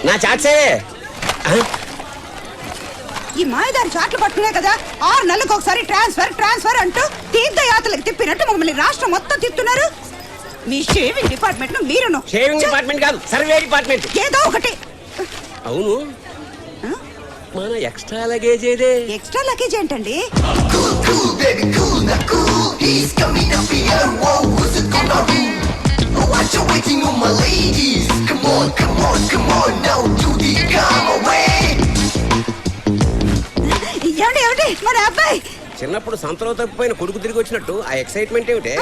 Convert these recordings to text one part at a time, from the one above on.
నా చాట్సే ఈ మాయదారి చాట్లు పట్టుకునే కదా 6 నెలలకు ఒకసారి ట్రాన్స్ఫర్ అంటూ తీర్థయాత్రలకు తిప్పినట్టు మమ్మల్ని రాష్ట్రం మొత్తం తిప్పుతున్నారు. మీ షేవింగ్ డిపార్ట్మెంట్ మీరును. షేవింగ్ డిపార్ట్మెంట్ కాదు, సర్వే డిపార్ట్మెంట్. ఏదో ఒకటి. అవును, మన ఎక్స్ట్రా లగేజ్ ఏదే? ఎక్స్ట్రా లగేజ్ ఏంటండి? ఏమిటి మన అబ్బాయి చిన్నప్పుడు సంతలో తప్పిపోయిన కొడుకు తిరిగి వచ్చినట్టు ఆ ఎక్సైట్మెంట్ ఏమిటే?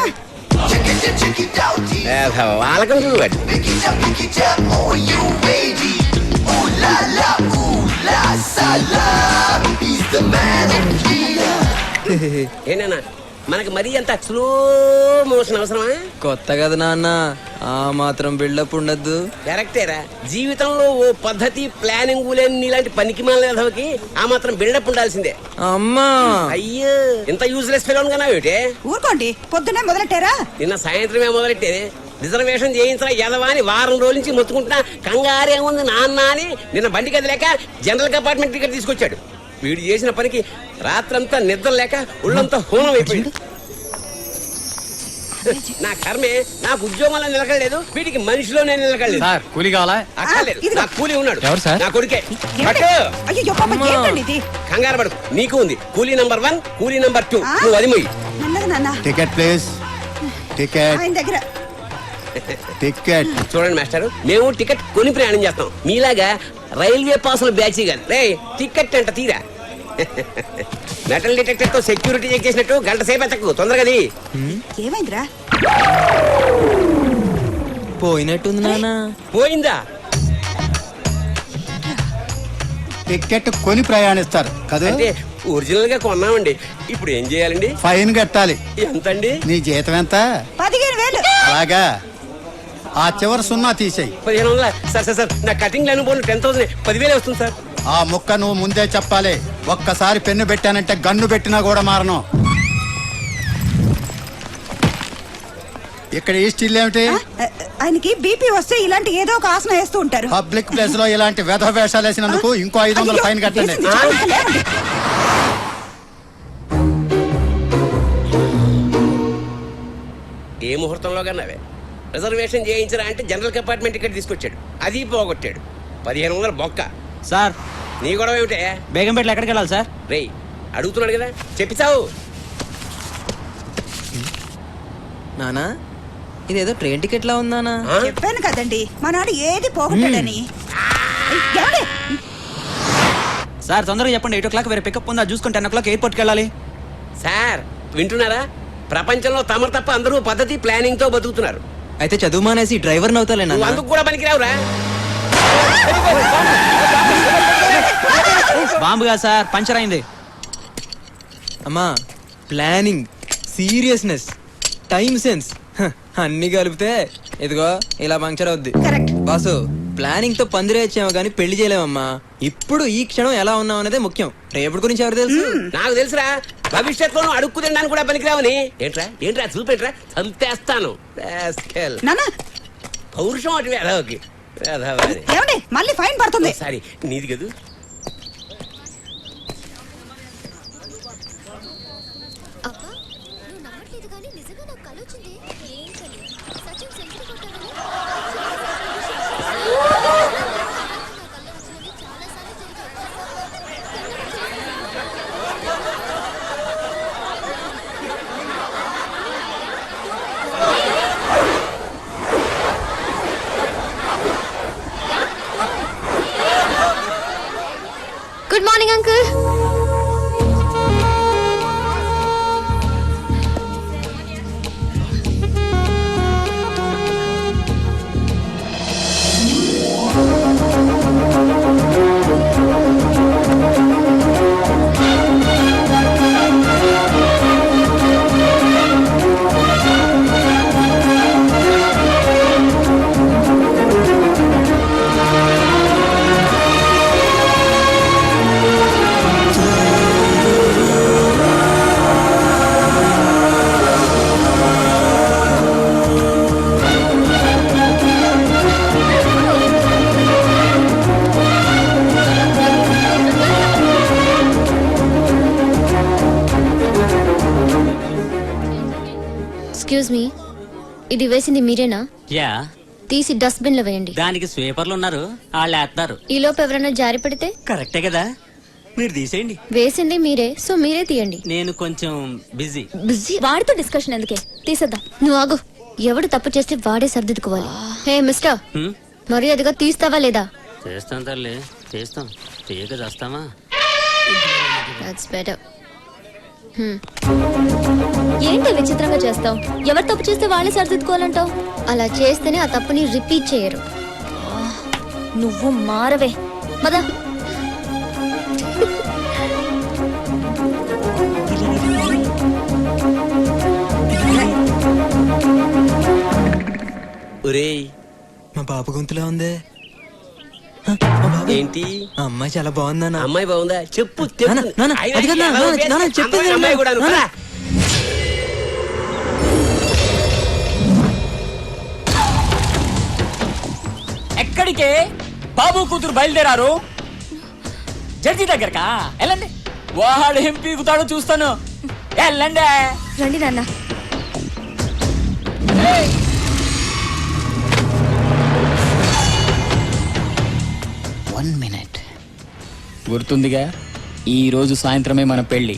వాళ్ళకం చూడండి. ఏనా మనకి మరీ అంత స్లో మోషన్ అవసరమా? కొత్త కదా నాన్న, ఆ మాత్రం బిల్డప్ ఉండద్దు. కరెక్టేరా, జీవితంలో ఓ పద్ధతి ప్లానింగ్ లేని ఇలాంటి పనికి మాలకి ఆ మాత్రం బిల్డప్ ఉండాల్సిందే. అమ్మా అయ్యో, ఇంత యూజ్లెస్ ఫెలోన్ గానా ఏమిటే? ఊరుకోండి, పొద్దున్నే మొదలెట్టారా? నిన్న సాయంత్రమే మొదలెట్టేది. రిజర్వేషన్ చేయించరా ఎదవా అని వారం రోజుల నుంచి మొత్తుకుంటున్నా. కంగారేముంది నాన్న అని నిన్న బండి కదిలేక జనరల్ కంపార్ట్మెంట్ టికెట్ తీసుకొచ్చాడు. వీడు చేసిన పనికి రాత్రంతా నిద్ర లేక ఒళ్ళంతా హోనం అయిపోయింది. నా కర్మే, నాకు ఉద్యోగంలో నిలకలేదు, వీడికి మనిషిలోనే నిలకలేదు. సార్ కూలీ కావాలా? అక్కర్లేదు, నాకు కూలీ ఉన్నాడు. ఎవరు సార్? నా కొడుకే. అయ్యో పాప, ఏంటండి ఇది? కంగారు పడుకు, నీకు ఉంది కూలీ నంబర్ 1, కూలీ నంబర్ 2. నువ్వు అది మొయ్యి. Ticket please. టికెట్ ఆయన దగ్గర టికెట్. చూడండి మాస్టర్, మేము టికెట్ కొని ప్రయాణం చేస్తాం, మీలాగా రైల్వే పాసులు బ్యాచీ కాదు. రే టికెట్ అంట తీరా. మెటల్ డిటెక్టర్ తో సెక్యూరిటీ చెక్ చేసినట్టు గంట సేపు ఎత్తకు, తొందరగా. ఏమైందిరా? పోయినట్టుంది నాన్న. పోయిందా? టికెట్ కొని ప్రయాణిస్తారు కదా? అంటే ఒరిజినల్ గా కొన్నామండి. ఇప్పుడు ఏం చేయాలండి? ఫైన్ కట్టాలి. ఎంతండి? నీ జీతం ఎంత? 15,000. అలాగా, ఆ చివరి 0 తీసేయి. 1500. సార్ నా కటింగ్ లేని పోను 10,000. 10,000 వస్తుంది సార్. ఆ ముక్క నువ్వు ముందే చెప్పాలి. ఒక్కసారి పెన్ను పెట్టానంటే గన్ను పెట్టినా కూడా మారను. ఇక్కడ ఈ స్టిల్ ఏమిటి? ఆయనకి బీపీ వస్తే ఇలాంటి ఏదో ఒక ఆసనం వేస్తూ ఉంటారు. పబ్లిక్ ప్లేస్ లో ఇలాంటి వెధ వేషాలు వేసినందుకు ఇంకో 500 ఫైన్ కట్టండి. ఏ ముహూర్తంలో కన్నావే? రిజర్వేషన్ చేయించరా అంటే జనరల్ కంపార్ట్మెంట్ టికెట్ తీసుకొచ్చాడు, అది పోగొట్టాడు. 1500 బొక్క. సార్ నీ గొడవ ఏమిటే? బేగంపేటలో ఎక్కడికి వెళ్ళాలి సార్? రేయ్ అడుగుతున్నాడు కదా, చెప్పిస్తావు. నానా ఇదేదో ట్రైన్ టికెట్ లా ఉందానా? చెప్పాను కదండి, మనాడు ఏది పోగొట్టాడని. సార్ తొందరగా చెప్పండి, 8 o'clock వేరే పికప్ ఉందా చూసుకుని 10 o'clock ఎయిర్పోర్ట్కి వెళ్ళాలి. సార్ వింటున్నారా? ప్రపంచంలో తమరు తప్ప అందరూ పద్ధతి ప్లానింగ్ తో బతుకుతున్నారు. అయితే చదువు మానేసి డ్రైవర్ నవ్వుతాలే నువ్వు అందుకు కూడా పనికిరావురా. బాంబుగా సార్, పంచర్ అయింది. అమ్మా, ప్లానింగ్, సీరియస్నెస్, టైం సెన్స్ అన్ని కలిపితే ఇదిగో ఇలా పంక్చర్ అవుద్ది. బాసు, ప్లానింగ్ తో పందిరేచ్చామో గానీ పెళ్లి చేయలేమమ్మా. ఇప్పుడు ఈ క్షణం ఎలా ఉన్నాం అనేది ముఖ్యం. రేపటి గురించి ఎవరు తెలుసు? నాకు తెలుసురా, భవిష్యత్తులో అడుక్కు తినడానికి కూడా పనికిరావని. ఏంట్రా చూపెట్రా, చంపేస్తాను. పౌరుషం అటు వేదవకి. మళ్ళీ ఫైన్ పడుతుంది. సారీ, నీది కదూ. Good morning, uncle. Excuse me, ఇది వేసింది మీరేనా? యా, తీసి డస్ట్బిన్ లో వేయండి. దానికి స్వీపర్లు ఉన్నారు, వాళ్ళు వేస్తారు. ఈలోపు ఎవరైనా జారి పడితే? కరెక్టే కదా, మీరు తీసేయండి. వేసింది మీరే, సో మీరే తీయండి. నేను కొంచెం బిజీ. బిజీ వాడితో డిస్కషన్ ఎందుకే, తీసేద్దాం. నువ్వు ఆగు, ఎవడు తప్పు చేస్తే వాడే సర్దిద్దుకోవాలి. హే మిస్టర్, మర్యాదగా తీస్తావా లేదా? చేస్తాం తల్లి, చేస్తాం. తీయక చేస్తామా? That's better. ఏంటి విచిత్రంగా చేస్తావు? ఎవరు తప్పు చేస్తే వాళ్ళే సరిదిద్దుకోవాలంటావు? అలా చేస్తేనే ఆ తప్పుని రిపీట్ చేయరు. నువ్వు మారవే మదా. ఒరేయ్, మా బాబు గొంతులో ఉంది. ఏంటి ఆ అమ్మాయి చాలా బాగుందన్న. అమ్మాయి బాగుందా? చెప్పు నాన్న, నాన్న, అది కాదు నాన్న, నాన్న, చెప్పేది విను. అమ్మాయి కూడా నాన్న. ఎక్కడికే బాబు కూతురు బయలుదేరారు? జడ్జి దగ్గరకా? వెళ్ళండి, వాడు ఏం పీకుతాడో చూస్తాను. వెళ్ళండి. రండి నాన్న. వన్ మినిట్, గుర్తుందిగా? ఈ రోజు సాయంత్రమే మన పెళ్లి.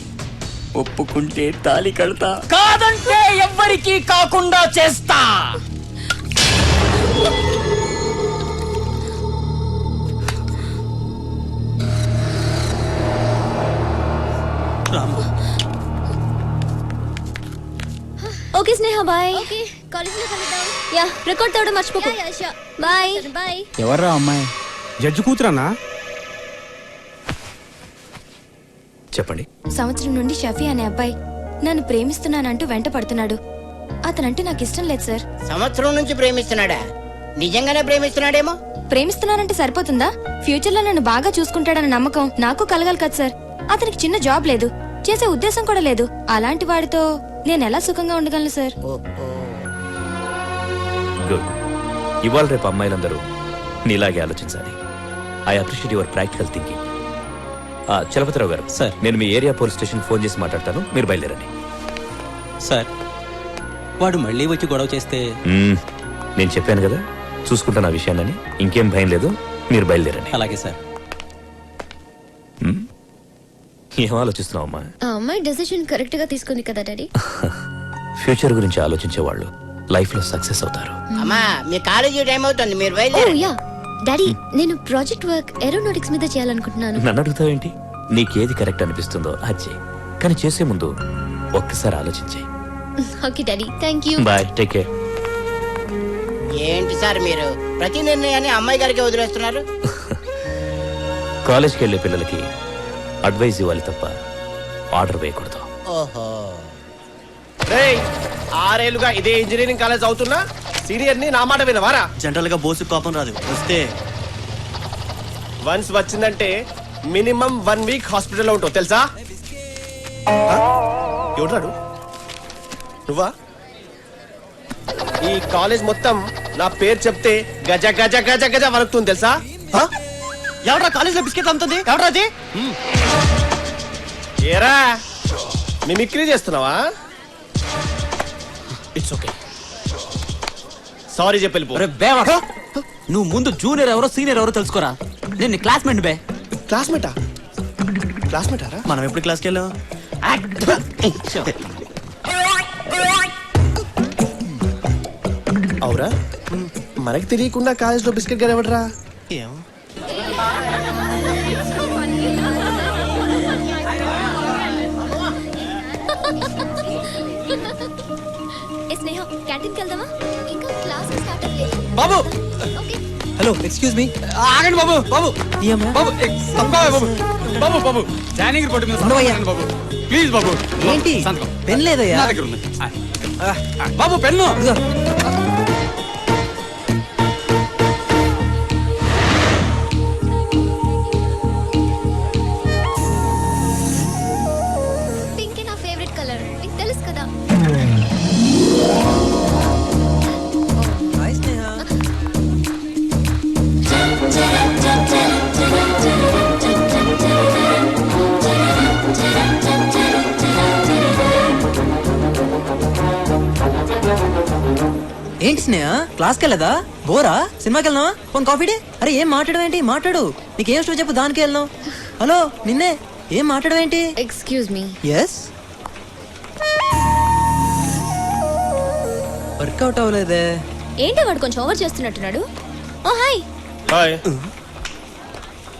ఒప్పుకుంటే తాళి కడతా, కాదంటే ఎవ్వరికీ కాకుండా చేస్తా. ఓకే స్నేహ, బాయ్. ఓకే, కాలేజీలో కలుద్దాం. యా, రికార్డ్ తేవడం మర్చిపోకు. Bye bye. ఎవర్రా అమ్మాయి? జడ్జి కూతురన్నా? చెప్పండి. సంవత్సరం నుండి షఫీ అనే అబ్బాయి నన్ను ప్రేమిస్తున్నానంటూ వెంట పడుతున్నాడు. అతనంటే నాకు ఇష్టం లేదు సార్. సంవత్సరం నుంచి ప్రేమిస్తున్నాడా? నిజంగానే ప్రేమిస్తున్నాడేమో. ప్రేమిస్తున్నానంటే సరిపోతుందా? ఫ్యూచర్ లో నన్ను బాగా చూసుకుంటాడన్న నమ్మకం నాకు కలగాలి కదా సార్. అతనికి చిన్న జాబ్ లేదు, చేసే ఉద్దేశం కూడా లేదు. అలాంటి వాడితో నేను ఎలా సుఖంగా ఉండగలను సార్? గుడ్. ఇవాళ రేపు అమ్మాయిలందరూ నీలాగే ఆలోచించాలి. I appreciate your practical thinking. Chalapathirao గారు, సార్. నేను మీ ఏరియా పోలీస్ స్టేషన్ ఫోన్ చేసి మాట్లాడతాను, మీరు బయలుదేరండి. సార్, వాడు మళ్ళీ వచ్చి గొడవ చేస్తే? నేను చెప్పాను కదా, చూసుకుంటాను ఆ విషయాన్ని. ఇంకేం భయం లేదు, మీరు బయలుదేరండి. అలాగే సార్. ఏం ఆలోచిస్తున్నావు అమ్మా? ఆ అమ్మాయి డెసిషన్ కరెక్ట్ గా తీసుకుంది కదా డాడీ. ఫ్యూచర్ గురించి ఆలోచించే వాళ్ళు లైఫ్ లో సక్సెస్ అవుతారు. అమ్మా, మీ కాలేజీ టైం అవుతుంది, మీరు ఓ బయలుదేరండి. యా డాడీ, నేను ప్రాజెక్ట్ వర్క్ ఏరోనాటిక్స్ మీద చేయాలనుకుంటున్నాను. నన్ను అడుగుతావేంటి? నీకేది కరెక్ట్ అనిపిస్తుందో అది చేయి, కానీ చేసే ముందు ఒక్కసారి ఆలోచించే. Okay daddy, thank you. Bye, take care. ఏంటి సార్ మీరు ప్రతి నిర్ణయాన్ని అమ్మాయి గారికి వదిలేస్తున్నారు? కాలేజ్కి వెళ్ళే పిల్లలకి అడ్వైజ్ ఇవ్వాలి తప్ప ఆర్డర్ వేయకూడదు. ఓహో, 6 ఏళ్లుగా ఇదే ఇంజనీరింగ్ కాలేజ్ అవుతున్నా సీనియర్ ని నా మాట వినవారా? జనరల్ గా బోసు కోపం రాదు, వస్తే వన్స్ వచ్చిందంటే మినిమం 1 వీక్ హాస్పిటల్లో ఉంటావు తెలుసా? ఎవడాడు? నువ్వా? ఈ కాలేజ్ మొత్తం నా పేరు చెప్తే గజ గజ గజ గజ వణుకుతుంది తెలుసా? ఎవరా కాలేజ్ లో బిస్కెట్ అమ్ముతుంది? ఎవరా అది? ఏరా మిమిక్రీ చేస్తున్నావా? ఇట్స్ ఓకే, సారీ చెప్పి వెళ్ళిపో. నువ్వు ముందు జూనియర్ ఎవరో సీనియర్ ఎవరో తెలుసుకోరా. నేను నీ క్లాస్మేట్ బే. క్లాస్మేటా? క్లాస్మేటారా? మనం ఎప్పుడు క్లాస్కి వెళ్ళాం? అవురా? మనకి తెలియకుండా కాలేజ్ లో బిస్కెట్ గారు ఎవడరా? ఏమో. ఏ స్నేహ, క్యాంటీన్కి వెళ్దామా? ఇంకా క్లాస్ స్టార్ట్ అవ్వలేదు. బాబు, ఓకే. Hello, excuse me. ఆగండి బాబు, బాబు, ఈ అమ్మాయి? బాబు, బాబు, బాబు, బాబు, జాయినింగ్ రిపోర్ట్ మీద ఉండవయ్యా. సంతకం బాబు, ప్లీజ్ బాబు. ఏంటి సంతకం పెన్ లేదయ్యా? నా దగ్గర ఉంది. బాబు, పెన్ను. ఇదిగో. పింక్ నా ఫేవరెట్ కలర్, నీకు తెలుసు కదా. హాయ్ స్నేహ. ఏంటి స్నేహ క్లాస్కి వెళ్ళదా బోరా సినిమాకి వెళ్దామా ఫోన్ కాఫీ డే అరే ఏం మాట్లాడవేంటి మాట్లాడు నీకేం ఇష్టం చెప్పు దానికి వెళ్దాం హలో నిన్నే ఏం మాట్లాడవేంటి ఎక్స్క్యూజ్ మీ. ఎస్ వర్కౌట్ అవ్వలేదే ఏంటి వాడు కొంచెం ఓవర్ చేస్తున్నట్టున్నాడు. ఓ హాయ్. హాయ్,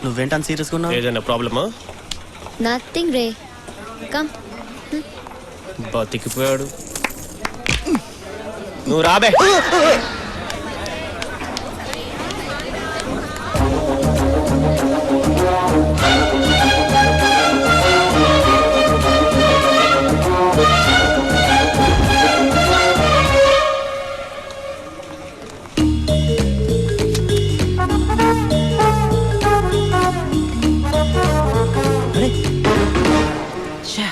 నువ్వేంటని సీరియస్ ఉన్నావు? ఏదైనా ప్రాబ్లమా? నథింగ్ రే. కమ్. బతికిపోయాడు. నువ్వు రాబే. అరే ఛా.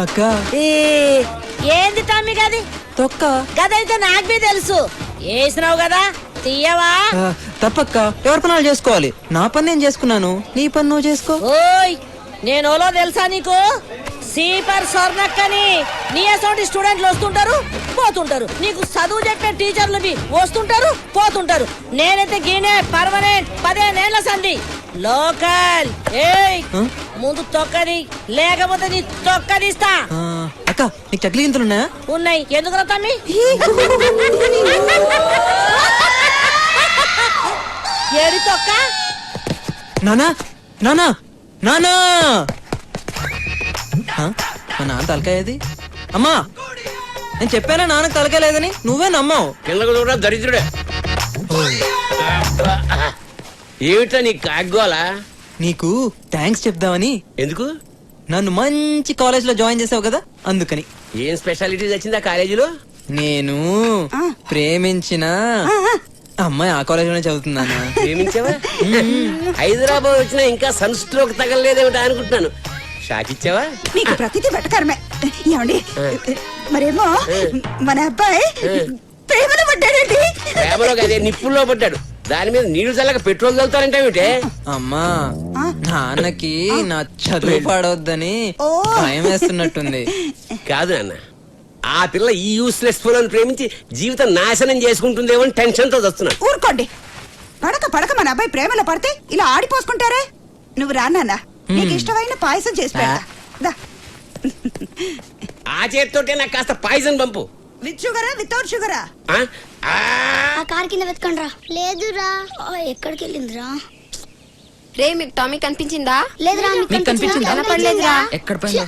అక్క ఏంది తమ్మి గది తొక్క గదైతే నాకు తెలుసు వేసినావు కదా తీయవా. తప్పక్క ఎవరి పనులు చేసుకోవాలి నా పని నేను చేసుకున్నాను నీ పని నువ్వు చేసుకో ఓయ్ నేను ఓలో తెలుసా నీకు? సీపర్ స్వర్ణక్కని నీ అసోంటి స్టూడెంట్లు వస్తుంటారు పోతుంటారు, నీకు చదువు చెప్పే టీచర్లు వస్తుంటారు పోతుంటారు. నేనైతే గీనే పర్మనెంట్ 15 ఏళ్ల సంధి లోకల్. ఏయ్ ముందు తొక్కది లేకపోతే నీ తొక్కదిస్తా. అక్క నీకు చక్లి గింతలు ఉన్నాయా? ఉన్నాయి. ఎందుకు తమ్మి? ఏడి తొక్క? నానా నానా నానా మా నాన్న తలకాయది అమ్మా నేను చెప్పానా నాన్నకు తలకాయ లేదని నువ్వే నమ్మావు. కిందకు కూడా దరిద్రుడే. ఏమిటా నీ కాగ్గోలా? నీకు థ్యాంక్స్ చెప్దామని. ఎందుకు? నన్ను మంచి కాలేజ్ లో జాయిన్ చేసావు కదా అందుకని. ఏం స్పెషాలిటీస్ వచ్చిందా కాలేజీలో? నేను ప్రేమించిన అమ్మాయి ఆ కాలేజ్ లోనే చదువుతుందా? ప్రేమించావా? హైదరాబాద్ వచ్చినా ఇంకా సన్ స్ట్రోక్ తగలలేదేమిటా అనుకుంటున్నాను. షాక్ ఇచ్చావా? మీకు ప్రతిదీ వెటకారమే. ఏమండి మరేమో మన అబ్బాయి ప్రేమలో పడ్డాడండి. ప్రేమలో అదే నిప్పుల్లో పడ్డాడు. దాని మీద నీళ్లు చల్లక పెట్రోల్ చల్లుతారంటే అమ్మా నాన్నకి నా చదువు పాడవద్దని భయం వేస్తున్నట్టుంది. కాదు నాన్న, ఆ పిల్ల ఈ యూస్లెస్ ఫోన్ ప్రేమించి జీవితం నాశనం చేసుకుంటుందేమో అని టెన్షన్ తో వస్తున్నాడు. ఊరుకోండి. పడక పడక మన అబ్బాయి ప్రేమలో పడితే ఇలా ఆడిపోసుకుంటారే. నువ్వు రానా నీకు ఇష్టమైన పాయసం చేసి పెడతా. దా. ఆ చేతితోటే నాకు కాస్త పాయిజన్ పంపు. విత్ షుగరా వితౌట్ షుగరా? ఆ? ఆ. ఆ కార్ కింద వెతకండి రా. లేదురా. ఎక్కడికి వెళ్ళిందిరా? రే మీకు టామీ కనిపించిందా? లేదురా. మీకు కనిపించిందా? కనపడలేదురా. ఎక్కడ పోయిందో?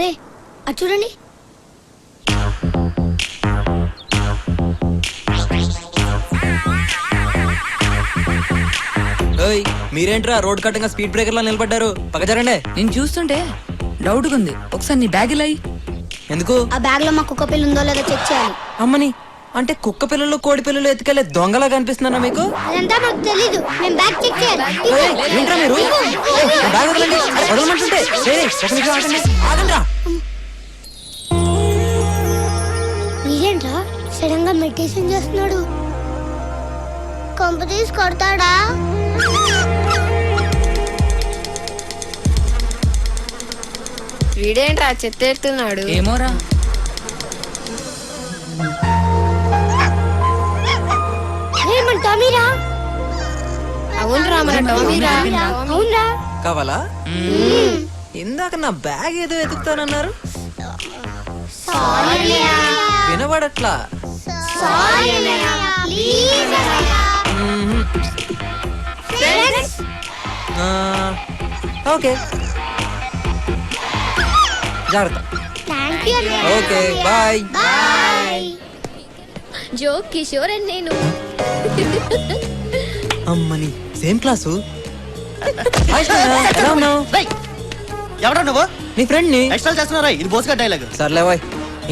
రే అటు చూడండి. ఓయ్ మీరేంట్రా రోడ్ కట్టంగా స్పీడ్ బ్రేకర్ లా నిలబడ్డారు? పక్క జరండి. నేను చూస్తుంటే డౌట్ ఉంది. ఒకసారి నీ బ్యాగ్ ఇలా ఎందుకు? ఆ బ్యాగ్ లో మా కుక్క పిల్ల ఉందో లేదో చెక్ చేయాలి. అమ్మని అంటే కుక్క పిల్లలు కోడి పిల్లలు ఎత్తుకెళ్లే దొంగలా కనిపిస్తున్నారా మీకు? అదంతా మాకు తెలీదు. మేము బ్యాగ్ చెక్ చేయాలి. ఏయ్, ఏంట్రా మీరు? ఏయ్, నా బ్యాగ్ వదలండి. వదలమంటుంటే. ఏయ్, ఒక నిమిషం ఆగండి. ఆగండ్రా. నీకేంట్రా సడన్ గా మెడిటేషన్ చేస్తున్నాడు? కొంప తీసి కొడతాడా? వీడేంట్రా చెత్త ఎడుతున్నాడు? ఏమోరా. అవునరా మన టామీరా. అవునరా. కావాలా? ఇందాక నా బ్యాగ్ ఏదో వెతుకుతానన్నారు. వినబడట్లా. ఓకే జాగ్రత్త. Okay bye. జో కిషోర్ అని నేను. అమ్మని సేమ్ క్లాసు. ఎలా ఉన్నావు? ఎవరా నువ్వు? నీ ఫ్రెండ్ ని. ఎక్స్ట్రా చేస్తున్నారా? ఇది బోస్గా డైలాగ్. సర్లే బాయ్.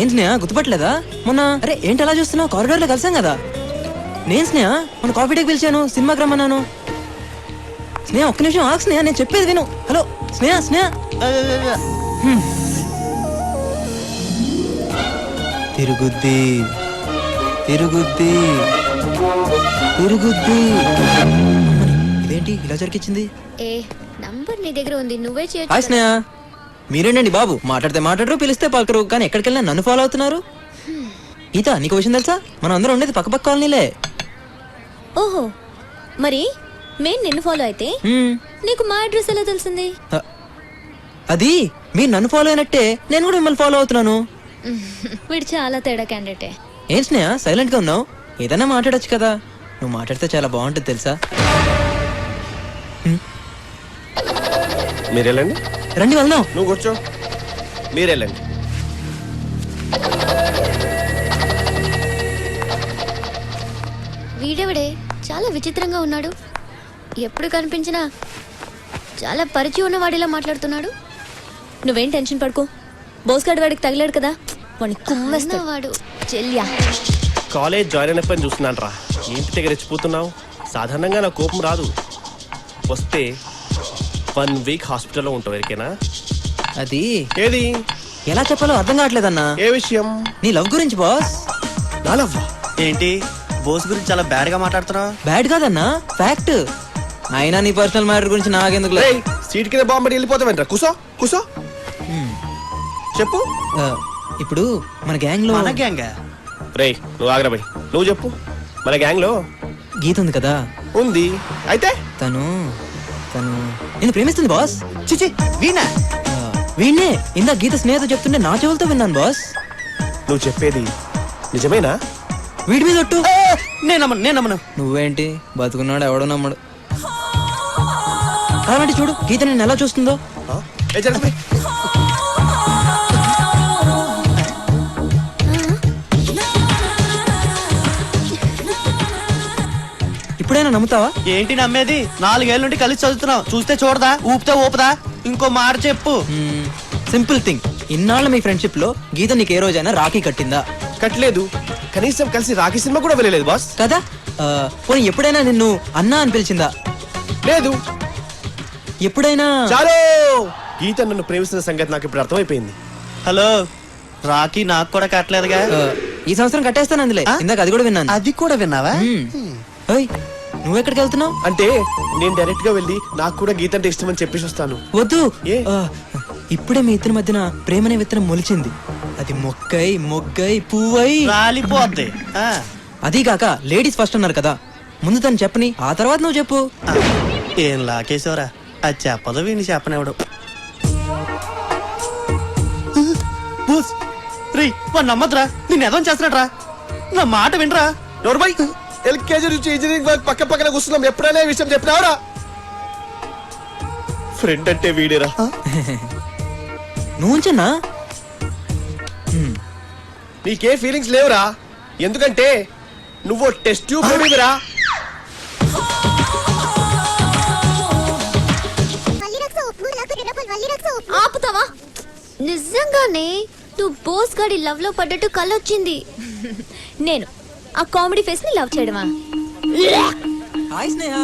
ఏం స్నేహ గుర్తుపట్టలేదా? మొన్న అరే ఏంటి అలా చూస్తున్నావు? కారిడార్ లో కలిసాం కదా. నేను స్నేహ మొన్న కాఫీ డేకి పిలిచాను, సినిమాకి రమ్మన్నాను. స్నేహ ఒక్క నిమిషం ఆగు స్నేహ, నేను చెప్పేది విను. హలో స్నేహ స్నేహ. తిరుగుద్ది తిరుగుద్ది తిరుగుద్ది ఇదేంటి ఇలా జరిగించింది? ఏ నంబర్ నీ దగ్గర ఉంది, నువ్వే హాయ్ చేయొచ్చు. స్నేహ, మీరేంటండి బాబు, మాట్లాడితే మాట్లాడరు, పిలిస్తే పలకరు, కానీ ఎక్కడికి వెళ్ళినా నన్ను ఫాలో అవుతున్నారు. గీత, నీకు విషయం తెలుసా? మనం అందరం ఉండేది పక్క కాలనీలే. ఓహో, మరి మేము నిన్ను ఫాలో అయితే హ్మ్. నీకు మా అడ్రస్ ఎలా తెలిసింది? అది మీరు నన్ను ఫాలో అయినట్టే నేను కూడా మిమ్మల్ని ఫాలో అవుతున్నాను. వీడు చాలా తేడా క్యాండిడేటే. ఏం స్నేహ సైలెంట్ గా ఉన్నావు? ఏదైనా మాట్లాడొచ్చు కదా. నువ్వు మాట్లాడితే చాలా బాగుంటుంది తెలుసా. మీరు వెళ్ళండి. రండి వెళ్దాం. నువ్వు కూర్చో. మీరు వెళ్ళండి. వీడెవడే చాలా విచిత్రంగా ఉన్నాడు. ఎప్పుడు కనిపించినా చాలా పరిచయం ఉన్నవాడిలా మాట్లాడుతున్నాడు. నువ్వేం టెన్షన్ పడుకో, బోస్గాడ్ వాడికి తగిలాడు కదా, వాడిని కుమ్మేస్తా. వాడు చెల్యా కాలేజ్ జాయిన్ అయినప్పని చూస్తున్నాను రా. ఏంటి దగ్గర రెచ్చిపోతున్నావు? సాధారణంగా నా కోపం రాదు. వస్తే 1 వీక్ హాస్పిటల్లో ఉంటావు. ఎవరికైనా అది ఏది ఎలా చెప్పాలో అర్థం కావట్లేదన్నా. ఏ విషయం? నీ లవ్ గురించి బాస్. నా లవ్ ఏంటి బోస్ గురించి చాలా బ్యాడ్ గా మాట్లాడుతున్నావు? బ్యాడ్ కాదన్నా, ఫ్యాక్ట్. అయినా నీ పర్సనల్ మ్యాటర్ గురించి నాకెందుకు. సీట్ కింద బాంబడి వెళ్ళిపోతావేంట్రా? కుసో కుసో చెప్పు. ఇప్పుడు మన గ్యాంగ్ లో మన గ్యాంగ్ రే నువ్వు ఆగ్రబై. నువ్వు చెప్పు. మన గ్యాంగ్ లో గీత ఉంది కదా. ఉంది. అయితే తను తను నిన్ను ప్రేమిస్తుంది బాస్. చిచి వీణా వీణ్ణే ఇందా గీత స్నేహితుడు చెప్తుంటే నా చెవులతో విన్నాను బాస్. నువ్వు చెప్పేది నిజమేనా? వీడి మీద ఒట్టు. నేను నమ్మను. నువ్వేంటి బతుకున్నాడు ఎవడో నమ్మడు. కాబట్టి చూడు గీత నిన్ను ఎలా చూస్తుందో. ఇప్పుడైనా నమ్ముతావా? ఏంటి నమ్మేది? 4 ఏళ్ళ నుండి కలిసి చదువుతున్నావు. చూస్తే చూడదా, ఊపితే ఊపదా. ఇంకో మాట చెప్పు. Simple thing. ఇన్నాళ్ళ మీ ఫ్రెండ్షిప్ లో గీత నీకు ఏ రోజైనా రాఖీ కట్టిందా? కట్టలేదు. కనీసం కలిసి రాఖీ సినిమా కూడా వెళ్ళలేదు బాస్. కదా. పోనీ ఎప్పుడైనా నిన్ను అన్నా అని పిలిచిందా? లేదు. ఎప్పుడైనా చాలు. గీత నన్ను ప్రేమిస్తున్న సంగతి నాకు ఇప్పుడు అర్థమైపోయింది. హలో, రాఖీ నాకు కూడా కట్టలేదుగా. ఈ సంవత్సరం కట్టేస్తాను అందులే. ఇందాక అది కూడా విన్నాను. అది కూడా విన్నావా? నువ్వెక్కడికి వెళ్తున్నావు? అంటే నేను డైరెక్ట్ గా వెళ్ళి నాకు కూడా గీత అంటే ఇష్టం అని చెప్పేసి వస్తాను. వద్దు. ఏ? ఇప్పుడే మీ ఇద్దరి మధ్యన ప్రేమనే విత్తనం మొలిచింది. అది మొక్కై మొగ్గై పువ్వై రాలిపోద్ది. అదీ కాక లేడీస్ ఫస్ట్ అన్నారు కదా, ముందు తను చెప్పని ఆ తర్వాత నువ్వు చెప్పు. ఏం లాకేశ్వరా, అది చెప్పదు వీడిని చెప్పనివ్వడు. వాడు నమ్మద్రా, నిన్ను ఎదవం చేస్తున్నాడు రా. నా మాట వినరా. నోర్మై ఎల్కేజీ నుంచి ఇంజనీరింగ్ వరకు పక్క పక్కన కూర్చున్నాం. ఎప్పుడైనా ఈ విషయం చెప్పినావరా? ఫ్రెండ్ అంటే వీడేరా. నువ్వు ఉంచన్నా. నీకే ఫీలింగ్స్ లేవురా. ఎందుకంటే నువ్వు టెస్ట్ ట్యూబ్ బేబీరా. ఆపుతావా? నిజంగానే నువ్వు బోస్ గాడి లవ్ లో పడ్డట్టు కళ్ళొచ్చింది. నేను ఆ కామెడీ ఫేస్ ని లవ్ చేయడమా? హాయ్ స్నేహ.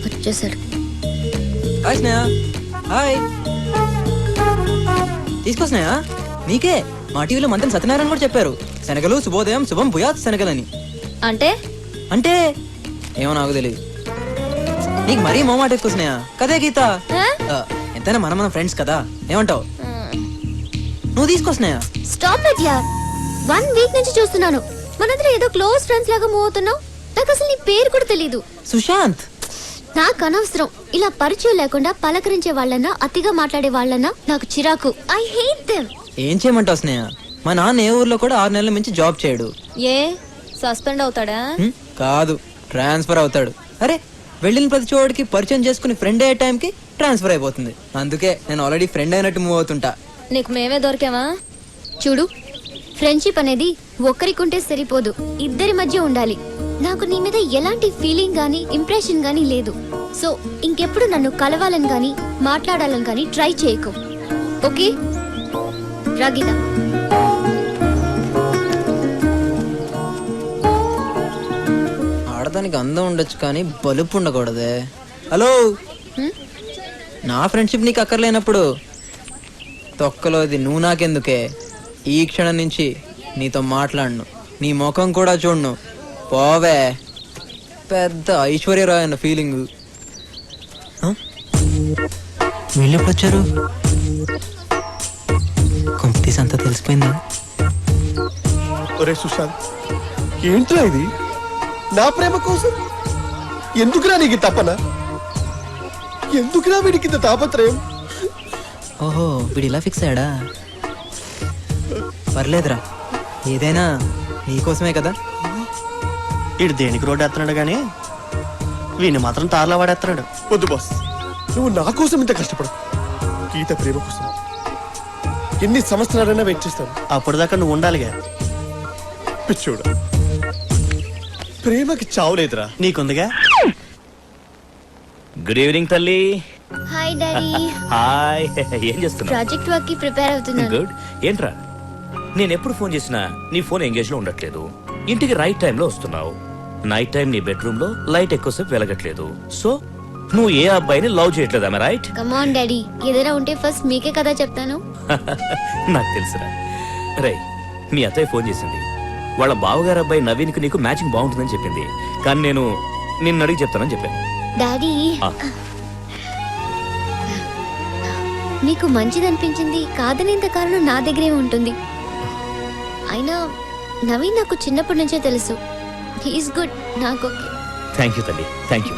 వచ్చేసాడు. హాయ్ స్నేహ. హాయ్. తీసుకో స్నేహ, నీకే. మా టీవీలో మంత్రి సత్యనారాయణ కూడా చెప్పారు, శనగలు శుభోదయం శుభం భూయాత్ శనగలని. అంటే అంటే ఏమో నాకు తెలియదు. నీకు మరీ మొమాట ఎక్కువ స్నేహ. కదే గీత. ఎంతైనా మన ఫ్రెండ్స్ కదా, ఏమంటావు? నువ్వు తీసుకో స్నేహ. స్టాప్ ఇట్ యార్. 1 వీక్ నుంచి చూస్తున్నాను మనందరం ఏదో క్లోజ్ ఫ్రెండ్స్ లాగా మూవ్ అవుతున్నావు. నాకు అసలు నీ పేరు కూడా తెలీదు. సుశాంత్. నాకు అనవసరం ఇలా పరిచయం లేకుండా పలకరించే వాళ్ళన్నా అతిగా మాట్లాడే వాళ్ళన్నా నాకు చిరాకు. I hate them. ఏం చేయమంటావు స్నేహ? మా నాన్న ఏ ఊర్లో కూడా 6 నెలల మించి జాబ్ చేయడు. ఏ సస్పెండ్ అవుతాడా? కాదు, ట్రాన్స్ఫర్ అవుతాడు. అరే వెళ్ళిన ప్రతి చోటికి పరిచయం చేసుకుని ఫ్రెండ్ అయ్యే టైంకి ట్రాన్స్ఫర్ అయిపోతుంది. అందుకే నేను ఆల్రెడీ ఫ్రెండ్ అయినట్టు మూవ్ అవుతుంటా. నీకు మేమే దొరికామా? చూడు, ఫ్రెండ్షిప్ అనేది ఒక్కరికుంటే సరిపోదు, ఇద్దరి మధ్య ఉండాలి. నాకు నీ మీద ఎలాంటి ఫీలింగ్ గానీ ఇంప్రెషన్ గానీ లేదు. సో ఇంకెప్పుడు నన్ను కలవాలని గానీ మాట్లాడాలని గానీ ట్రై చేయకు. ఓకే రాగీత? ఆడదానికి అందం ఉండొచ్చు కానీ బలుపు ఉండకూడదే. హలో, నా ఫ్రెండ్షిప్ నీకు అక్కర్లేనప్పుడు తొక్కలోది నువ్వు నాకెందుకే? ఈ క్షణం నుంచి నీతో మాట్లాడను, నీ ముఖం కూడా చూడను. పోవే. పెద్ద ఐశ్వర్యరాయ్ అన్న ఫీలింగ్. వీళ్ళు ఎప్పుడు వచ్చారు? కొంపతీసి అంతా తెలిసిపోయిందా? ఒరే సుశాంత్, ఏంట్రా ఇది? నా ప్రేమ కోసం ఎందుకురా నీకు తప్పన? ఎందుకురా వీడికి ఇంత తాపత్రయం? ఓహో, వీడు ఇలా ఫిక్స్ అయ్యాడా? పర్లేదురా, ఏదైనా నీకోసమే కదా. వీడు దేనికి రోడ్డు ఎత్తున్నాడు కానీ వీడిని మాత్రం తారలా వాడేస్తున్నాడు. వద్దు బాస్, నువ్వు నా కోసం ఇంత కష్టపడు. గీత ప్రేమ కోసం ఎన్ని సంవత్సరాలైనా వెయిట్ చేస్తాను. అప్పటిదాకా నువ్వు ఉండాలిగా. పిచ్చోడా, ప్రేమకి చావులేదురా, నీకుందిగా. గుడ్ ఈవినింగ్ తల్లి. Hi daddy. హాయ్. ఏం చేస్తున్నావు? ప్రాజెక్ట్ వర్క్ కి ప్రిపేర్ అవుతున్నాను. గుడ్. ఏంట్రా, నేను ఎప్పుడు ఫోన్ చేసినా నీ ఫోన్ ఎంగేజ్ లో ఉండట్లేదు. ఇంటికి రైట్ టైంలో వస్తున్నావు. నైట్ టైం నీ బెడ్రూమ్ లో లైట్ ఎక్కువసేపు వెలగట్లేదు. సో నువ్వు ఏ అబ్బాయిని లవ్ చేయట్లేదా? రైట్? కమ్ ఆన్ డాడీ, ఏదైనా ఉంటే ఫస్ట్ మీకే కదా చెప్తాను. నాకు తెలుసురా. రే, మీ అత్తయ్య ఫోన్ చేసింది. వాళ్ళ బావగారు అబ్బాయి నవీన్కి నీకు మ్యాచింగ్ బాగుంటుందని చెప్పింది. కానీ నేను నిన్ను అడిగి చెప్తానని చెప్పాను. డాడీ, నీకు మంచిదనిపించింది కాదనేంత కారణం నా దగ్గరే ఉంటుంది. అయినా నవీన్ నాకు చిన్నప్పటి నుంచే తెలుసు. He is good. నాకు ఓకే. థ్యాంక్ యూ తల్లి, థ్యాంక్ యూ.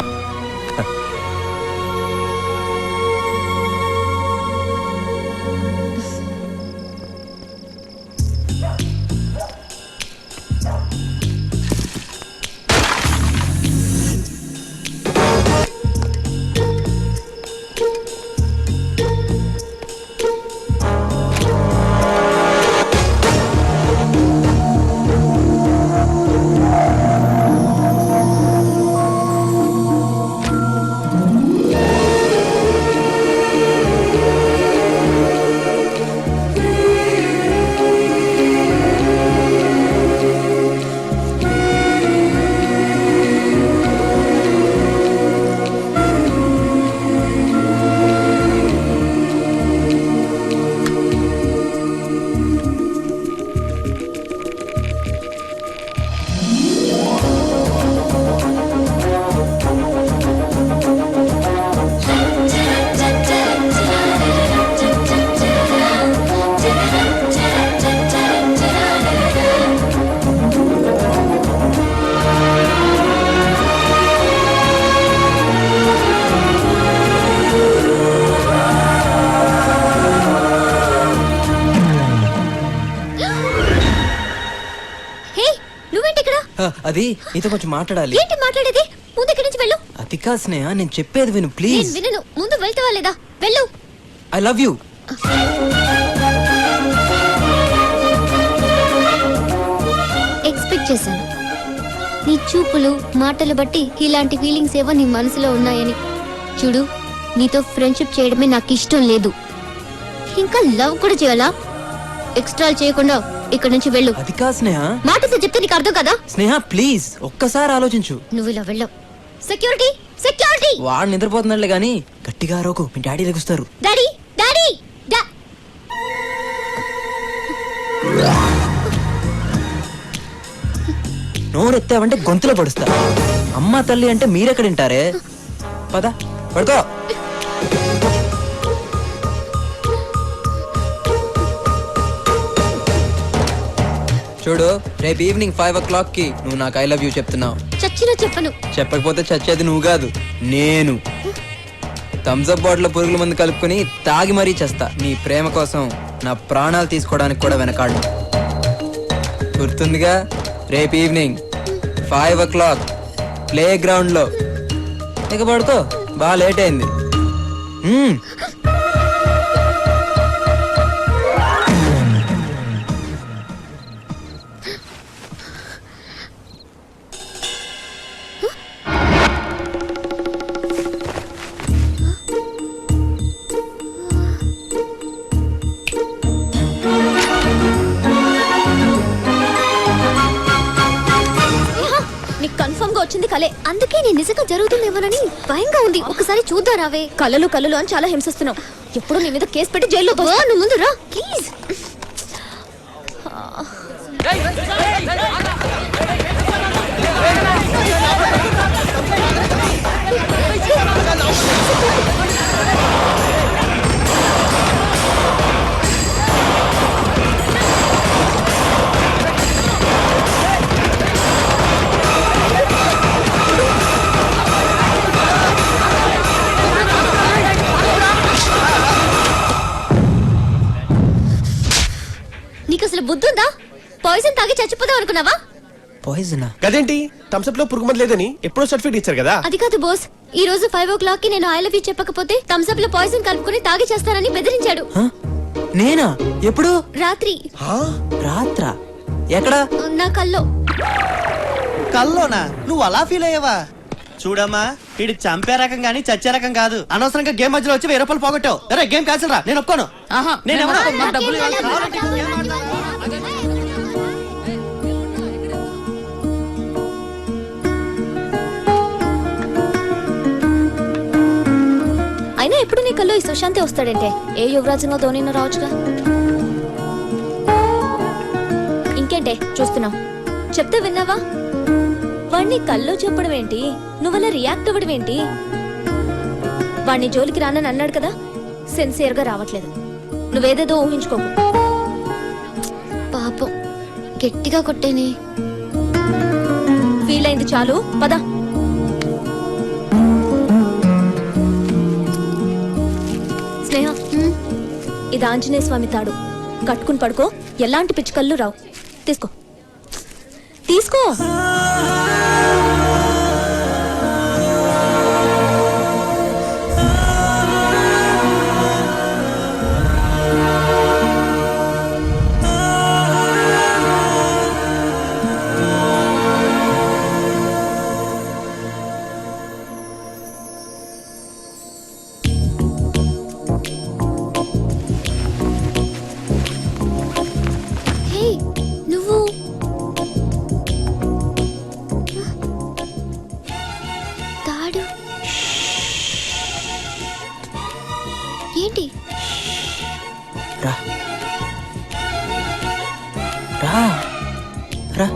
అది నీతో కొంచెం మాట్లాడాలి. ఏంటి మాట్లాడేది? ముందు ఇక్కడి నుంచి వెళ్ళు. అది కా స్నేహ, నేను చెప్పేది విను ప్లీజ్. నేను వినను. ముందు వెళ్తావా లేదా? వెళ్ళు. I love you. ఎక్స్పెక్ట్ చేశాను నీ చూపులు మాటలు బట్టి ఇలాంటి ఫీలింగ్స్ ఏవో నీ మనసులో ఉన్నాయని. చూడు, నీతో ఫ్రెండ్షిప్ చేయడమే నాకు ఇష్టం లేదు. ఇంకా లవ్ కూడా చేయాలా? ఎక్స్ట్రా చేయకుండా ఇక్కడ నుంచి వెళ్ళు. అది కా స్నేహ, మాటతో చెప్తే నీకు అర్థం కదా? స్నేహ ప్లీజ్ ఒక్కసారి ఆలోచించు. నువ్వు ఇలా వెళ్ళవు. Security, security. వాడు నిద్రపోతున్నాడులే గాని గట్టిగా అరవకు, మీ డాడీ లెగుస్తారు. Daddy, daddy. నోరెత్తావంటే గొంతులో పడుస్తా. అమ్మ తల్లి అంటే మీరెక్కడ వింటారే? పద పడుకో. చూడు, రేపు ఈవినింగ్ 5 o'clock కి నువ్వు నాకు ఐ లవ్ యూ చెప్తున్నావు. చచ్చినా చెప్పను. చెప్పకపోతే చచ్చేది నువ్వు కాదు, నేను. థమ్స్అప్ బాటిల్ పురుగుల మందు కలుపుకొని తాగి మరీ చేస్తా. నీ ప్రేమ కోసం నా ప్రాణాలు తీసుకోవడానికి కూడా వెనకాడు. గుర్తుందిగా? రేపు ఈవినింగ్ 5 o'clock ప్లే గ్రౌండ్ లో. ఇక పడుకో, బాగా లేట్ అయింది. వచ్చింది కలే. అందుకే నేను నిజంగా జరుగుతుందేమోనని భయంగా ఉంది. ఒకసారి చూద్దాం రావే. కలలు కలలు అని చాలా హింసిస్తున్నావు. ఎప్పుడు నీ మీద కేసు పెట్టి జైల్లో నువ్వు ముందు రా ప్లీజ్. బుద్ధుందా? పాయిజన్ తాగి చచ్చిపోదాం అనుకున్నావా? పాయిజనా? గదేంటి థమ్స్అప్ లో పురుగు మందు లేదని ఎప్పుడో సర్టిఫికేట్ ఇచ్చారు కదా. అది కాదు బాస్, ఈ రోజు 5 o'clock కి నేను ఐ లవ్ యూ చెప్పకపోతే థమ్స్అప్ లో పాయిజన్ కలుపుకొని తాగి చేస్తానని బెదిరించాడు. నేనా? ఎప్పుడు? రాత్రి. రాత్రా? ఎక్కడ? నా కల్లో. కల్లోనా? నువ్వు అలా ఫీల్ అయ్యావా? చూడమ్మా, ఇది చంపే రకం గానీ చచ్చే రకం కాదు. అనవసరంగా గేమ్ మధ్యలో వచ్చి 1000 రూపాయలు పోగొట్టావు. అరే గేమ్ క్యాన్సిల్ రా, నేను ఒప్పుకోను. నేను డబ్బులు అయినా ఎప్పుడు నీ కల్లో ఈ సుశాంతే వస్తాడంటే? ఏ యువరాజునో ధోనినో రావచ్చుగా. ఇంకేంటే చూస్తున్నావు? చెప్తే విన్నావా? వాణ్ణి కల్లో చెప్పడం ఏంటి, నువ్వలా రియాక్ట్ అవ్వడం ఏంటి? వాణ్ణి జోలికి రానని అన్నాడు కదా, సిన్సియర్ గా రావట్లేదు. నువ్వేదేదో ఊహించుకోకు. పాపం గట్టిగా కొట్టేనే. ఫీల్ అయింది చాలు, పద. స్నేహ, ఇది ఆంజనేయ స్వామి తాడు. కట్టుకుని పడుకో, ఎలాంటి పిచ్చుకళ్ళు రావు. తీసుకో తీసుకో. ఏంటి? రా రా రా.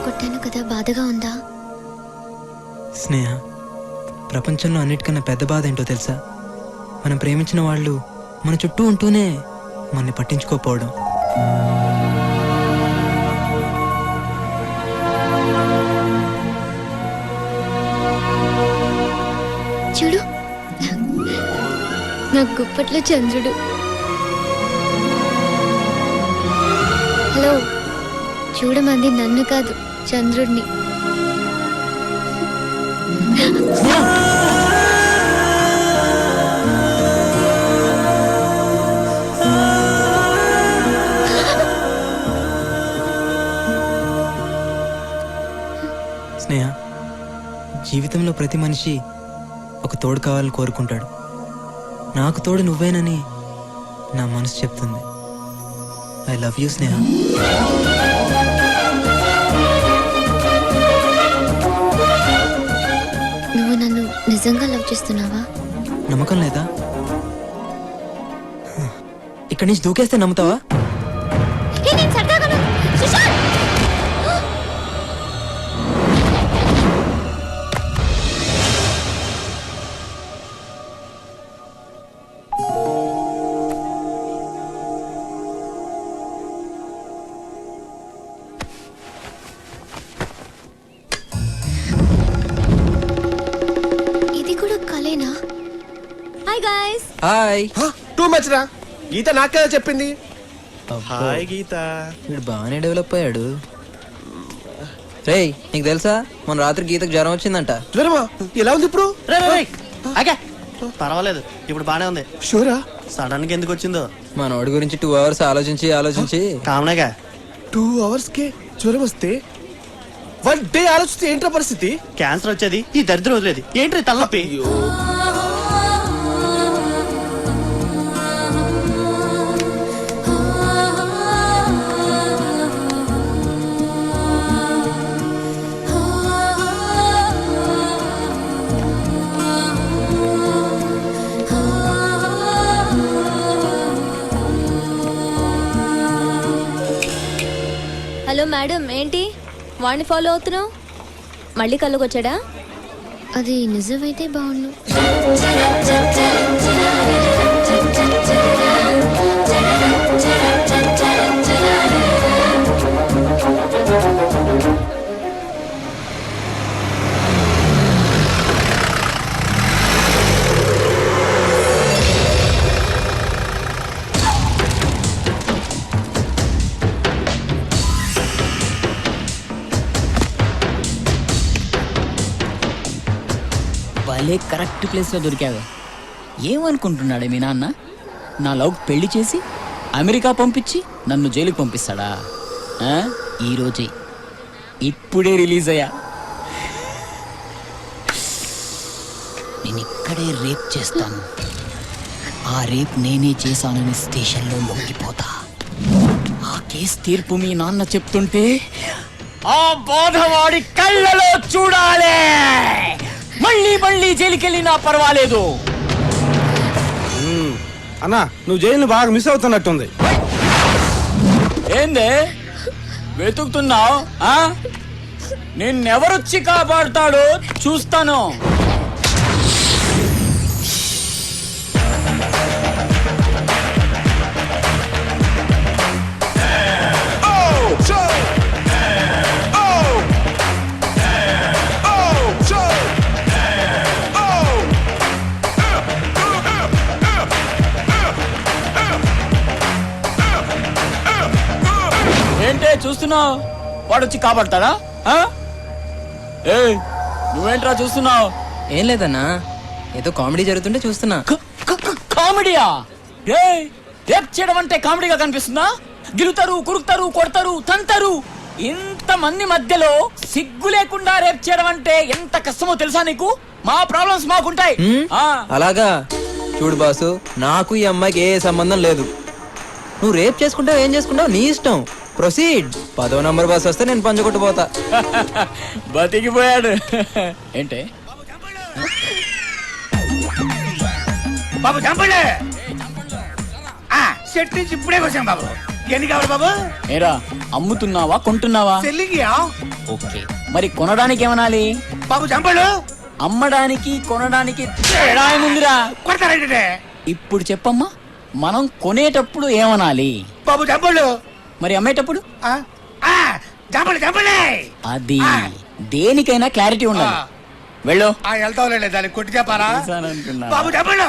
కొట్టాను కదా, బాధగా ఉందా? స్నేహ, ప్రపంచంలో అన్నిటికన్నా పెద్ద బాధ ఏంటో తెలుసా? మనం ప్రేమించిన వాళ్ళు మన చుట్టూ ఉంటూనే మనని పట్టించుకోకపోవడం. చూడు, నా గుప్పట్లో చంద్రుడు. హలో, చూడమంది నన్ను కాదు, చంద్రుడిని. స్నేహ, జీవితంలో ప్రతి మనిషి ఒక తోడు కావాలని కోరుకుంటాడు. నాకు తోడు నువ్వేనని నా మనసు చెప్తుంది. ఐ లవ్ యూ స్నేహ. నువ్వు నన్ను నిజంగా లవ్ చేస్తున్నావా? నమ్మకం లేదా? ఇక్కడి నుంచి దూకేస్తే నమ్ముతావా? ఇది కూడా కలేనా? Hi guys. Hi. Too much రా. గీత నాకు కదా చెప్పింది. హాయ్ గీత. వీడు బాగానే డెవలప్ అయ్యాడు. రేయ్, నీకు తెలుసా మన రాత్రి గీతకు జ్వరం వచ్చిందంట. జ్వరమా? ఎలా ఉంది ఇప్పుడు? పర్వాలేదు, ఇప్పుడు బానే ఉంది. షూరా? సడన్ గా ఎందుకు వచ్చిందో మన వాడి గురించి 2 hours ఆలోచించి కామనేగా. 2 hours కే జ్వరం వస్తే 1 day ఆలోచిస్తే ఏంట్రా పరిస్థితి? క్యాన్సర్ వచ్చేది, ఈ దరిద్రం వదిలేదు. ఏంటి తలనొప్పి? హలో మేడం, ఏంటి వాడిని ఫాలో అవుతున్నావు? మళ్ళీ కళ్ళకొచ్చాడా? అది నిజమైతే బాగుండు. భలే కరెక్ట్ ప్లేస్లో దొరికావే. ఏమనుకుంటున్నాడే మీ నాన్న? నా లవ్ పెళ్లి చేసి అమెరికా పంపించి నన్ను జైలుకి పంపిస్తాడా? ఈరోజే ఇప్పుడే రిలీజ్ అయ్యా. నేను ఇక్కడే రేప్ చేస్తాను. ఆ రేప్ నేనే చేశానని స్టేషన్లో లొంగిపోతా. ఆ కేసు తీర్పు మీ నాన్న చెప్తుంటే ఆ బాధవాడి కళ్ళలో చూడాలి. మళ్ళీ మళ్ళీ జైలుకెళ్ళినా పర్వాలేదు. అన్నా నువ్వు జైలు బాగా మిస్ అవుతున్నట్టుంది. ఏందే వెతుకుతున్నావు? నిన్నెవరొచ్చి కాపాడుతాడో చూస్తాను. ఏంటే చూస్తున్నావు? వాడొచ్చి కాపాడతాడా? నువ్వేంట్రా చూస్తున్నావు? ఏం లేదన్నా, ఏదో కామెడీ జరుగుతుంటే చూస్తున్నా. కామెడీయా? రేప్ చేయడం అంటే కామెడీగా కనిపిస్తుందా? గిలుతారు, కురుకుతారు, కొడతారు, తంతారు. ఇంతమంది మధ్యలో సిగ్గు లేకుండా రేప్ చేయడం అంటే ఎంత కష్టమో తెలుసా నీకు? మా ప్రాబ్లమ్స్ మాకుంటాయి. అలాగా? చూడు బాసు, నాకు ఈ అమ్మాయికి ఏ సంబంధం లేదు. నువ్వు రేప్ చేసుకుంటావు, ఏం చేసుకుంటావు నీ ఇష్టం. ప్రొసీడ్. 10వ నంబర్ బస్ వస్తే నేను పంచగొట్టుపోతా. బతికిపోయాడు. ఏంటే బాబు చంపలే సెట్ నుంచి ఇప్పుడే వచ్చాం బాబు. ఎన్ని కావాలి బాబు? ఏరా అమ్ముతున్నావా కొంటున్నావా? సెల్లింగియా? ఓకే, మరి కొనడానికి ఏమనాలి? బాబు చంపలు. అమ్మడానికి కొనడానికి తేడా ఏముందిరా? కొడతారంటే ఇప్పుడు చెప్పమ్మా, మనం కొనేటప్పుడు ఏమనాలి? బాబు చంపలు. మరి అమ్మేటప్పుడు? చంపలు చంపలే. అది దేనికైనా క్లారిటీ ఉండాలి. వెళ్ళు. వెళ్తావులే, దాన్ని కొట్టి చెప్పారా? బాబు చంపలు.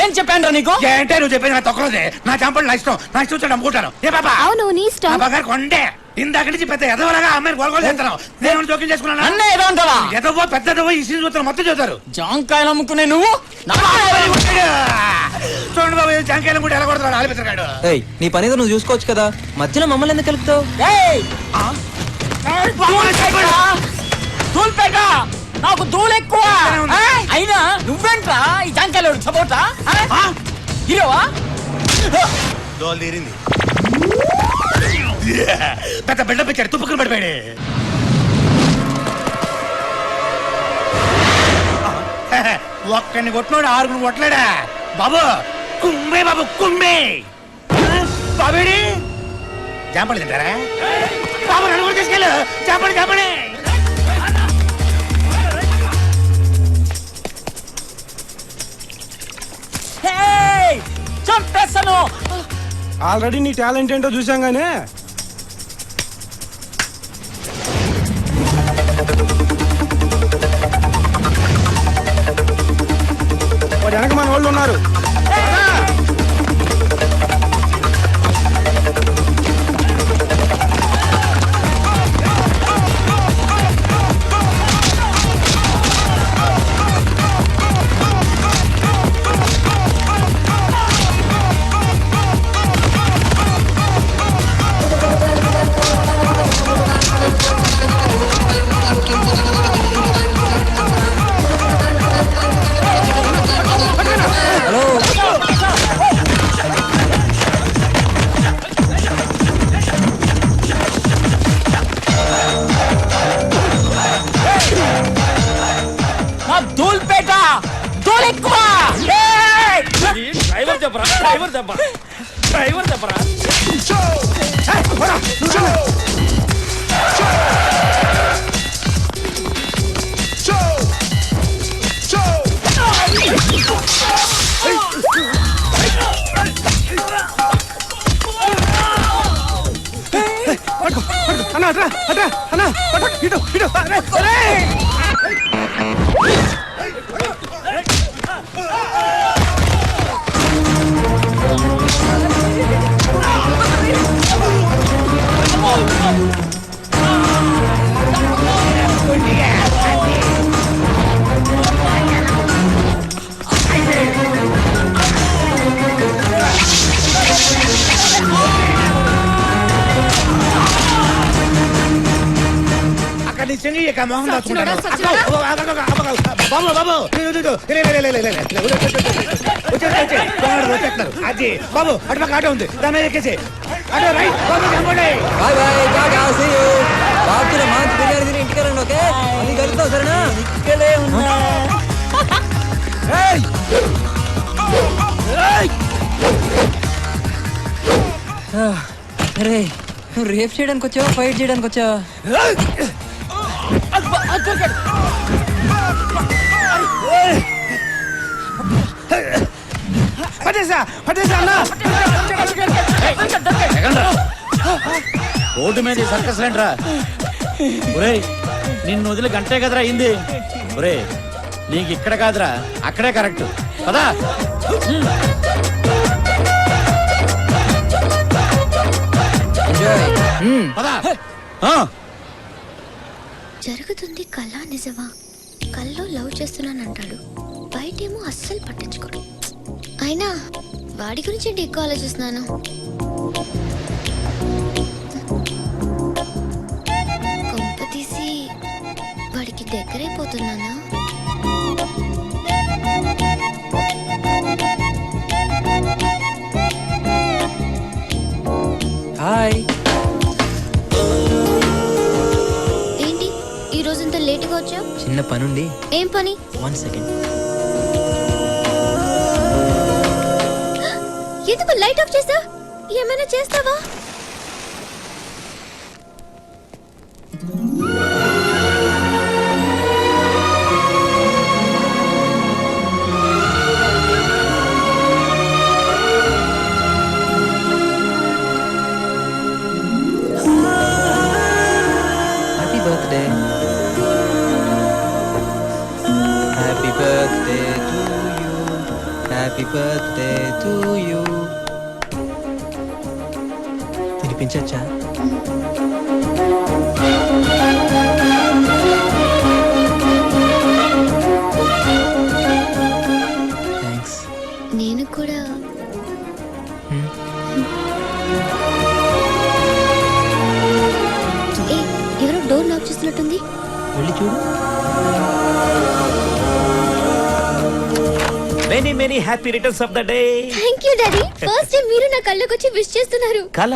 ఏం చెప్పాను నీకు? ఏంటే నువ్వు చెప్పేది నా తొక్కలదే. నా చంపలు నా ఇష్టం, నా ఇష్టం అమ్ముకుంటాను. ఏ బాబా? అవును నీ ఇష్టం. బంగారు కొండే ఇందాక నుంచి పెద్ద ఎదవలాగా అమ్మాయిని గొడవలు చేస్తున్నావు. నేను జోక్యం చేసుకున్నాను. అన్న ఏదో అంటావా? ఎదవో పెద్దదవో ఈ సీన్ చూస్తారు, మొత్తం చూస్తారు. జాంకాయలు అమ్ముకునే నువ్వు చూడండి బాబు, జాంకాయలు కూడా ఎలా కొడతాడు ఆలిపిస్తాడు. నీ పనితో నువ్వు చూసుకోవచ్చు కదా, మధ్యలో మమ్మల్ని ఎందుకు కలుపుతావు? నాకు దూలు ఎక్కువ. అయినా నువ్వేంట్రా ఈ జాంకాయలు సపోర్టా? హీరోవా? దోలు తీరింది. పెద్ద బిడ్డ పెంచాడు, తుప్పుకుని పడిపోయాడు. ఒక్కడిని కొట్టినాడు, 6 కొట్టలేడా బాబు? కుమ్మే బాబు కుమ్మే. బాబేడి జాంపడి తింటారా బాబు? నన్ను కూడా తీసుకెళ్ళు. జాంపడి జాంపడి. చంపేస్తాను. ఆల్రెడీ నీ టాలెంట్ ఏంటో చూసాం గానీ వాడు వెనక మన వాళ్ళు ఉన్నారు. దూల్పేట దూలెక్కువ. డ్రైవర్ చెప్పరా, డ్రైవర్ చెప్పరా, డ్రైవర్ చెప్పరా. అన్నా అట్రా అట్రా అన్నా ఇటు ఇటు. చెయ్యక మొహం దాచుకుంటాను. సచ్చినోడా, అబ్బో, బాబు బాబు వచ్చేస్తున్నారు. అది బాబు అటు పక్క ఆటో ఉంది, దాని మీద ఎక్కేసి ఆటో రైట్ బాబు చంపండి. Bye bye tata see you బాబుల మంచి బిర్యానీ తిని ఇంటికి రండి ఓకే అది కలుద్దాం సరేనా ఇక్కడే ఉన్నా. ఏయ్ అరే నువ్వు రేప్ చేయడానికి వచ్చావా ఫైట్ చేయడానికి వచ్చావా పట్టేసా పట్టేసా అన్న. రోడ్డు మీద సర్కస్ లేంట్రా. ఒరేయ్ నిన్ను వదిలి గంటే కదరా అయింది. ఒరేయ్ నీకు ఇక్కడ కాదురా అక్కడే కరెక్ట్. పదా పదా. జరుగుతుంది కళ నిజమా? కల్లో లవ్ చేస్తున్నానంటాడు, బయటేమో అస్సలు పట్టించుకోడు. అయినా వాడి గురించి ఏంటి ఎక్కువ ఆలోచిస్తున్నాను. కొంప తీసి వాడికి దగ్గరైపోతున్నానా? హాయ్ ఏంటి ఈ రోజంతా లేటుగా వచ్చావు? చిన్న పనుండి ఏం పని? 1 సెకండ్ ఎందుకు లైట్ ఆఫ్ చేస్తా? ఏమైనా చేస్తావా? Happy birthday happy birthday to you happy birthday to you తినిపించచ్చా థ్యాంక్స్ నేను కూడా. ఏ, ఎవరో డోర్ లాక్ చేస్తున్నట్టుంది. వెళ్ళి చూడు many many happy returns of the day. Thank you daddy. First time మీరు నా కళ్ళకి వచ్చి విష్ చేస్తున్నారు. కళ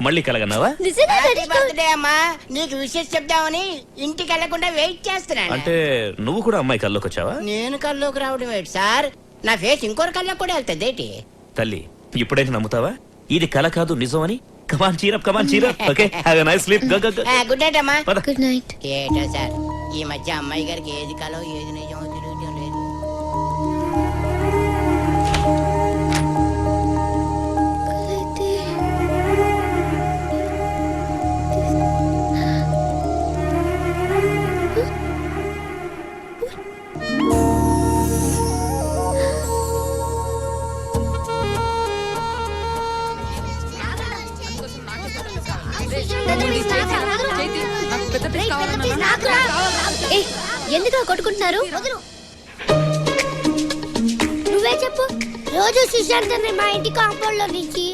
మళ్ళీ కలగన్నావా? నిజంగా డాడీ? బర్త్డే అమ్మా, నీకు విషెస్ చెప్దామని ఇంటికి వెళ్లకుండా వెయిట్ చేస్తున్నాను. అంటే నువ్వు కూడా అమ్మాయి కల్లోకి వచ్చావా? నేను కల్లోకి రావడం ఏంటి సార్? నా ఫేస్ ఇంకోరి కల్లోకి కూడా వెళ్తుంది ఏంటి? తల్లి ఇప్పుడైతే నమ్ముతావా ఇది కళ కాదు నిజం అని? Come on cheer up okay have a nice sleep. Good night అమ్మా. Good night. ఏటో సార్ ఈ మధ్య అమ్మాయి గారికి ఏది కలో ఏది నిజమో తెలియటం లేదు. ఏ, ఎందుకు కొట్టుకుంటున్నారు? నువ్వే చెప్పు. రోజు సుశాంత్ మా ఇంటి కాంపౌండ్ లో నుంచి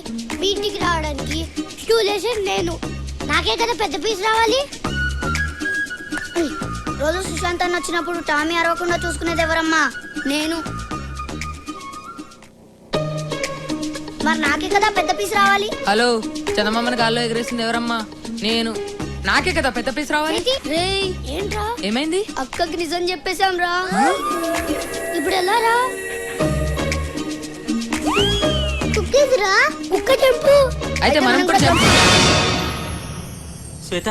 మీ ఇంటికి రావడానికి స్టూలేషన్ నేను. నాకే కదా పెద్ద పీస్ రావాలి. రోజు సుశాంత్ అన్న వచ్చినప్పుడు టామీ అరవకుండా చూసుకునేది ఎవరమ్మా? నేను. మరి నాకే కదా పెద్ద పీస్ రావాలి. హలో చందమామని గాల్లో ఎగరేసింది ఎవరమ్మా? నేను. నాకే కదా పెద్ద పీస్ రావాలి. ఏంట్రా ఏమైంది? అక్కకి నిజం చెప్పేశాం రా. ఇప్పుడు ఎలా రా? కుక్కేదిరా కుక్క చెప్పు. అయితే మనం కూడా చెప్పు. శ్వేత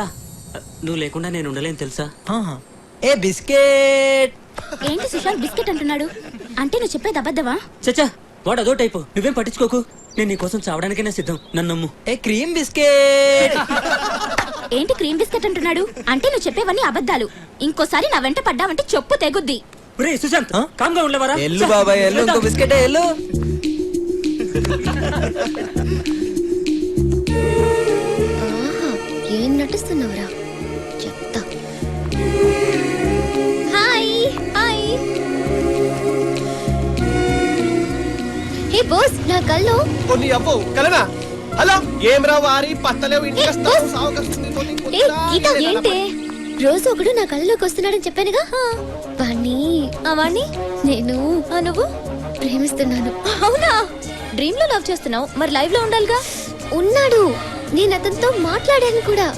నువ్వు లేకుండా నేను ఉండలేను తెలుసా? ఏ బిస్కెట్. ఏంటి సుశాంత్ బిస్కెట్ అంటున్నాడు? అంటే నువ్వు చెప్పేది అబద్ధమా? చచ్చా వాడు అదో టైపు, నువ్వేం పట్టించుకోకు. నేను నీ కోసం చావడానికైనా సిద్ధం, నన్ను నమ్ము. ఏ క్రీమ్ బిస్కెట్. ఏంటి క్రీమ్ బిస్కెట్ అంటున్నాడు? అంటే నువ్వు చెప్పేవన్నీ అబద్ధాలు. ఇంకోసారి నా వెంట పడ్డావంటే చెప్పు తెగుద్ది. ఒరేయ్ సుశాంత్ కామ్గా ఉండలేవరా? ఎల్లు బాబాయ్ ఎల్లు ఇంకో బిస్కెట్ ఎల్లు. ఏం నటిస్తున్నావురా? చెప్తా. Hi hi. హే బాస్, నా కళ్ళు. కొన్ని అబ్బో కలనా? హలో ఏం రా వారి పత్తలేవు ఇంటికి వస్తావు సావు కస్తుంది ఏ గీత ఏంటి? రోజు ఒకడు నా కళ్ళలోకి వస్తున్నాడని చెప్పానుగా వాణ్ణి నేను నువ్వు ప్రేమిస్తున్నాను. అవునా? డ్రీమ్ లో లవ్ చేస్తున్నావు, మరి లైవ్ లో ఉండాలిగా. ఉన్నాడు, నేను అతనితో మాట్లాడాను కూడా.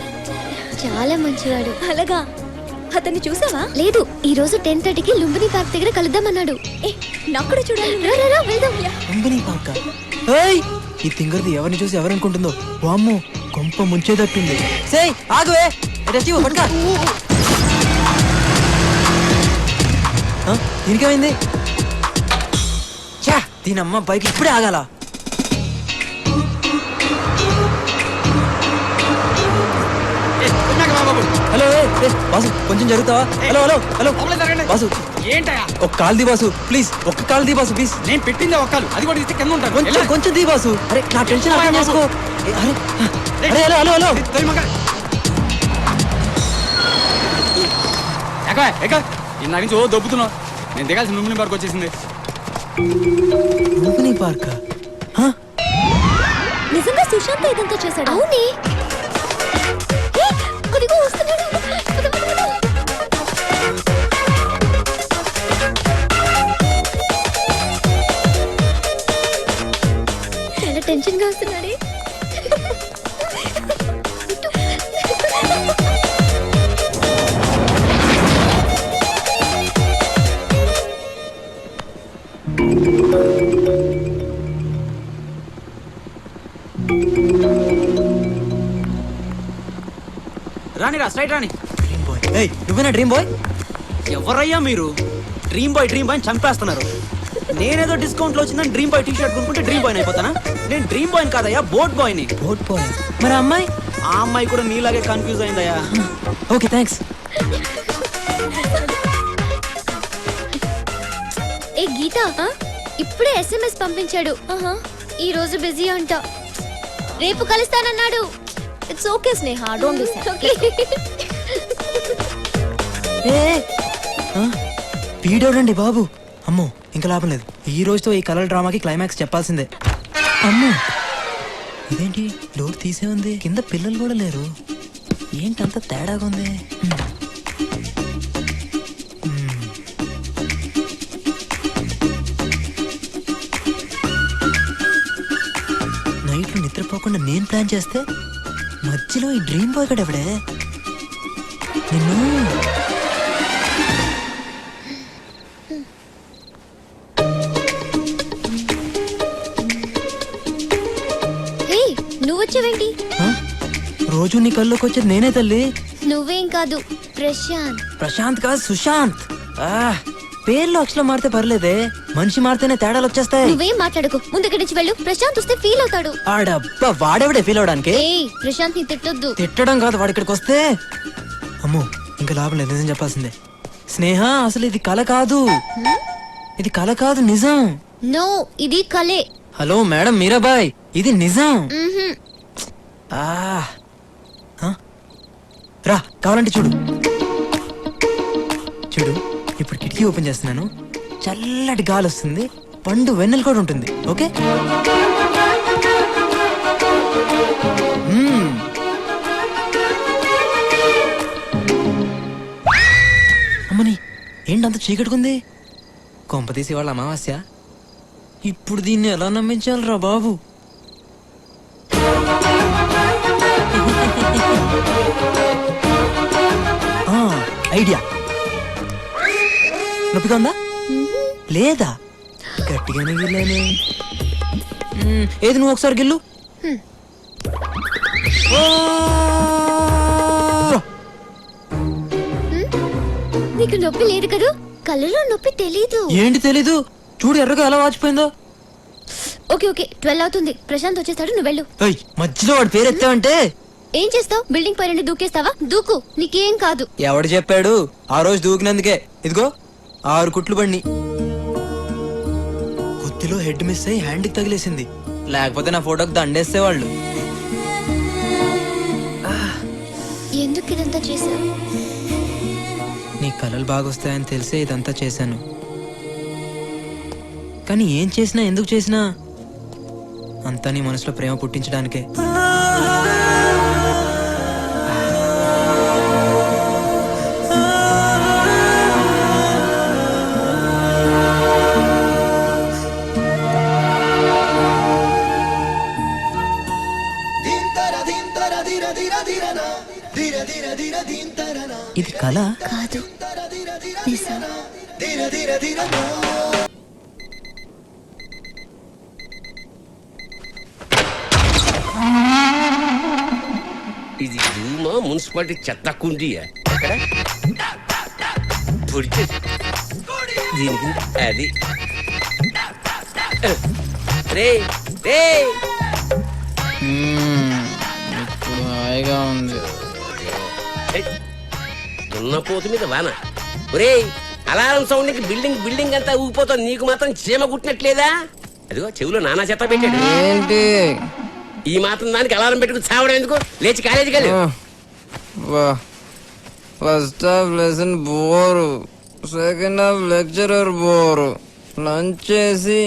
చాలా మంచివాడు. అలాగా? అతన్ని చూసావా? లేదు, ఈ రోజు 10:30కి లుంబిని పార్క్ దగ్గర కలుద్దామన్నాడు. నాకు కూడా చూడాలి. వెళ్దాం. కంపెనీ పాక. ఏయ్, ఈ తింగర్ది ఎవరిని చూసి ఎవరనుకుంటుందో. వామ్మో, కొంప ముంచేటట్టుంది. సేయ్ ఆగువే, పట్టుకా. దీనికేమైంది? చా, దీనమ్మ బైక్ ఇప్పుడే ఆగాల. హలో బాసు, కొంచెం జరుగుతావా? హలో హలో హలో బాసు, ఏంటయా? ఒక కాల్ ది బాసు, ప్లీజ్. ఒక్క కాల్ ది బాసు, ప్లీజ్. నేను పెట్టింది ఒక్కలు, అది కూడా ఇస్తే కింద ఉంటాను. కొంచెం కొంచెం ది బాసు. అరే నా టెన్షన్ అర్థం చేసుకో. అరే అరే హలో హలో హలో ఇందా నుంచి ఓ దొబ్బుతున్నావు. నేను దిగాల్సిన లుంబిని పార్క్ వచ్చేసింది. లుంబిని పార్క్? నిజంగా సుశాంత్ ఇదంతా చేశాడు? అవునే, అదిగో వస్తున్నాడు. చాలా టెన్షన్ గా వస్తున్నాడే. రానిరా, స్ట్రైట్ రాని. Dream boy. ఏయ్, నువ్వేనా డ్రీమ్ బాయ్? ఎవరయ్యా మీరు? డ్రీమ్ బాయ్ అని చంపేస్తున్నారు. నేనేదో డిస్కౌంట్ లో వచ్చిందని డ్రీమ్ బాయ్ టీ షర్ట్ కొనుక్కుంటే డ్రీమ్ బాయ్ అయిపోతానా? నేను డ్రీమ్ బాయ్ కాదయ్యా, బోట్ బాయ్ ని. Boat boy? మరి అమ్మాయి? ఆ అమ్మాయి కూడా నీలాగే కన్ఫ్యూజ్ అయిందయ్యా. Okay, thanks. ఏ గీత, ఇప్పుడే SMS పంపించాడు. ఈ రోజు బిజీ అంట, రేపు కలుస్తానన్నాడు. It's okay Sneha, don't be sad. వీడోడండి బాబు. అమ్మో, ఇంకా లాభం లేదు. ఈ రోజుతో ఈ కలర్ డ్రామాకి క్లైమాక్స్ చెప్పాల్సిందే. అమ్మో, ఇదేంటి డోర్ తీసే ఉంది, కింద పిల్లలు కూడా లేరు. ఏంటంత తేడాగా ఉంది? నైట్లో నిద్రపోకుండా నేను ప్లాన్ చేస్తే మధ్యలో ఈ డ్రీమ్ బాయ్ కూడా ఎవడే? నిన్ను నువ్వొచ్చావేంటి? రోజు నీ కల్లోకి వచ్చేది నేనే తల్లి. నువ్వేం కాదు, ప్రశాంత్. ప్రశాంత్ కాదు, సుశాంత్. పేర్లు అక్షరం మారితే పర్లేదే, మనిషి మారితేనే తేడాలు వచ్చేస్తాయి. నువ్వేం మాట్లాడకు, ముందు ఇక్కడి నుంచి వెళ్ళు. ప్రశాంత్ వస్తే ఫీల్ అవుతాడు. ఆడబ్బా, వాడెవడే ఫీల్ అవడానికి? ప్రశాంత్ ని తిట్టొద్దు. తిట్టడం కాదు, వాడు ఇక్కడికి వస్తే అమ్మో ఇంకా లాభం లేదు. నిజం చెప్పాల్సిందే. స్నేహ, అసలు ఇది కల కాదు, ఇది కల కాదు, నిజం. నో, ఇది కలే. హలో మేడం మీరాబాయ్, ఇది నిజం. రా, కావాలంటే చూడు. చూడు, ఇప్పుడు కిటికీ ఓపెన్ చేస్తున్నాను. చల్లటి గాలి వస్తుంది, పండు వెన్నెల కూడా ఉంటుంది. ఓకే, అమ్మని ఏంటంత చీకట్టుకుంది? కొంపతీసి వాళ్ళ అమావాస్య. ఇప్పుడు దీన్ని ఎలా నమ్మించాలరా బాబు? ఐడియా. నొప్పిగా ఉందా? లేదా? గట్టిగానే గిల్లానే. ఏది నువ్వు ఒకసారి గిల్లు. నీకు నొప్పి లేదు కదా? కళ్ళలో నొప్పి తెలీదు. ఏంటి తెలీదు? చూడు ఎర్రగా ఎలా వాచిపోయిందో. ఓకే ఓకే, 12 అవుతుంది. ప్రశాంత్ వచ్చేస్తాడు, నువ్వు వెళ్ళు. మధ్యలో వాడు పేరు ఎత్తావంటే ఏం చేస్తావు? బిల్డింగ్ పైన దూకేస్తావా? దూకు, నీకేం కాదు. ఎవడు చెప్పాడు? ఆ రోజు దూకినందుకే ఇదిగో 6 కుట్లు పడిని. కొద్దిలో హెడ్ మిస్ అయ్యి హ్యాండ్కి తగిలేసింది, లేకపోతే నా ఫోటోకి దండేసేవాళ్ళు. ఎందుకు ఇదంతా చేశావు? నీ కలలు బాగొస్తాయని తెలిసే ఇదంతా చేశాను. కానీ ఏం చేసినా, ఎందుకు చేసినా అంతా నీ మనసులో ప్రేమ పుట్టించడానికే. ఇది కళ కాదు నిజం. ఇది రూమా మున్సిపాలిటీ చెత్త కుండీయా ఎక్కడ? పొడిచే దీనికి అది రే రే ఇప్పుడు హాయిగా ఉంది. దున్నపోతు మీద వాన. ఒరే అలారం సౌండ్ కి బిల్డింగ్ అంతా ఊగిపోతుంది, నీకు మాత్రం చీమ కుట్టినట్లేదా? అదిగో చెవిలో నానా చెత్త పెట్టాడు. ఏంటి ఈ మాత్రం దానికి అలారం పెట్టుకుని చావడం ఎందుకు? లేచి కాలేజీకి వెళ్ళు. First half lesson bore, second half lecturer bore. Lunch చేసి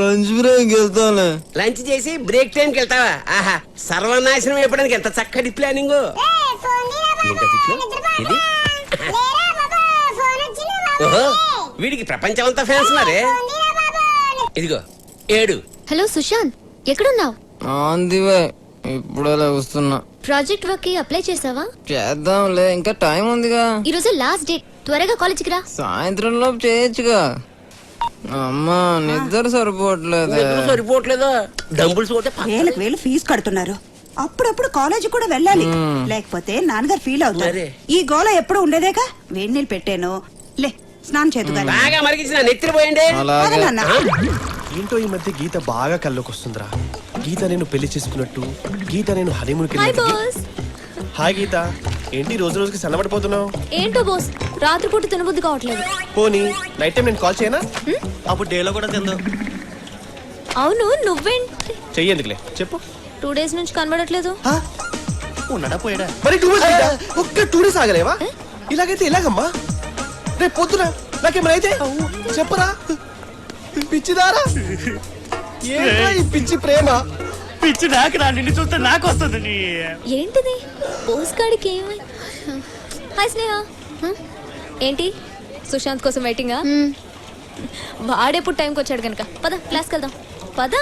లంచ్ బ్రేక్ వెళ్తాను. లంచ్ చేసి బ్రేక్ టైంకి వెళ్తావా? ఆహా, సర్వనాశనం అయిపోవడానికి ఎంత చక్కటి ప్లానింగ్. ఇది ఓహో, వీడికి ప్రపంచం అంతా ఫ్యాన్స్ ఉన్నారే. ఇదిగో ఏడు. హలో సుశాంత్, ఎక్కడున్నావు? ఆందివే ఇప్పుడే వస్తున్నా. ప్రాజెక్ట్ వర్క్ కి అప్లై చేసావా? చేద్దాంలే, ఇంకా టైం ఉందిగా. ఈ రోజు లాస్ట్ డేట్, త్వరగా కాలేజీకి రా. సాయంత్రం లోపు చేయొచ్చుగా. అమ్మా నిద్ర సరిపోవట్లేదు. సరిపోవట్లేదా? డంబుల్స్ కొట్టే వేలకు వేలు ఫీజు కడుతున్నారు. అప్పుడప్పుడు కాలేజీ కూడా వెళ్ళాలి, లేకపోతే నాన్నగారు ఫీల్ అవుతారు. ఈ గోల ఎప్పుడు ఉండేదేగా. వేడి నీళ్ళు పెట్టాను, లే స్నానం చేద్దు గాని. బాగా మరిగించిన నెత్తిరి పోయండి. ఏంటో ఈ మధ్య గీత బాగా కల్లోకి వస్తుందిరా. గీత నేను పెళ్లి చేసుకున్నట్టు, గీత నేను హనీమూన్కి వెళ్ళినట్టు. హాయ్ గీత, ఏంటి రోజు రోజుకి సన్నబడిపోతున్నావు? ఏంటో బోస్, రాత్రిపూట తినబుద్ధి కావట్లేదు. పోనీ నైట్ టైం నేను కాల్ చేయనా? అప్పుడు డేలో కూడా తిందు. అవును నువ్వేంటి చెయ్యేందుకులే చెప్పు. 2 days నుంచి కనబడట్లేదు. ఉన్నాడా పోయాడా? మరి 2 days గీత, ఒక్క 2 days ఆగలేవా? ఇలాగైతే ఎలాగమ్మా? రేపు పొద్దున నాకేమైనా అయితే చెప్పరా? పిచ్చిదారా, ఏంట్రా ఈ పిచ్చి ప్రేమ? పిచ్చి నాకు రా, నిన్ను చూస్తే నాకు వస్తుంది. ఏంటిది బోస్ గాడికి ఏమై? హాయ్ స్నేహ. ఏంటి సుశాంత్ కోసం వెయిటింగా? వాడెప్పుడు టైంకి వచ్చాడు కనుక పద క్లాస్కి వెళ్దాం. పద.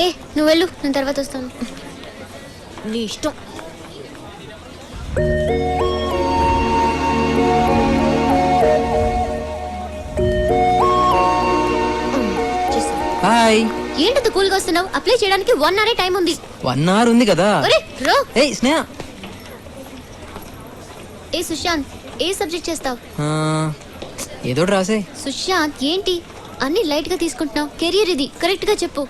ఏ నువ్వు వెళ్ళు, నేను తర్వాత వస్తాను. నీ ఇష్టం. హాయ్. ఏంటంత కూల్గా వస్తున్నావు? అప్లై చేయడానికి 1 hour టైం ఉంది. 1 hour ఉంది కదా. ఏ స్నేహ. ఏ సుశాంత్, ఏ సబ్జెక్ట్ చేస్తావు? ఏదో రాసే. సుశాంత్ ఏంటి అన్ని లైట్ గా తీసుకుంటున్నావు? కెరియర్ ఇది, కరెక్ట్ గా చెప్పు.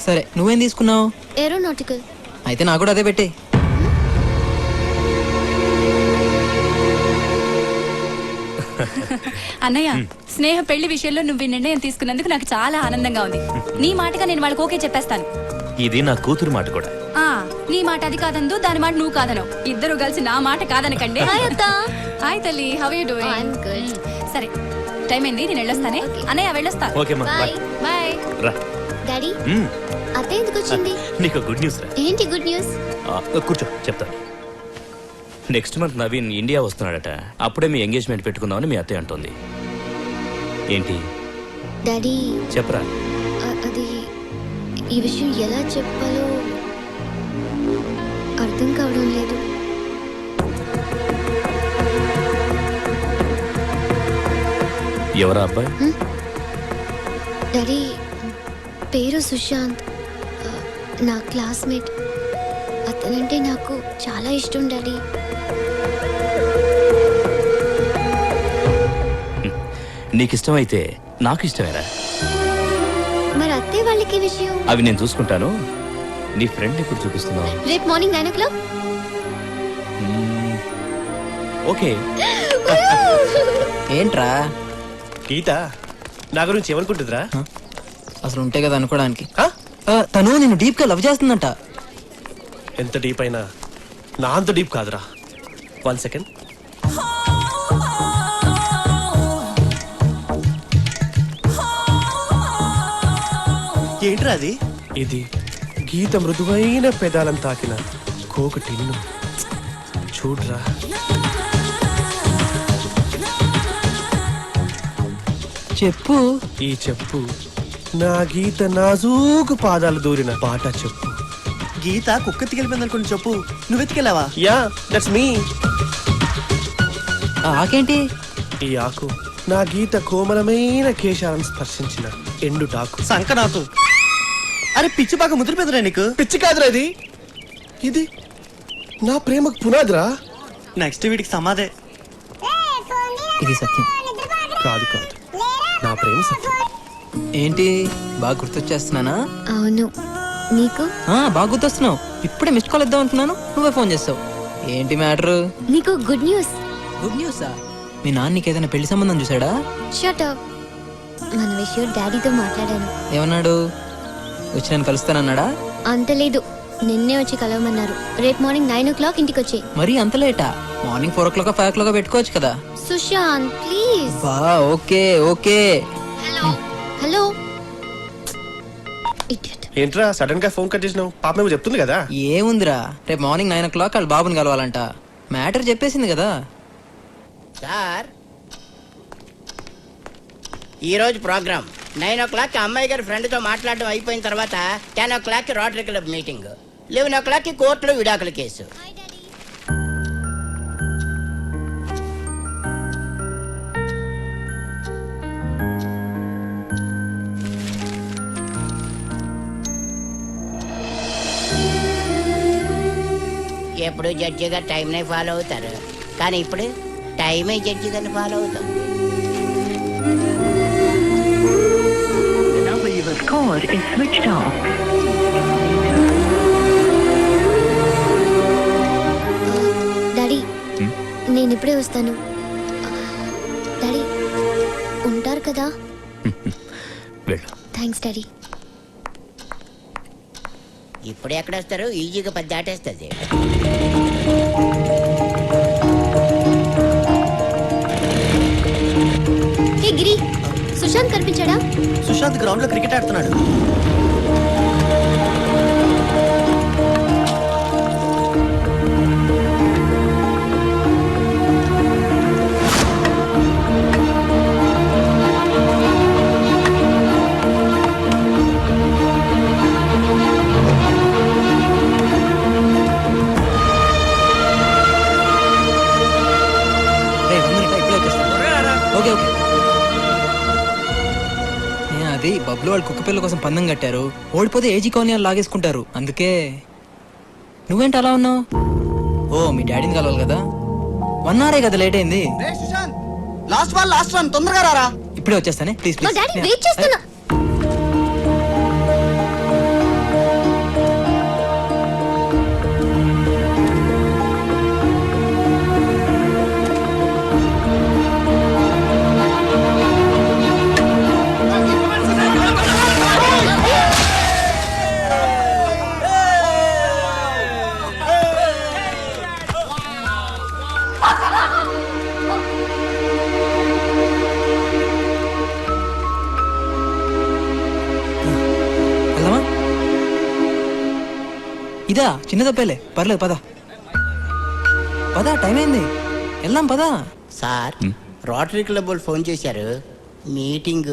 సరే నువ్వేం తీసుకున్నావు? ఏరోనాటికల్. అయితే నాకు కూడా అదే పెట్టే. అన్నయ్య, స్నేహ పెళ్లి విషయంలో నువ్వు ఈ నిర్ణయం తీసుకున్నందుకు నాకు చాలా ఆనందంగా ఉంది. నీ మాటగా నేను వాళ్ళకి ఓకే చెప్పేస్తాను. ఇది నా కూతురు మాట కూడా. నీ మాట అది కాదందు, దాని మాట నువ్వు కాదను. ఇద్దరు కలిసి నా మాట కాదనకండి. హాయ్ తల్లి, హౌ యు డూయింగ్? సరే టైం అయింది, నేను వెళ్ళొస్తానే. అన్నయ్య వెళ్ళొస్తా. బాయ్. డాడీ, అత్త ఎందుకు వచ్చింది? నీకు గుడ్ న్యూస్ రా. ఏంటి గుడ్ న్యూస్? కూర్చో చెప్తాను. నెక్స్ట్ మంత్ నవీన్ ఇండియా వస్తున్నాడట. అప్పుడే మీ ఎంగేజ్మెంట్ పెట్టుకుందామని మీ అత్తయ్య అంటుంది. ఏంటి డాడీ? చెప్పరా. అది ఈ విషయం ఎలా చెప్పాలో అర్థం కావడం లేదు. ఎవరా అబ్బాయి? డాడీ పేరు సుశాంత్, నా క్లాస్మేట్. అతనంటే నాకు చాలా ఇష్టం డాడీ. నీకిష్టమైతే నాకు ఇష్టమేరా. మరి అత్తయ్య వాళ్ళకి విషయం? అవి నేను చూసుకుంటాను. నీ ఫ్రెండ్ ఎప్పుడు చూపిస్తున్నావు? రేపు మార్నింగ్ 9 o'clock. ఓకే. ఏంట్రా గీత నా గురించి ఏమనుకుంటుందిరా? అసలు ఉంటే కదా అనుకోవడానికి. తను నేను డీప్ గా లవ్ చేస్తుందంట. ఎంత డీప్ అయినా నా అంత డీప్ కాదురా. 1 second. ఏంట్రా అది? ఇది గీత మృదువైన పెదాలను తాకిన కోక టిన్ను. చూడ్రా. చెప్పు. ఈ చెప్పు నా గీత నాజూకు పాదాలు దూరిన పాట చెప్పు. గీత కుక్క ఎత్తుకెళ్ళిపోయింది అనుకోండి చెప్పు నువ్వు ఎత్తుకెళ్ళావా యా దట్స్ మీ. ఆకేంటి? ఈ ఆకు నా గీత కోమలమైన కేశాలను స్పర్శించిన ఎండుటాకు. సంక నాకు. అరే పిచ్చి బాగా ముదిరిపోయిందిరా నీకు. పిచ్చి కాదురా ఇది, ఇది నా ప్రేమకు పునాదిరా. నెక్స్ట్ వీడికి సమాధే. ఇది సత్యం. కాదు కాదు, నా ప్రేమ సత్యం. ఏంటి బాగా గుర్తొచ్చేస్తున్నానా? అవును, నీకు? బాగా గుర్తొస్తున్నావు. ఇప్పుడే మిస్డ్ కాల్ ఇద్దాం అనుకున్నాను, నువ్వే ఫోన్ చేస్తావు. ఏంటి మ్యాటర్? నీకు గుడ్ న్యూస్. గుడ్ న్యూసా? మీ నాన్న నీకు ఏదైనా పెళ్లి సంబంధం చూసాడా? Shut up. మన విషయం డాడీతో మాట్లాడాను. ఏమన్నాడు? వచ్చి నేను కలుస్తానన్నాడా? అంత లేదు, నిన్నే వచ్చి కలవమన్నారు. రేపు మార్నింగ్ 9 o'clock ఇంటికి వచ్చే. మరి అంత లేటా? మార్నింగ్ 4 o'clock 5 o'clock పెట్టుకోవచ్చు కదా. సుశాంత్ ప్లీజ్. బా okay okay. Hello hello. Idiot. ఏంట్రా సడన్ గా ఫోన్ కట్ చేసినావు? పాప మేము చెప్తుంది కదా. ఏముందిరా, రేపు మార్నింగ్ 9 o'clock వాళ్ళ బాబుని కలవాలంట. మ్యాటర్ చెప్పేసింది కదా. సార్ ఈరోజు ప్రోగ్రామ్ 9 o'clock అమ్మాయి గారి ఫ్రెండ్తో మాట్లాడడం అయిపోయిన తర్వాత 10 o'clock rotary club meeting, 11 o'clock కోర్టులో విడాకుల కేసు. ఎప్పుడు జడ్జి గారు టైంనే ఫాలో అవుతారు, కానీ ఇప్పుడు టైమే జడ్జి గారిని ఫాలో అవుతాం. డాడీ నేను ఇప్పుడే వస్తాను. డాడీ ఉంటారు కదా? వెళ్ళు. Thanks daddy. ఇప్పుడు ఎక్కడ వస్తారు? ఈజీగా 10 దాటేస్తుంది. హే గిరి, సుశాంత్ కనిపించాడా? సుశాంత్ గ్రౌండ్ లో క్రికెట్ ఆడుతున్నాడు. Okay okay. అది బబ్లు వాళ్ళు కుక్క పిల్ల కోసం పందెం కట్టారు. ఓడిపోతే ఏజీ కాలనీ వాళ్ళు లాగేసుకుంటారు. అందుకే. నువ్వేంటి అలా ఉన్నావు? ఓ మీ డాడీని కలవాలి కదా. 1 hour కదా లేట్ అయింది. లాస్ట్ వన్ తొందరగా రారా. ఇప్పుడే వచ్చేస్తానే ప్లీజ్ మా డాడీ వెయిట్ చేస్తున్నా. ఇదా చిన్న తప్పేలే, పర్లేదు పద పద, టైం అయింది, వెళ్దాం పద. సార్ రోటరీ క్లబ్ వాళ్ళు ఫోన్ చేశారు, మీటింగ్.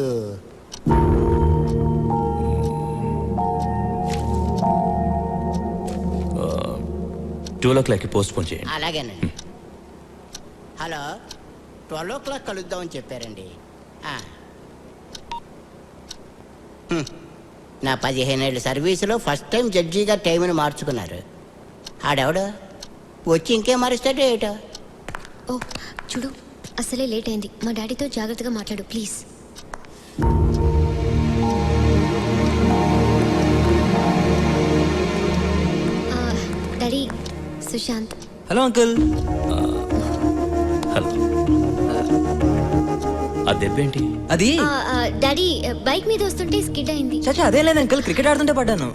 ట్వెల్వ్ ఓ క్లాక్కి పోస్ట్ పోన్ చేయండి. అలాగేనండి. హలో, 12 o'clock కలుద్దామని చెప్పారండి. నా 15 ఏళ్ళ సర్వీసులో ఫస్ట్ టైం జడ్జి గారు టైంని మార్చుకున్నారు. ఆడెవడు వచ్చి ఇంకేం మారుస్తాడో ఏటో. ఓ చూడు, అసలే లేట్ అయింది. మా డాడీతో జాగ్రత్తగా మాట్లాడు please. Daddy, Sushant. Hello uncle. Hello. ఆ దెబ్బేంటి? అది డాడీ బైక్ మీద వస్తుంటే స్కిడ్ అయింది. చాచా అదే లేదు అంకుల్, క్రికెట్ ఆడుతుంటే పడ్డాను.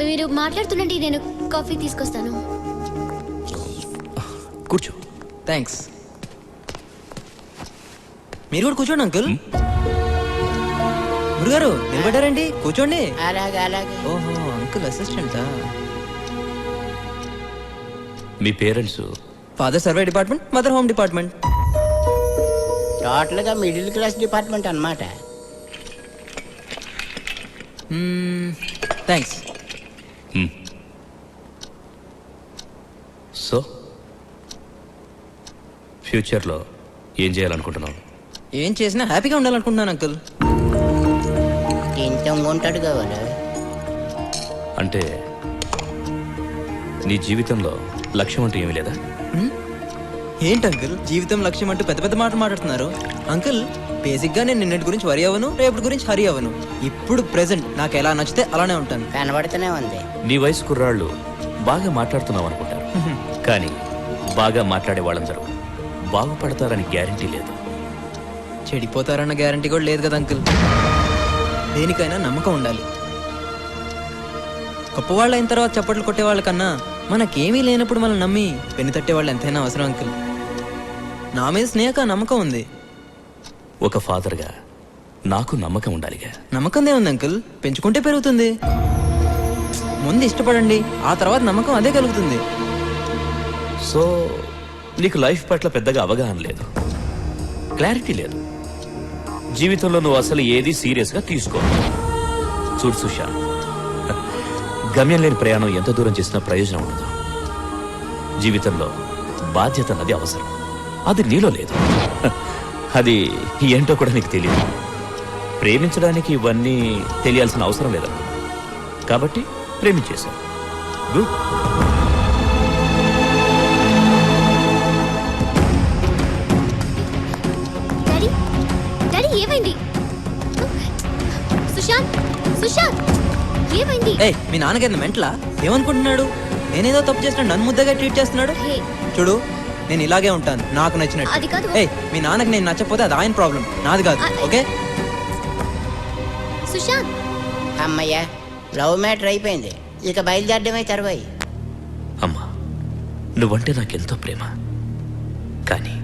మీరు మాట్లాడుతుండండి, నేను కాఫీ తీసుకొస్తాను. కూర్చో. థ్యాంక్స్. మీరు కూడా కూర్చోండి అంకుల్. గురుగారు నిలబడ్డారండి, కూర్చోండి. అలాగే అలాగే. ఓహో అంకుల్ అసిస్టెంటా? మీ parents? Father survey department, mother home department. టోటల్గా మిడిల్ క్లాస్ డిపార్ట్మెంట్ అన్నమాట. థ్యాంక్స్. సో ఫ్యూచర్లో ఏం చేయాలనుకుంటున్నావు? ఏం చేసినా హ్యాపీగా ఉండాలనుకుంటున్నాను అంకుల్. ఇంత ఉంటాడు కావాలి. అంటే నీ జీవితంలో లక్ష్యం అంటూ ఏమీ లేదా? ఏంటి అంకుల్ జీవితం లక్ష్యం అంటూ పెద్ద పెద్ద మాటలు మాట్లాడుతున్నారు? అంకుల్ బేసిక్ గా నేను నిన్నటి గురించి వరి అవ్వను, రేపటి గురించి హరి అవ్వను. ఇప్పుడు ప్రెసెంట్ నాకు ఎలా నచ్చితే అలానే ఉంటాను. కనబడుతూనే ఉంది. నీ వయసు కుర్రాళ్ళు బాగా మాట్లాడుతున్నావు అనుకుంటారు, కానీ బాగా మాట్లాడే వాళ్ళందరూ బాగుపడతారని గ్యారంటీ లేదు. చెడిపోతారన్న గ్యారంటీ కూడా లేదు కదా అంకుల్. దేనికైనా నమ్మకం ఉండాలి. గొప్పవాళ్ళు అయిన తర్వాత చప్పట్లు కొట్టే వాళ్ళకన్నా మనకేమీ లేనప్పుడు మనం నమ్మి పెన్ను తట్టే వాళ్ళు ఎంతైనా అవసరం అంకుల్. నా మీద స్నేహక నమ్మకం ఉంది. ఒక ఫాదర్గా నాకు నమ్మకం ఉండాలిగా. నమ్మకందే ఉంది అంకుల్, పెంచుకుంటే పెరుగుతుంది. ముందు ఇష్టపడండి, ఆ తర్వాత నమ్మకం అదే కలుగుతుంది. సో నీకు లైఫ్ పట్ల పెద్దగా అవగాహన లేదు, క్లారిటీ లేదు. జీవితంలో నువ్వు అసలు ఏది సీరియస్గా తీసుకో. చూడు సుశాంత్, గమ్యం లేని ప్రయాణం ఎంత దూరం చేసినా ప్రయోజనం ఉండదు. జీవితంలో బాధ్యత అన్నది అవసరం, అది నీలో లేదు. అది ఏంటో కూడా నీకు తెలియదు. ప్రేమించడానికి ఇవన్నీ తెలియాల్సిన అవసరం లేదనుకో, కాబట్టి ప్రేమించేశావు. గుడ్. డాడీ డాడీ ఏమైంది? సుశాంత్ సుశాంత్ ఏమైంది? ఏయ్ మీ నాన్నగారిని మెంటలా? ఏమనుకుంటున్నాడు? నేనేదో తప్పు చేసిన నన్ను ముద్దగా ట్రీట్ చేస్తున్నాడు. హే, చూడు నేను ఇలాగే ఉంటాను, నాకు అది నచ్చినట్టు. కాదు. ఏయ్ మీ నాన్నకి నేను నచ్చకపోతే అది ఆయన ప్రాబ్లం, నాది కాదు. ఓకే సుశాంత్ అమ్మయ్య, లవ్ మ్యాటర్ అయిపోయింది. ఇక బయలుదేరడమే తర్వాయి. అమ్మా, నువ్వంటే నాకెంతో ప్రేమ, కానీ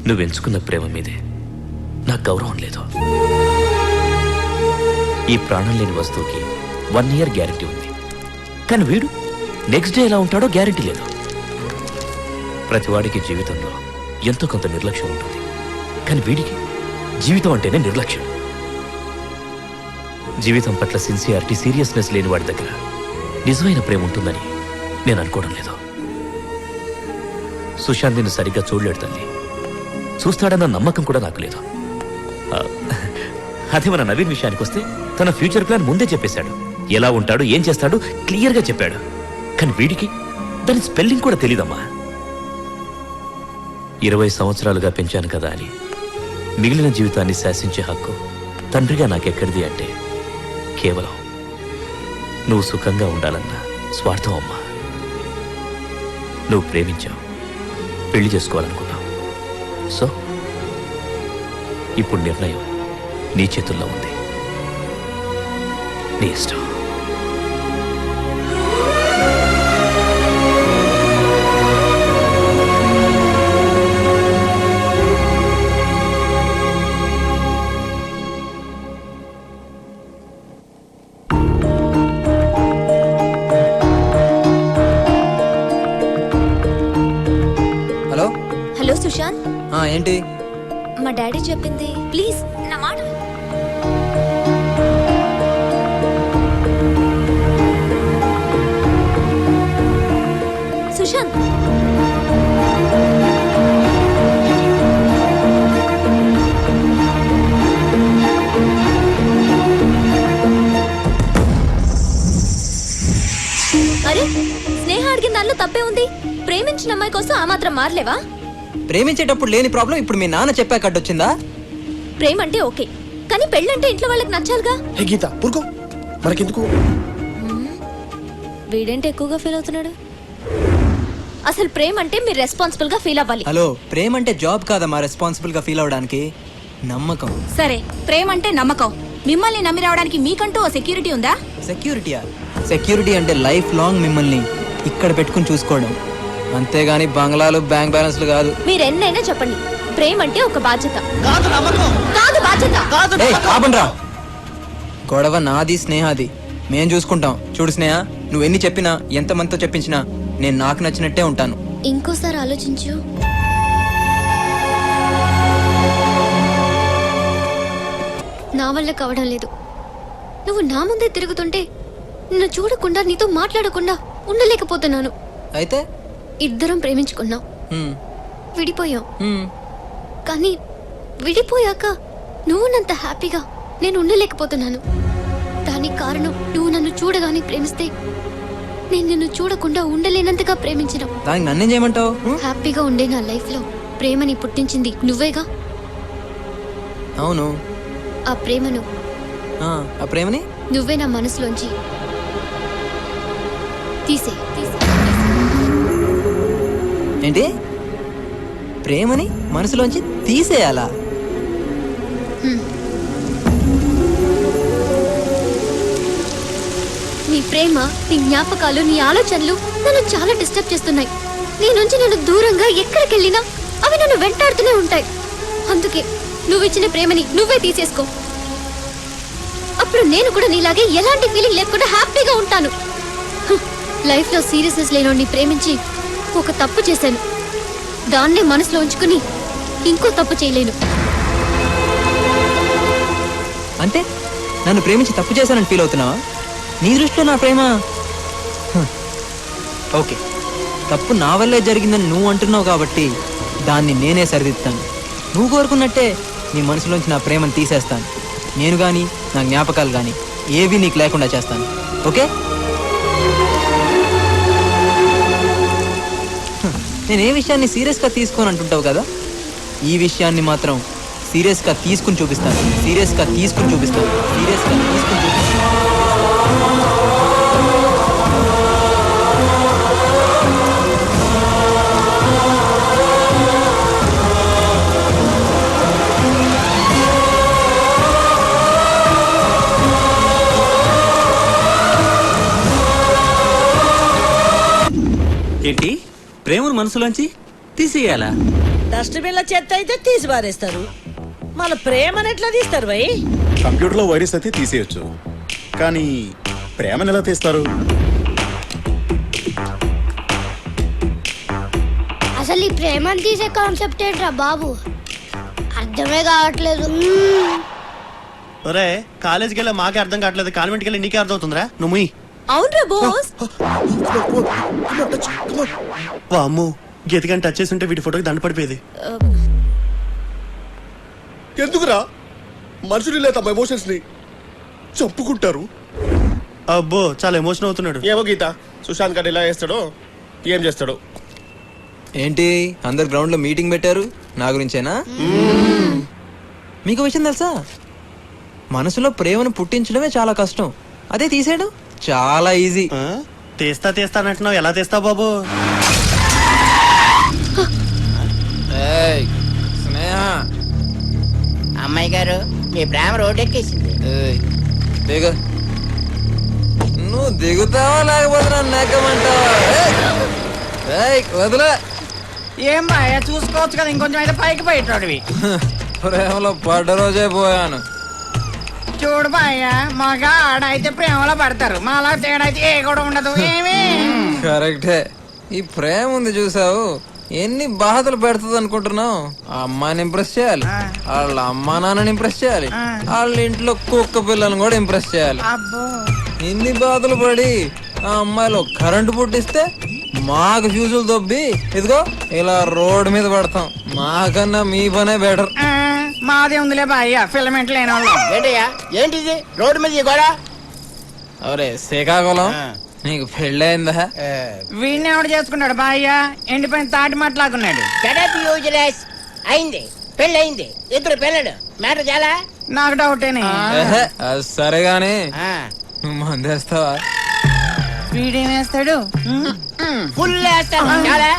నువ్వెంచుకున్న ప్రేమ మీదే నాకు గౌరవం లేదు. ఈ ప్రాణం లేని వస్తువుకి 1 year గ్యారెంటీ ఉంది, కానీ వీడు నెక్స్ట్ డే ఎలా ఉంటాడో గ్యారెంటీ లేదు. ప్రతివాడికి జీవితంలో ఎంతో కొంత నిర్లక్ష్యం ఉంటుంది, కానీ వీడికి జీవితం అంటేనే నిర్లక్ష్యం. జీవితం పట్ల సిన్సియారిటీ, సీరియస్నెస్ లేని వాడి దగ్గర నిజమైన ప్రేమ ఉంటుందని నేను అనుకోవడం లేదు. సుశాంత్ నిన్ను సరిగ్గా చూడలేడు తల్లి, చూస్తాడన్న నమ్మకం కూడా నాకు లేదు. అదే మన నవీన్ విషయానికి వస్తే తన ఫ్యూచర్ ప్లాన్ ముందే చెప్పేశాడు. ఎలా ఉంటాడు, ఏం చేస్తాడు క్లియర్గా చెప్పాడు. కానీ వీడికి దాని స్పెల్లింగ్ కూడా తెలీదమ్మా. 20 సంవత్సరాలుగా పెంచాను కదా అని మిగిలిన జీవితాన్ని శాసించే హక్కు తండ్రిగా నాకెక్కడిది అంటే కేవలం నువ్వు సుఖంగా ఉండాలన్న స్వార్థం అమ్మా. నువ్వు ప్రేమించావు, పెళ్లి చేసుకోవాలనుకున్నావు. సో ఇప్పుడు నిర్ణయం నీ చేతుల్లో ఉంది, నీ ఇష్టం. హలో. హలో సుశాంత్, ఏంటి? మా డాడీ చెప్పింది ప్లీజ్ నా మాట. సుశాంత్ అరే, స్నేహ అడిగిన దానిలో తప్పే ఉంది. ప్రేమించిన అమ్మాయి కోసం ఆ మాత్రం మారలేవా? ప్రేమించేటప్పుడు లేని ప్రాబ్లం ఇప్పుడు మీ నాన్న చెప్పాక అడ్డొచ్చిందా? ప్రేమ అంటే ఓకే, కానీ పెళ్ళంటే ఇంట్లో వాళ్ళకి నచ్చాలిగా. హే గీత, ఊరుకో, మనకెందుకు? వీడేంటి ఎక్కువగా ఫీల్ అవుతున్నాడు? అసలు ప్రేమ అంటే మీరు రెస్పాన్సిబుల్ గా ఫీల్ అవ్వాలి. హలో, ప్రేమ అంటే జాబ్ కాదమ్మా రెస్పాన్సిబుల్ గా ఫీల్ అవడానికి. నమ్మకం. సరే, ప్రేమ అంటే నమ్మకం. మిమ్మల్ని నమ్మి రావడానికి మీకంటూ ఓ సెక్యూరిటీ ఉందా? సెక్యూరిటీయా? సెక్యూరిటీ అంటే లైఫ్ లాంగ్ మిమ్మల్ని ఇక్కడ పెట్టుకుని చూసుకోవడం, అంతేగాని బంగ్లాలు బ్యాంక్ బ్యాలెన్స్లు కాదు. మీరు ఎన్నైనా చెప్పండి, ప్రేమ అంటే ఒక బాధ్యత కాదు బాధ్యత. కాపండ్రా, గొడవ నాది స్నేహాది, మేం చూసుకుంటాం. చూడు స్నేహ, నువ్వు ఎన్ని చెప్పినా ఎంతమందితో చెప్పించినా నేను నాకు నచ్చినట్టే ఉంటాను. ఇంకోసారి ఆలోచించు. నా వల్ల కావడం లేదు. నువ్వు నా ముందే తిరుగుతుంటే నిన్ను చూడకుండా నీతో మాట్లాడకుండా ఉండలేకపోతున్నాను. అయితే ఇద్దరం ప్రేమించుకున్నాం, హ్మ్, విడిపోయాం. హ్మ్. కానీ విడిపోయాక నువ్వు నంత హ్యాపీగా నేను ఉండలేకపోతున్నాను. దానికి కారణం నువ్వు నన్ను చూడగానే ప్రేమిస్తే నేను నిన్ను చూడకుండా ఉండలేనంతగా ప్రేమించిన. దానికి నన్నేం చేయమంటావు? హ్యాపీగా ఉండే నా లైఫ్ లో ప్రేమని పుట్టించింది నువ్వేగా. అవును. ఆ ప్రేమను ఆ ప్రేమని నువ్వే నా మనసులోంచి తీసే. ఏంటి? ప్రేమని మనసులోంచి తీసేయాలా? నీ ప్రేమ, నీ జ్ఞాపకాలు, నీ ఆలోచనలు నన్ను చాలా డిస్టర్బ్ చేస్తున్నాయి. నీ నుంచి నన్ను దూరంగా ఎక్కడికి వెళ్ళినా అవి నన్ను వెంటాడుతూనే ఉంటాయి. అందుకే నువ్వు ఇచ్చిన ప్రేమని నువ్వే తీసేసుకో. అప్పుడు నేను కూడా నీలాగే ఎలాంటి ఫీలింగ్ లేకుండా హ్యాపీగా ఉంటాను. లైఫ్ లో సీరియస్నెస్ లేనోడిని ప్రేమించి ఒక తప్పు చేశాను. దాన్నే మనసులో ఉంచుకుని ఇంకో తప్పు చేయలేను. అంటే నన్ను ప్రేమించి తప్పు చేశానని ఫీల్ అవుతున్నావా? నీ దృష్టిలో నా ప్రేమ ఓకే, తప్పు నా వల్లే జరిగిందని నువ్వు అంటున్నావు కాబట్టి దాన్ని నేనే సరిదిద్దాను. నువ్వు కోరుకున్నట్టే నీ మనసులోంచి నా ప్రేమను తీసేస్తాను. నేను కానీ నా జ్ఞాపకాలు కానీ ఏవి నీకు లేకుండా చేస్తాను. ఓకే? నేను ఏ విషయాన్ని సీరియస్గా తీసుకోని అంటుంటావు కదా, ఈ విషయాన్ని మాత్రం సీరియస్గా తీసుకుని చూపిస్తాను. సీరియస్గా తీసుకుని చూపిస్తాను. సీరియస్గా తీసుకుని చూపిస్తాను. ఏంటి ప్రేమను మనసులోంచి తీసేయాలా? డస్ట్బిన్ లో చెత్త అయితే తీసి పారేస్తారు, మన ప్రేమను ఎట్లా తీస్తారు భయ్? కంప్యూటర్లో వైరస్ అయితే తీసేయచ్చు, కానీ ప్రేమను ఎలా తీస్తారు? అసలు ఈ ప్రేమను తీసే కాన్సెప్ట్ ఏంట్రా బాబు, అర్థమే కావట్లేదు. ఒరే కాలేజీకి వెళ్ళా మాకే అర్థం కావట్లేదు, కాన్వెంట్కి వెళ్ళి నీకే అర్థం అవుతుందిరా. నువ్వు అవునరా బోస్. అమ్ము గీతగాని టచ్ చేసి ఉంటే వీటి ఫోటోకి దండ పడిపోయేది. ఎందుకురా మనుషులు లేదా ఎమోషన్స్ ని చెప్పుకుంటారు? అబ్బో చాలా ఎమోషన్ అవుతున్నాడు. ఏమో గీత, సుశాంత్ గారు ఎలా చేస్తాడో ఏం చేస్తాడో. ఏంటి అందరు గ్రౌండ్ లో మీటింగ్ పెట్టారు నా గురించేనా? మీకు విషయం తెలుసా, మనసులో ప్రేమను పుట్టించడమే చాలా కష్టం, అదే తీసేయడం చాలా ఈజీ. తీస్తా తీస్తానంటున్నావు, ఎలా తీస్తావు బాబు? స్నేహ, అమ్మాయి గారు మీ ప్రేమ రోడ్డెక్కేసింది. దిగు. నువ్వు దిగుతావా లేకపోతే నన్ను నెక్కమంటావా? వదిలే. ఏం బాయ్ చూసుకోవచ్చు కదా, ఇంకొంచెం అయితే పైకి పోయేటోడివి. ప్రేమలో పడ్డ రోజే పోయాను. చూడు బాయ్య, మగ ఆడైతే ప్రేమలో పడతారు, మాలా తేడా అయితే ఏ కూడా ఉండదు. ఏమి కరెక్టే. ఈ ప్రేమ ఉంది చూసావు, ఎన్ని బాధలు పెడుతుంది అనుకుంటున్నావు? ఆ అమ్మాయిని ఇంప్రెస్ చేయాలి, వాళ్ళ అమ్మా నాన్నని ఇంప్రెస్ చేయాలి, వాళ్ళ ఇంట్లో కుక్క పిల్లలను కూడా ఇంప్రెస్ చేయాలి. ఇన్ని బాధలు పడి ఆ అమ్మాయిలో కరెంటు పుట్టిస్తే మాకు ఫ్యూజులు దొబ్బి ఇదిగో ఇలా రోడ్డు మీద పడతాం. మాకన్నా మీ పనే బెటర్. మాదే ఉందిలే బాయ్య, ఫిలమెంట్ లేని వాళ్ళం. ఏంటయ్యా ఏంటిది రోడ్డు మీద గోడ? అవరే శ్రీకాకుళం, నీకు పెళ్ళయిందా? వీడిని ఎవడు చేసుకున్నాడు బాయ్య? ఎండిపోయిన తాటి మాట్లాడుకున్నాడు. అయింది, పెళ్ళి అయింది, ఇద్దరు పిల్లడు. మ్యాటర్ చాలా నాకు డౌటేనే. సరే గాని నువ్వు మందేస్తావా? వీడేం వేస్తాడు? ఫుల్ వేస్తాను. చాలా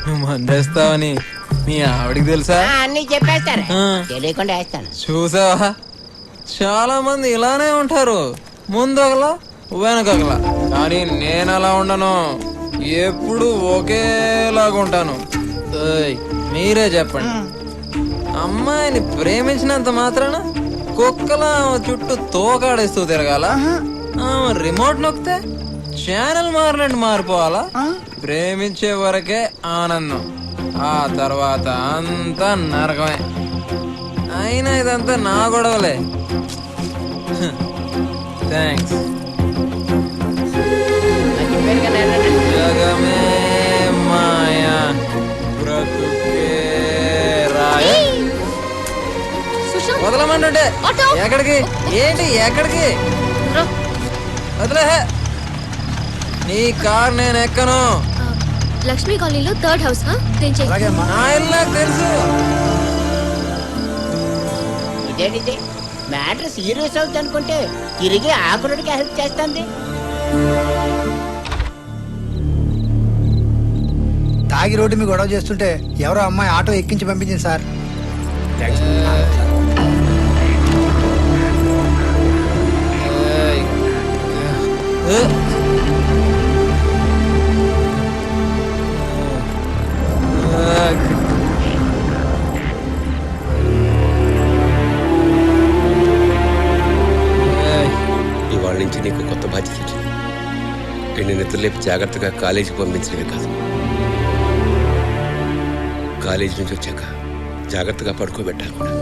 నువ్వు మందేస్తావని మీ ఆవిడికి తెలుసా? అన్ని చెప్పేస్తారు, తెలియకుండా వేస్తాను. చూసావా, చాలా మంది ఇలానే ఉంటారు, ముందు ఒకలా వెనకలా. కానీ నేను అలా ఉండను, ఎప్పుడు ఒకేలాగా ఉంటాను. మీరే చెప్పండి, అమ్మాయిని ప్రేమించినంత మాత్రాన కుక్కలా చుట్టూ తోకాడేస్తూ తిరగాల? రిమోట్ నొక్కితే ఛానల్ మారినట్టు మారిపోవాలా? ప్రేమించే వరకే ఆనందం, ఆ తర్వాత అంతా నరకమే. అయినా ఇదంతా నా గొడవలే. థ్యాంక్స్. మర్చిపోయాను కదా అన్నాడు. జగమే మాయా బ్రతుకే రాయ. సుశాంత్ వదలమంటుంటే ఆటో. ఎక్కడికి? ఏంటి ఎక్కడికి? వదిలే. నీ కార్ నేను ఎక్కను. లక్ష్మీ కాలనీలో 3rd హౌస్. నా ఇల్లు నాకు తెలుసు. ఇదేంటిది మ్యాటర్ సీరియస్ అవుతుంది అనుకుంటే తిరిగి ఆకురుడికి హెల్ప్ చేస్తుంది. తాగి రోడ్డు మీ గొడవ చేస్తుంటే ఎవరో అమ్మాయి ఆటో ఎక్కించి పంపించింది సార్. ఇవాళ నుంచి నీకు కొత్త బాధ్యత వచ్చింది. వీడిని నిద్రలేపి జాగ్రత్తగా కాలేజీకి పంపించడమే కాదు, కాలేజీ నుంచి వచ్చాక జాగ్రత్తగా పడుకోబెట్టాలి కూడా.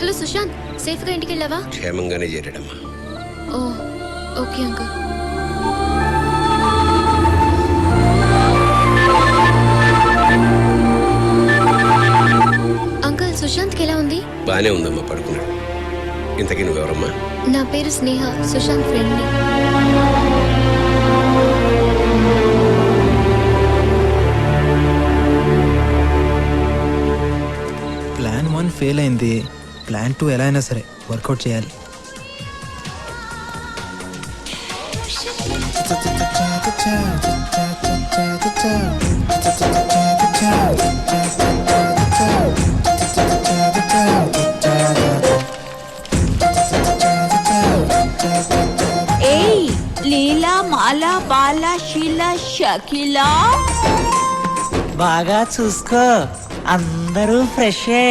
హలో సుశాంత్, సేఫ్ గా ఇంటికి వెళ్ళావా? క్షేమంగానే చేరాడమ్మా. ఓ ఓకే అంకుల్. అంకుల్ సుశాంత్కి ఎలా ఉంది? బానే ఉందమ్మా, పడుకున్నాడు. ఇంతకీ నువ్వెవరమ్మా? నా పేరు స్నేహ, సుశాంత్ ఫ్రెండ్ని. ప్లాన్ 1 ఫెయిల్ అయింది. ప్లాన్ 2 ఎలా అయినా సరే వర్కౌట్ చేయాలి. ఏయ్ లీలా మాలా బాలా షీలా షకీలా, బాగా చూసుకో, అందరూ ఫ్రెషే.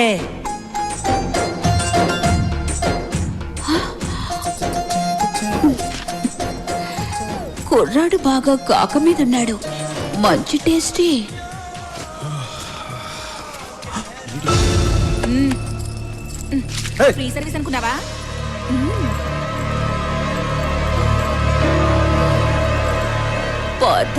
కుర్రాడు బాగా కాక మీద ఉన్నాడు, మంచి టేస్టీ. ఫ్రీ సర్వీస్ అనుకున్నావా? పద.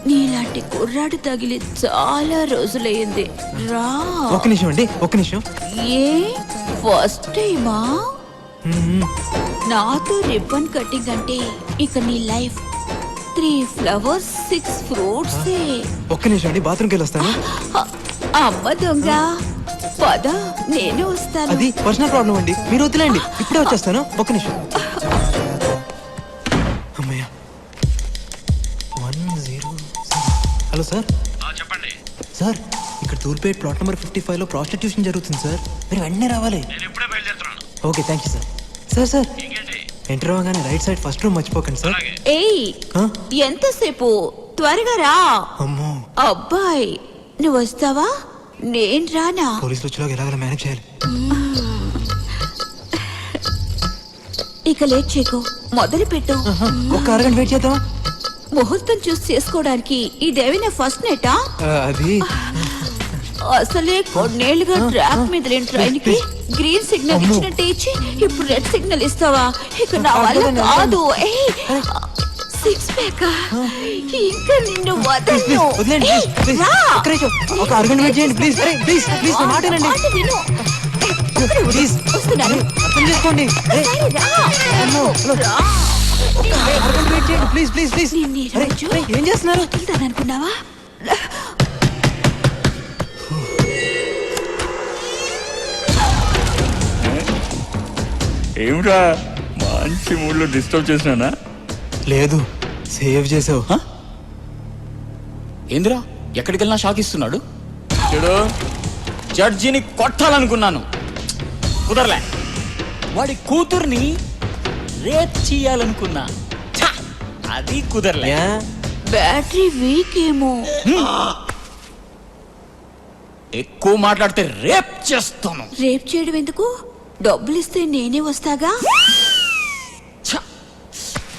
నీలాంటి కుర్రాడు తగిలి చాలా రోజులయ్యింది. రా. ఒక్క నిమిషం అండి, ఒక్క నిమిషం. ఏ ఫస్ట్ టైమా? నాతో రిబ్బన్ కటింగ్ అంటే ఇక నీ లైఫ్ 3 ఫ్లవర్స్ 6 ఫ్రూట్స్. ఒక్క నిమిషం అండి, బాత్రూమ్కి వెళ్ళి వస్తాను. అమ్మ దొంగ, పద నేను వస్తాను. అది పర్సనల్ ప్రాబ్లం అండి, మీరు వద్దులేండి, ఇప్పుడే వచ్చేస్తాను. ఒక్క నిమిషం. అమ్మయ్య. 107. Hello sir. చెప్పండి సార్, ఇక్కడ తూర్పేట్ ప్లాట్ నెంబర్ 55లో ప్రాస్టిట్యూషన్ జరుగుతుంది సార్, మీరు వెంటనే రావాలి. నేను ఇప్పుడే బయలుదేరుతున్నాను. Okay, thank you sir. Sir sir, enter అవ్వగానే రైట్ సైడ్ ఫస్ట్ రూమ్ మర్చిపోకండి సార్. ఏయ్ ఎంతసేపు, త్వరగా రా. అమ్మో, అబ్బాయి నువ్వు వస్తావా? నేను రానా? పోలీసులు వచ్చేలాగా ఎలాగైనా మేనేజ్ చేయాలి. ఇక లేట్ చేయకు, మొదలు పెట్టు. ఒక్క అరగంట వెయిట్ చేద్దామా? ముహూర్తం చూసి చేసుకోవడానికి ఇదేమైనా ఫస్ట్ నైటా? అది అసలే కొన్నేళ్లుగా ట్రాక్ మీద లేని ట్రైన్ కి గ్రీన్ సిగ్నల్ ఇచ్చినట్టు ఇచ్చి ఇప్పుడు రెడ్ సిగ్నల్ ఇస్తావా? ఇక నా వల్ల కాదు. సిక్స్ ప్యాక్ ఇంకా నిన్ను వదలను. వదిలేండి ప్లీజ్. ఒక అరగంట వెయిట్ చేయండి ప్లీజ్. ప్లీజ్ ప్లీజ్ నా మాట వినండి ప్లీజ్. వస్తున్నాను, అర్థం చేసుకోండి. అరగంట వెయిట్ చేయండి ప్లీజ్ ప్లీజ్ ప్లీజ్. ఏం చేస్తున్నారు? అనుకున్నావా? ఏమిరా మంచి మూడ్లో డిస్టర్బ్ చేసినానా? లేదు, సేవ్ చేసావు. ఏందిరా ఎక్కడికి వెళ్ళినా షాక్ ఇస్తున్నాడు. చూడు, జడ్జిని కొట్టాలనుకున్నాను, కుదరలే. వాడి కూతుర్ని రేప్ చేయాలనుకున్నా, ఛ, అది కుదరలే. బ్యాటరీ వీక్ ఏమో. ఎక్కువ మాట్లాడితే రేప్ చేస్తాను. రేప్ చేయడం ఎందుకు? డబ్బులు ఇస్తే నేనే వస్తాగా.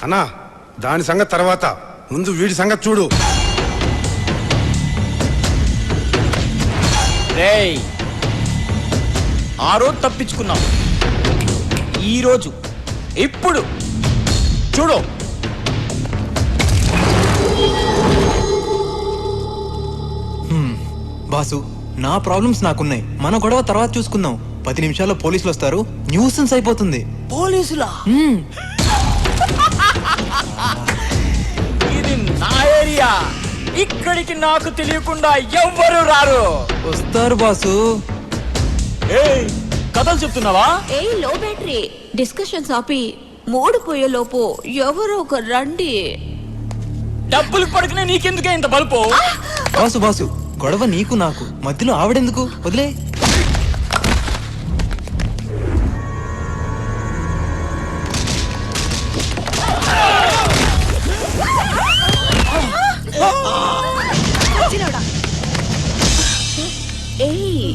అన్నా దాని సంగతి తర్వాత, ముందు వీడి సంగతి చూడు. రేయ్, ఆ రోజు తప్పించుకున్నాం, ఈ రోజు ఇప్పుడు చూడు. బాసు, నా ప్రాబ్లమ్స్ నాకున్నాయి. మన గొడవ తర్వాత చూసుకుందాం. 10 నిమిషాల్లో పోలీసులు వస్తారు, న్యూసెన్స్ అయిపోతుంది. పోలీసులా? ఇది నా ఏరియా, ఇక్కడికి నాకు తెలియకుండా ఎవ్వరు రారు. వస్తారు బాసు. ఏయ్, కథలు చెప్తున్నావా? ఏ లో బ్యాటరీ డిస్కషన్స్ ఆపి మూడు పోయే లోపు ఎవరో ఒక రండి. డబ్బులు పడుకునే నీకెందుకే ఇంత బలుపు? బాసు బాసు, గొడవ నీకు నాకు మధ్యలో ఆవిడెందుకు? వదిలే. ఏయ్,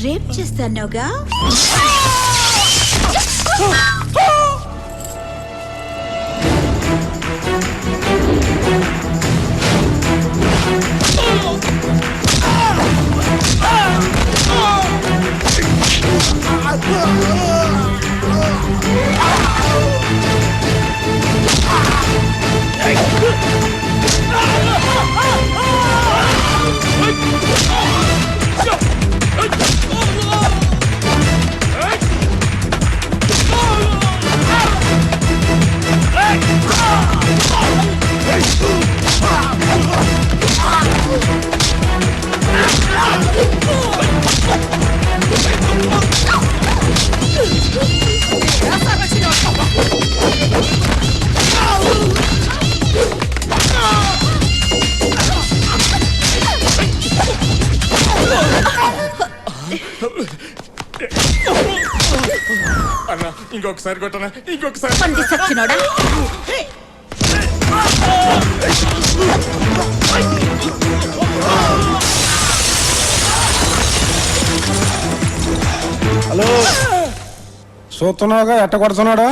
రేప్ చేస్తానోగా. అన్నా ఇంకొకసారి కొట్టనా, ఇంకొకసారి. పంది సచ్చినోడా. హలో, చూస్తున్నావుగా ఎట్ట కొడుతున్నాడా?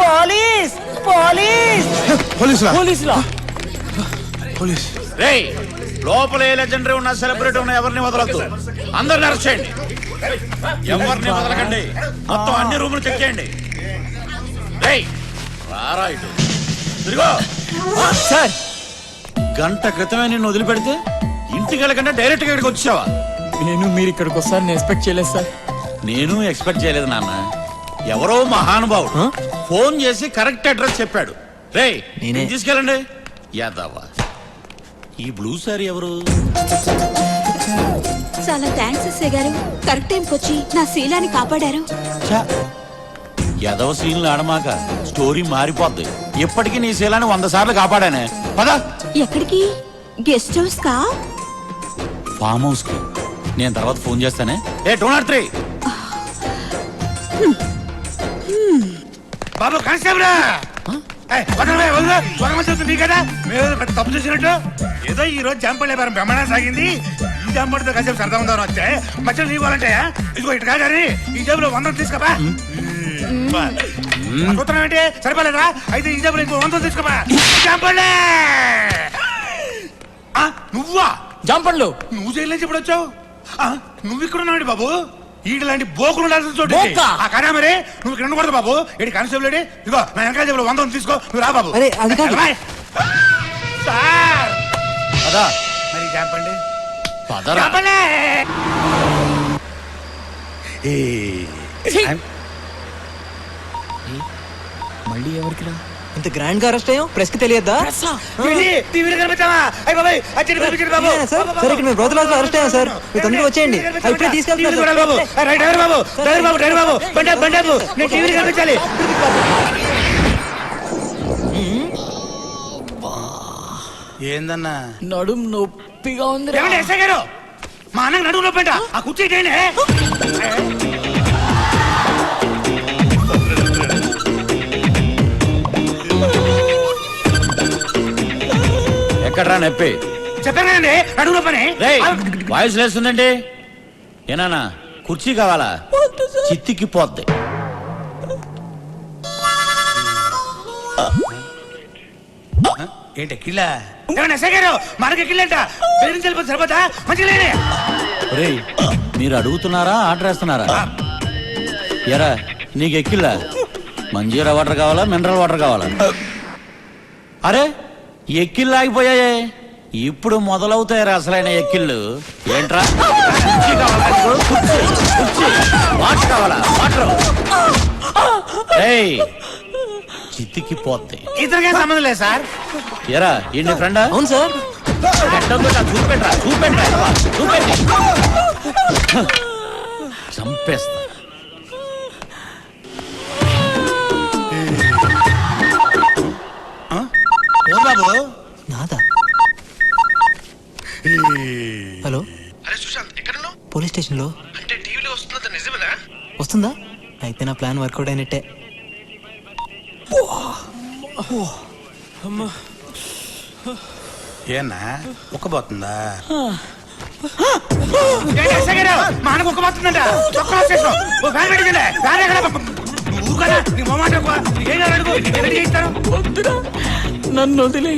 పోలీస్ పోలీస్ పోలీసులా? పోలీసులా? పోలీస్. రేయ్, లోపల ఏ లెజెండరీ ఉన్నా, సెలబ్రిటీ ఉన్నా ఎవరిని వదలొద్దు. అందరిని అరెస్ట్ చేయండి. ఎవరిని వదలకండి. మొత్తం అన్ని రూములు చెక్ చేయండి. రేయ్, రారా ఇటు. ఇదిగో సార్, గంట క్రితమే నిన్ను వదిలిపెడితే ఇంటికి వెళ్ళకుండా డైరెక్ట్ గా ఇక్కడికి వచ్చావా? నేను మీరు ఇక్కడికి వస్తారని ఎక్స్పెక్ట్ చేయలేదు సార్. నేను ఎక్స్పెక్ట్ చేయలేదు నాన్న. ఎవరో మహానుభావుడు ఫోన్ చేసి కరెక్ట్ అడ్రస్ చెప్పాడు. రేయ్, నేనే. తీసుకెళ్ళండి. యాదవ్వా, ఈ బ్లూ సారీ ఎవరు? చాలా థ్యాంక్స్ ఎస్ఐ గారు, కరెక్ట్ టైంకి వచ్చి నా శీలాన్ని కాపాడారు. యాదవ సీన్లు ఆడమాక, స్టోరీ మారిపోద్ది. ఇప్పటికీ నీ శీలాన్ని 100 సార్లు కాపాడానే. పదా. ఎక్కడికి? గెస్ట్ హౌస్ కా? ఫామ్ హౌస్ కి. నేను తర్వాత ఫోన్ చేస్తానే. ఏ 203 బాబు కానిస్టేబుల్, తప్పు చేసినట్టు ఏదో ఈ రోజు జంపలే బ్రహ్మణ సాగింది. ఈ జంపడితో కాసేపు సరదా ఉందని వస్తే మధ్యలో నీవాలంటే ఇదిగో ఇటు కాదని ఈ జేబులో 100 తీసుకోపా. సూత్రం ఏంటి? సరిపోలేదా? అయితే ఈ జేబులో ఇంకో 100 తీసుకోపా. జంపలే. నువ్వా? జంపండ్లు. నువ్వు జైలు నుంచి ఎప్పుడు వచ్చావు? నువ్వు ఇక్కడ ఉన్నావు బాబు? ఈడు లాంటి బోకులు ఉండాల్సిన చోటు కాదా మరి? నువ్వు ఇక్కడ ఉండకూడదు బాబు. ఇటు కానిస్టేబుల్ ఇదిగో నా వెనకాల జేబులో 100 తీసుకో. నువ్వు రా బాబు. సార్ పదా. మరి జంపండి. పదరా. మళ్ళీ ఎవరికి రా? ఇంత గ్రాండ్ గా అరెస్ట్ అయ్యాం, ప్రెస్ కి తెలియద్దా? బ్రోతలాస్ అరెస్ట్ అయ్యాం సార్. మీరు తొందరగా వచ్చేయండి, ఇప్పుడే తీసుకెళ్తున్నారు. ఏందన్నా? నడుం నొప్పిగా ఉంది. మా అన్నకు నడుము నొప్పి ఆ కుర్చీ ఎక్కడ్రా నొప్పి? చెప్పానండి అడుగులో పని. రేయ్, వాయిస్ లేస్తుందండి. ఏనానా కుర్చీ కావాలా? చిత్తికి పోద్ది. ఏంటి కిళ్ళ గారు మనకి కిళ్ళంట బెదిరించి వెళ్ళిపోతే సరిపోతా మంచిగా లేనే. రేయ్, మీరు అడుగుతున్నారా ఆర్డర్ వేస్తున్నారా? ఎరా నీకు ఎక్కిల్లా? మంజీరా వాటర్ కావాలా మినరల్ వాటర్ కావాలా? అరే ఎక్కిళ్ళు ఆగిపోయాయే, ఇప్పుడు మొదలవుతాయరా అసలైన ఎక్కిళ్ళు. ఏంట్రా కుర్చీ కావాలా నీకు? కుర్చీ వాటర్ కావాలా? వాటర్. రేయ్ చిత్తికి పోద్ది. ఇతనికేం సంబంధం లేదు సార్. ఎరా ఈ ఫ్రెండా? అవును సార్. చూపెట్రా చూపెట్రా చూపెట్టి చంపేస్తా. బాబు నాదా? హలో. అరే సుశాంత్ ఎక్కడ ఉన్నావు? పోలీస్ స్టేషన్లో. అంటే టీవీలో వస్తున్నది నిజమేనా? వస్తుందా? అయితే నా ప్లాన్ వర్కౌట్ అయినట్టే. ఏనా ఉక్కబోతుందా? మానకు ఉక్కబోతుందంట. నన్ను వదిలే,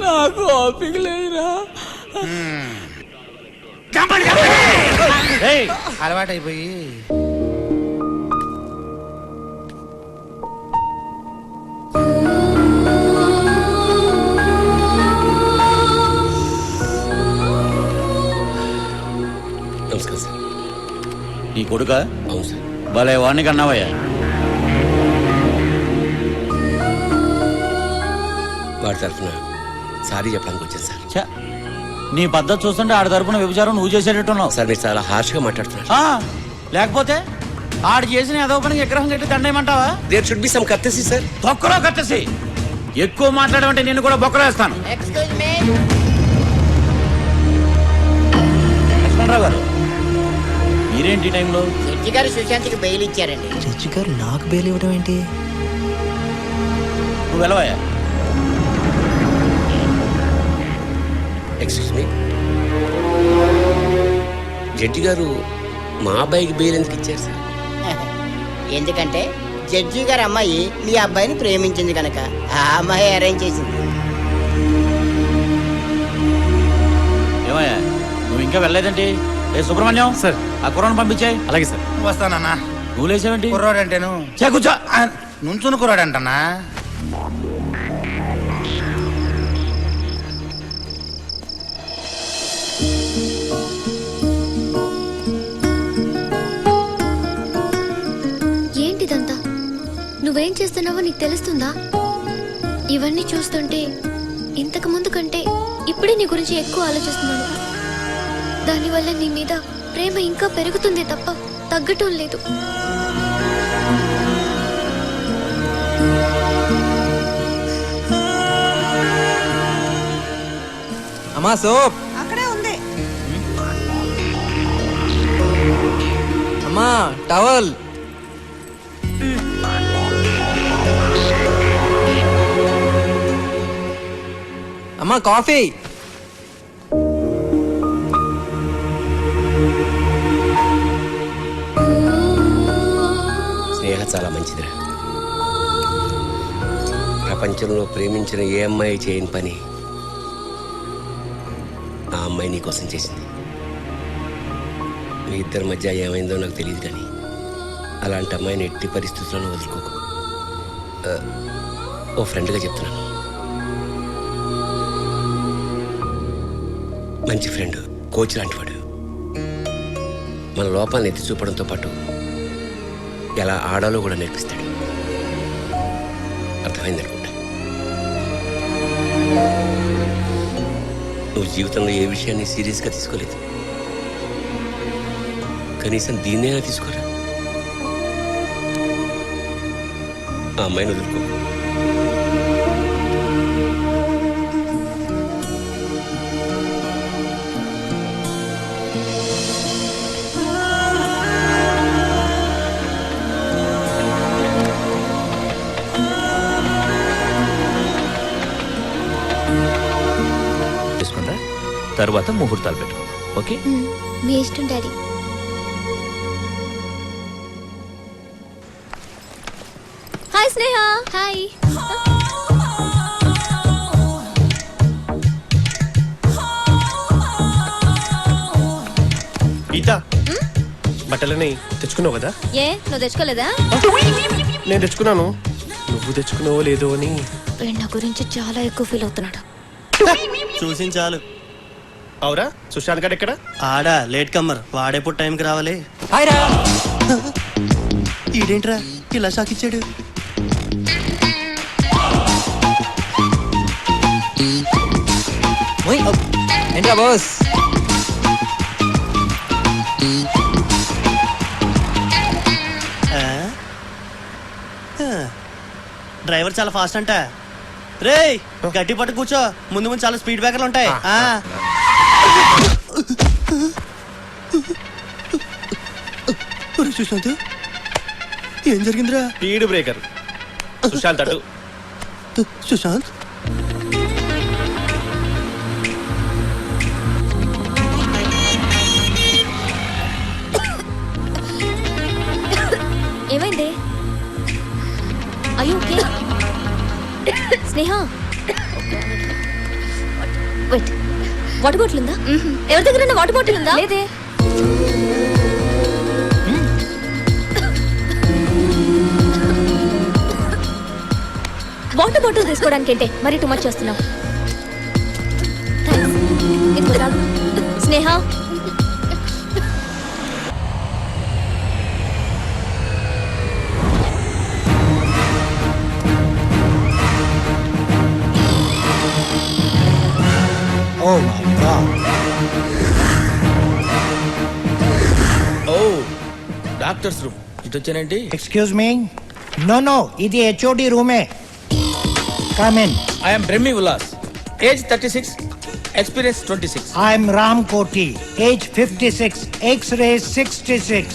నాకు ఓపిక లేదురా. అలవాటైపోయి నమస్కారం సార్. నీ కొడుక? అవును సార్. భలే వాణ్ణి కన్నావయ్యా. వాడి తరఫున సారీ చెప్పడానికి వచ్చాను సార్. ఛ, నీ పద్ధతి చూస్తుంటే ఆడి తరపున వ్యభిచారం నువ్వు చేసేటట్టున్నావు. సార్ మీరు చాలా హార్ష్గా మాట్లాడుతున్నారు. లేకపోతే ఆడు చేసిన ఏదో పనికి విగ్రహం కట్టి దండేయమంటావా? There should be some courtesy sir. తొక్కలో కర్టసీ. ఎక్కువ మాట్లాడమంటే నిన్ను కూడా బొక్కలో వేస్తాను. లక్ష్మణరావు గారు మీరేంటి టైంలో? జడ్జి గారు సుశాంత్కి బెయిల్ ఇచ్చారండి. జడ్జి గారు నాకు బెయిల్ ఇవ్వడం ఏంటి? నువ్వు వెళ్ళవయ్యా. ఎక్స్క్యూజ్ మీ, జడ్జి గారు మా అబ్బాయికి బెయిల్ ఎందుకు ఇచ్చారు సార్? ఎందుకంటే జడ్జి గారు అమ్మాయి మీ అబ్బాయిని ప్రేమించింది కనుక ఆ అమ్మాయి అరేంజ్ చేసింది. ఏమయ్యా నువ్వు ఇంకా వెళ్ళలేదండి? ఏ సుబ్రహ్మణ్యం సార్, ఆ కుర్రాన్ని పంపించాయి. అలాగే సార్. వస్తానన్నా. నువ్వు లేచావేంటి? కుర్రాడు అంటేను కూర్చో. నుంచుని కుర్రాడు అంటన్నా. ఏంటిదంతా? నువ్వేం చేస్తున్నావో నీకు తెలుస్తుందా? ఇవన్నీ చూస్తుంటే ఇంతకు ముందు కంటే ఇప్పుడే నీ గురించి ఎక్కువ ఆలోచిస్తున్నాను. దానివల్ల నీ మీద ప్రేమ ఇంకా పెరుగుతుంది తప్ప తగ్గటం లేదు. అమ్మా సోప్. అక్కడే ఉంది. అమ్మా టవల్. అమ్మా కాఫీ. స్నేహ చాలా మంచిదిరా. ప్రపంచంలో ప్రేమించిన ఏ అమ్మాయి చేయని పని ఆ అమ్మాయి నీ కోసం చేసింది. మీ ఇద్దరి మధ్య ఏమైందో నాకు తెలియదు, కానీ అలాంటి అమ్మాయిని ఎట్టి పరిస్థితుల్లోనూ వదులుకోకు. ఓ ఫ్రెండ్గా చెప్తున్నాను. మంచి ఫ్రెండ్, కోచ్ లాంటివాడు. మన లోపాలను ఎత్తి చూపడంతో పాటు ఎలా ఆడాలో కూడా నేర్పిస్తాడు. అర్థమైందనుకుంటా. నువ్వు జీవితంలో ఏ విషయాన్ని సీరియస్గా తీసుకోలేదు, కనీసం దీన్నైనా తీసుకోరా. ఆ అమ్మాయిని వదులుకో. తర్వాత ముహూర్తాలు పెట్టుకో. ఓకే? మీ ఇష్టం డాడీ. హాయ్ స్నేహ. హాయ్. గీత బట్టలని తెచ్చుకున్నావు కదా? ఏ నువ్వు తెచ్చుకోలేదా? నేను తెచ్చుకున్నాను, నువ్వు తెచ్చుకున్నావో లేదో అని. నా గురించి చాలా ఎక్కువ ఫీల్ అవుతున్నాడు. చూసి చాలు. అవురా సుశాంత్ గడ్ ఎక్కడ? ఆడా లేట్ కమ్మర్, వాడేప్పుడు టైంకి రావాలి. ఈడేంట్రా ఇలా షాక్ ఇచ్చాడు? ఏంట్రా బాస్? డ్రైవర్ చాలా ఫాస్ట్ అంట. రే గట్టి పట్టు కూర్చో, ముందు ముందు చాలా స్పీడ్ బ్రేకర్లు ఉంటాయి. సుశాంత్ ఏం జరిగిందిరా? Speed breaker. సుశాంత్ అటు. సుశాంత్ ఏమైంది? అయ్యో ఓకే. స్నేహ వెయిట్, వాటర్ బాటిల్ ఉందా? ఎవరి దగ్గర వాటర్ బాటిల్ ఉందా? లేదే. వాటర్ బాటిల్ తీసుకోవడానికి ఏంటే మరి టూ మచ్ చేస్తున్నావు? స్నేహ Oh my God. Oh, doctors room. ఇటు వచ్చానండి. Excuse me? No, ఇది HOD రూమే. Come in. I am Brahmi Ullas. Age 36, experience 26. I'm Ram Koti. Age 56. X-ray 66.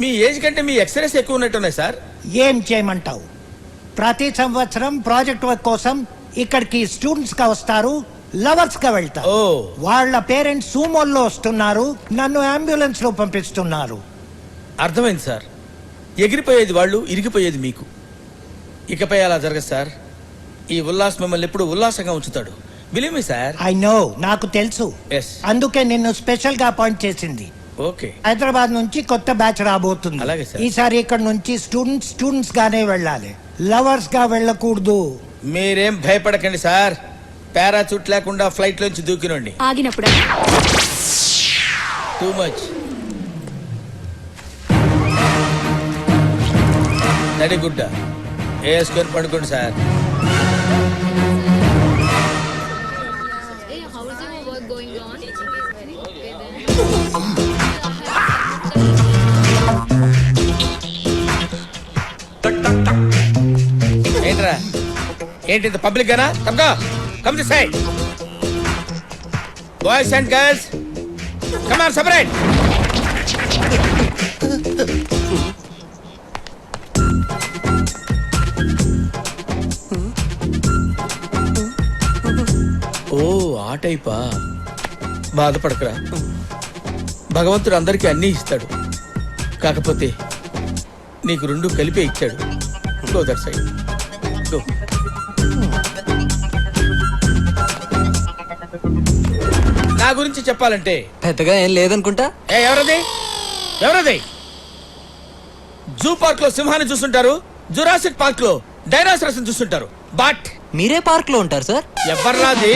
Me age కంటే మీ ఎక్స్రేస్ ఎక్కువ ఉన్నట్టున్నాయి సార్. ఏం చేయమంటావు? ప్రతి సంవత్సరం ప్రాజెక్ట్ వర్క్ కోసం ఇక్కడికి స్టూడెంట్స్ గా వస్తారు, లవర్స్ గా వెళ్తారు. వాళ్ళ పేరెంట్స్ సూమోల్లో వస్తున్నారు, నన్ను అంబులెన్స్ లో పంపిస్తున్నారు. అర్థమైంది సార్. ఎగిరిపోయేది వాళ్ళు, ఇరిగిపోయేది మీకు. ఇకపై అలా జరగదు సార్. ఈ ఉల్లాస్ మిమ్మల్ని ఎప్పుడు ఉల్లాసంగా ఉంచుతాడు. Believe me sir. I know, నాకు తెలుసు. అందుకే నిన్ను స్పెషల్ గా అపాయింట్ చేసింది. ఓకే. హైదరాబాద్ నుంచి కొత్త బ్యాచ్ రాబోతుంది. అలాగే సార్. ఈసారి ఇక్కడ నుంచి స్టూడెంట్స్ గానే వెళ్ళాలి, లవర్స్ గా వెళ్ళకూడదు. మీరేం భయపడకండి సార్. పారాచూట్ లేకుండా ఫ్లైట్ లోంచి దూకినండి. ఆగినప్పుడు టూ మచ్. నడిగుడ్డ వేసుకొని పడుకోండి సార్. ఏంట్రా ఏంటి పబ్లిక్ గానా? తప్పగా come this side. Boys and girls come on separate. ఓ ఆ టైపా? బాధపడకరా, భగవంతుడు అందరికీ అన్నీ ఇస్తాడు. కాకపోతే నీకు రెండు కలిపే ఇచ్చాడు. Go that side. గో. నా గురించి చెప్పాలంటే పెద్దగా ఏం లేదనుకుంటా. ఎవరది? జూ పార్క్ లో సింహాన్ని చూస్తుంటారు, జురాసిక్ పార్క్ లో డైనోసారస్ చూస్తుంటారు. బట్ మీరే పార్క్ లో ఉంటారు సార్. ఎవర్రాది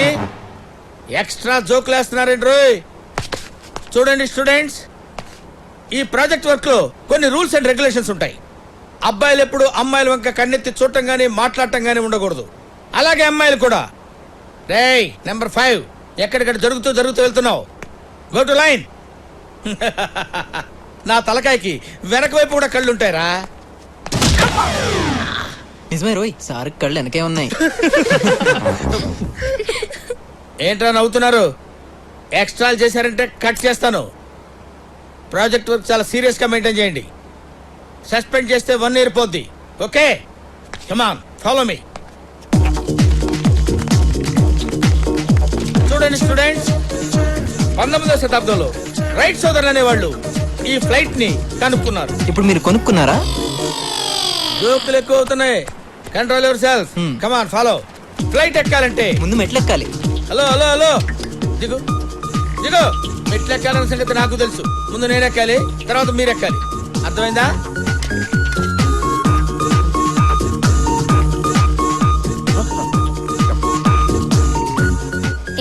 ఎక్స్ట్రా జోకులు వేస్తున్నారండి రోయ్. చూడండి స్టూడెంట్స్, ఈ ప్రాజెక్ట్ వర్క్ లో కొన్ని రూల్స్ అండ్ రెగ్యులేషన్స్ ఉంటాయి. అబ్బాయిలు ఎప్పుడు అమ్మాయిల వంక కన్నెత్తి చూడటం గానీ మాట్లాడటం గానీ ఉండకూడదు. అలాగే అమ్మాయిలు కూడా. రేయ్ నెంబర్ 5, ఎక్కడిక్కడ జరుగుతూ వెళ్తున్నావు. Go to line. నా తలకాయకి వెనక వైపు కూడా కళ్ళుంటాయిరా. నిజమే రోయ్, సార్ కళ్ళు వెనకే ఉన్నాయి. ఏంట్రా నవ్వుతున్నారు? ఎక్స్ట్రాలు చేశారంటే కట్ చేస్తాను. ప్రాజెక్ట్ వర్క్ చాలా సీరియస్ గా మెయింటైన్ చేయండి. సస్పెండ్ చేస్తే 1 year పోద్ది. Okay, come on follow me. చూడండి స్టూడెంట్స్, 19వ శతాబ్దంలో రైట్ సోదరులు అనేవాళ్ళు ఈ ఫ్లైట్ ని కనుక్కున్నారు. ఇప్పుడు మీరు కొనుక్కున్నారా? జోకులు ఎక్కువ అవుతున్నాయి. Control yourself. Come on follow. Flight ఎక్కాలంటే ముందు మెట్లు ఎక్కాలి. హలో హలో హలో దిగు దిగు. మెట్లు ఎక్కాలన్న సంగతి నాకు తెలుసు. ముందు నేను ఎక్కాలి, తర్వాత మీరు ఎక్కాలి. అర్థమైందా?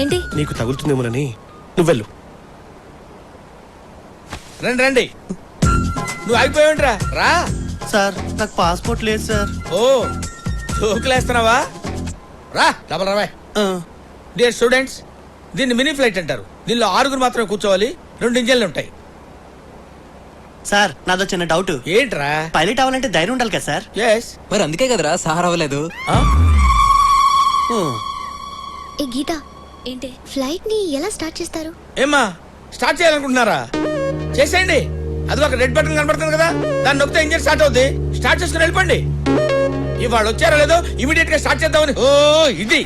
ఏంటి? నీకు తగులుతుందేమోనని నువ్వు వెళ్ళు. రండి రండి. నువ్వు ఆగిపోయావుంట్రా, రా. సార్ నాకు పాస్పోర్ట్ లేదు సార్. ఓ జోకులేస్తున్నావా? రా డబల్ రావా. డియర్ స్టూడెంట్స్, దీన్ని మినీ ఫ్లైట్ అంటారు. దీనిలో 6 మాత్రమే కూర్చోవాలి. 2 ఇంజన్లు ఉంటాయి. సార్ నాదో చిన్న డౌట్. ఏంట్రా? పైలట్ అవ్వాలంటే ధైర్యం ఉండాలి కదా సార్? ఎస్. మరి అందుకే కదరా సార్ అవ్వలేదు. ఏ గీత, ఏంటి ఫ్లైట్ ని ఎలా స్టార్ట్ చేస్తారు? ఏమ్మా స్టార్ట్ చేయాలనుకుంటున్నారా? చేసేయండి. అది ఒక రెడ్ బటన్ కనబడుతుంది కదా, దాన్ని నొక్కితే ఇంజిన్ స్టార్ట్ అవుద్ది. స్టార్ట్ చేసుకుని వెళ్ళిపోండి. ఇవాళ వచ్చారో లేదో ఇమీడియట్ గా స్టార్ట్ చేద్దామని. ఓ ఇది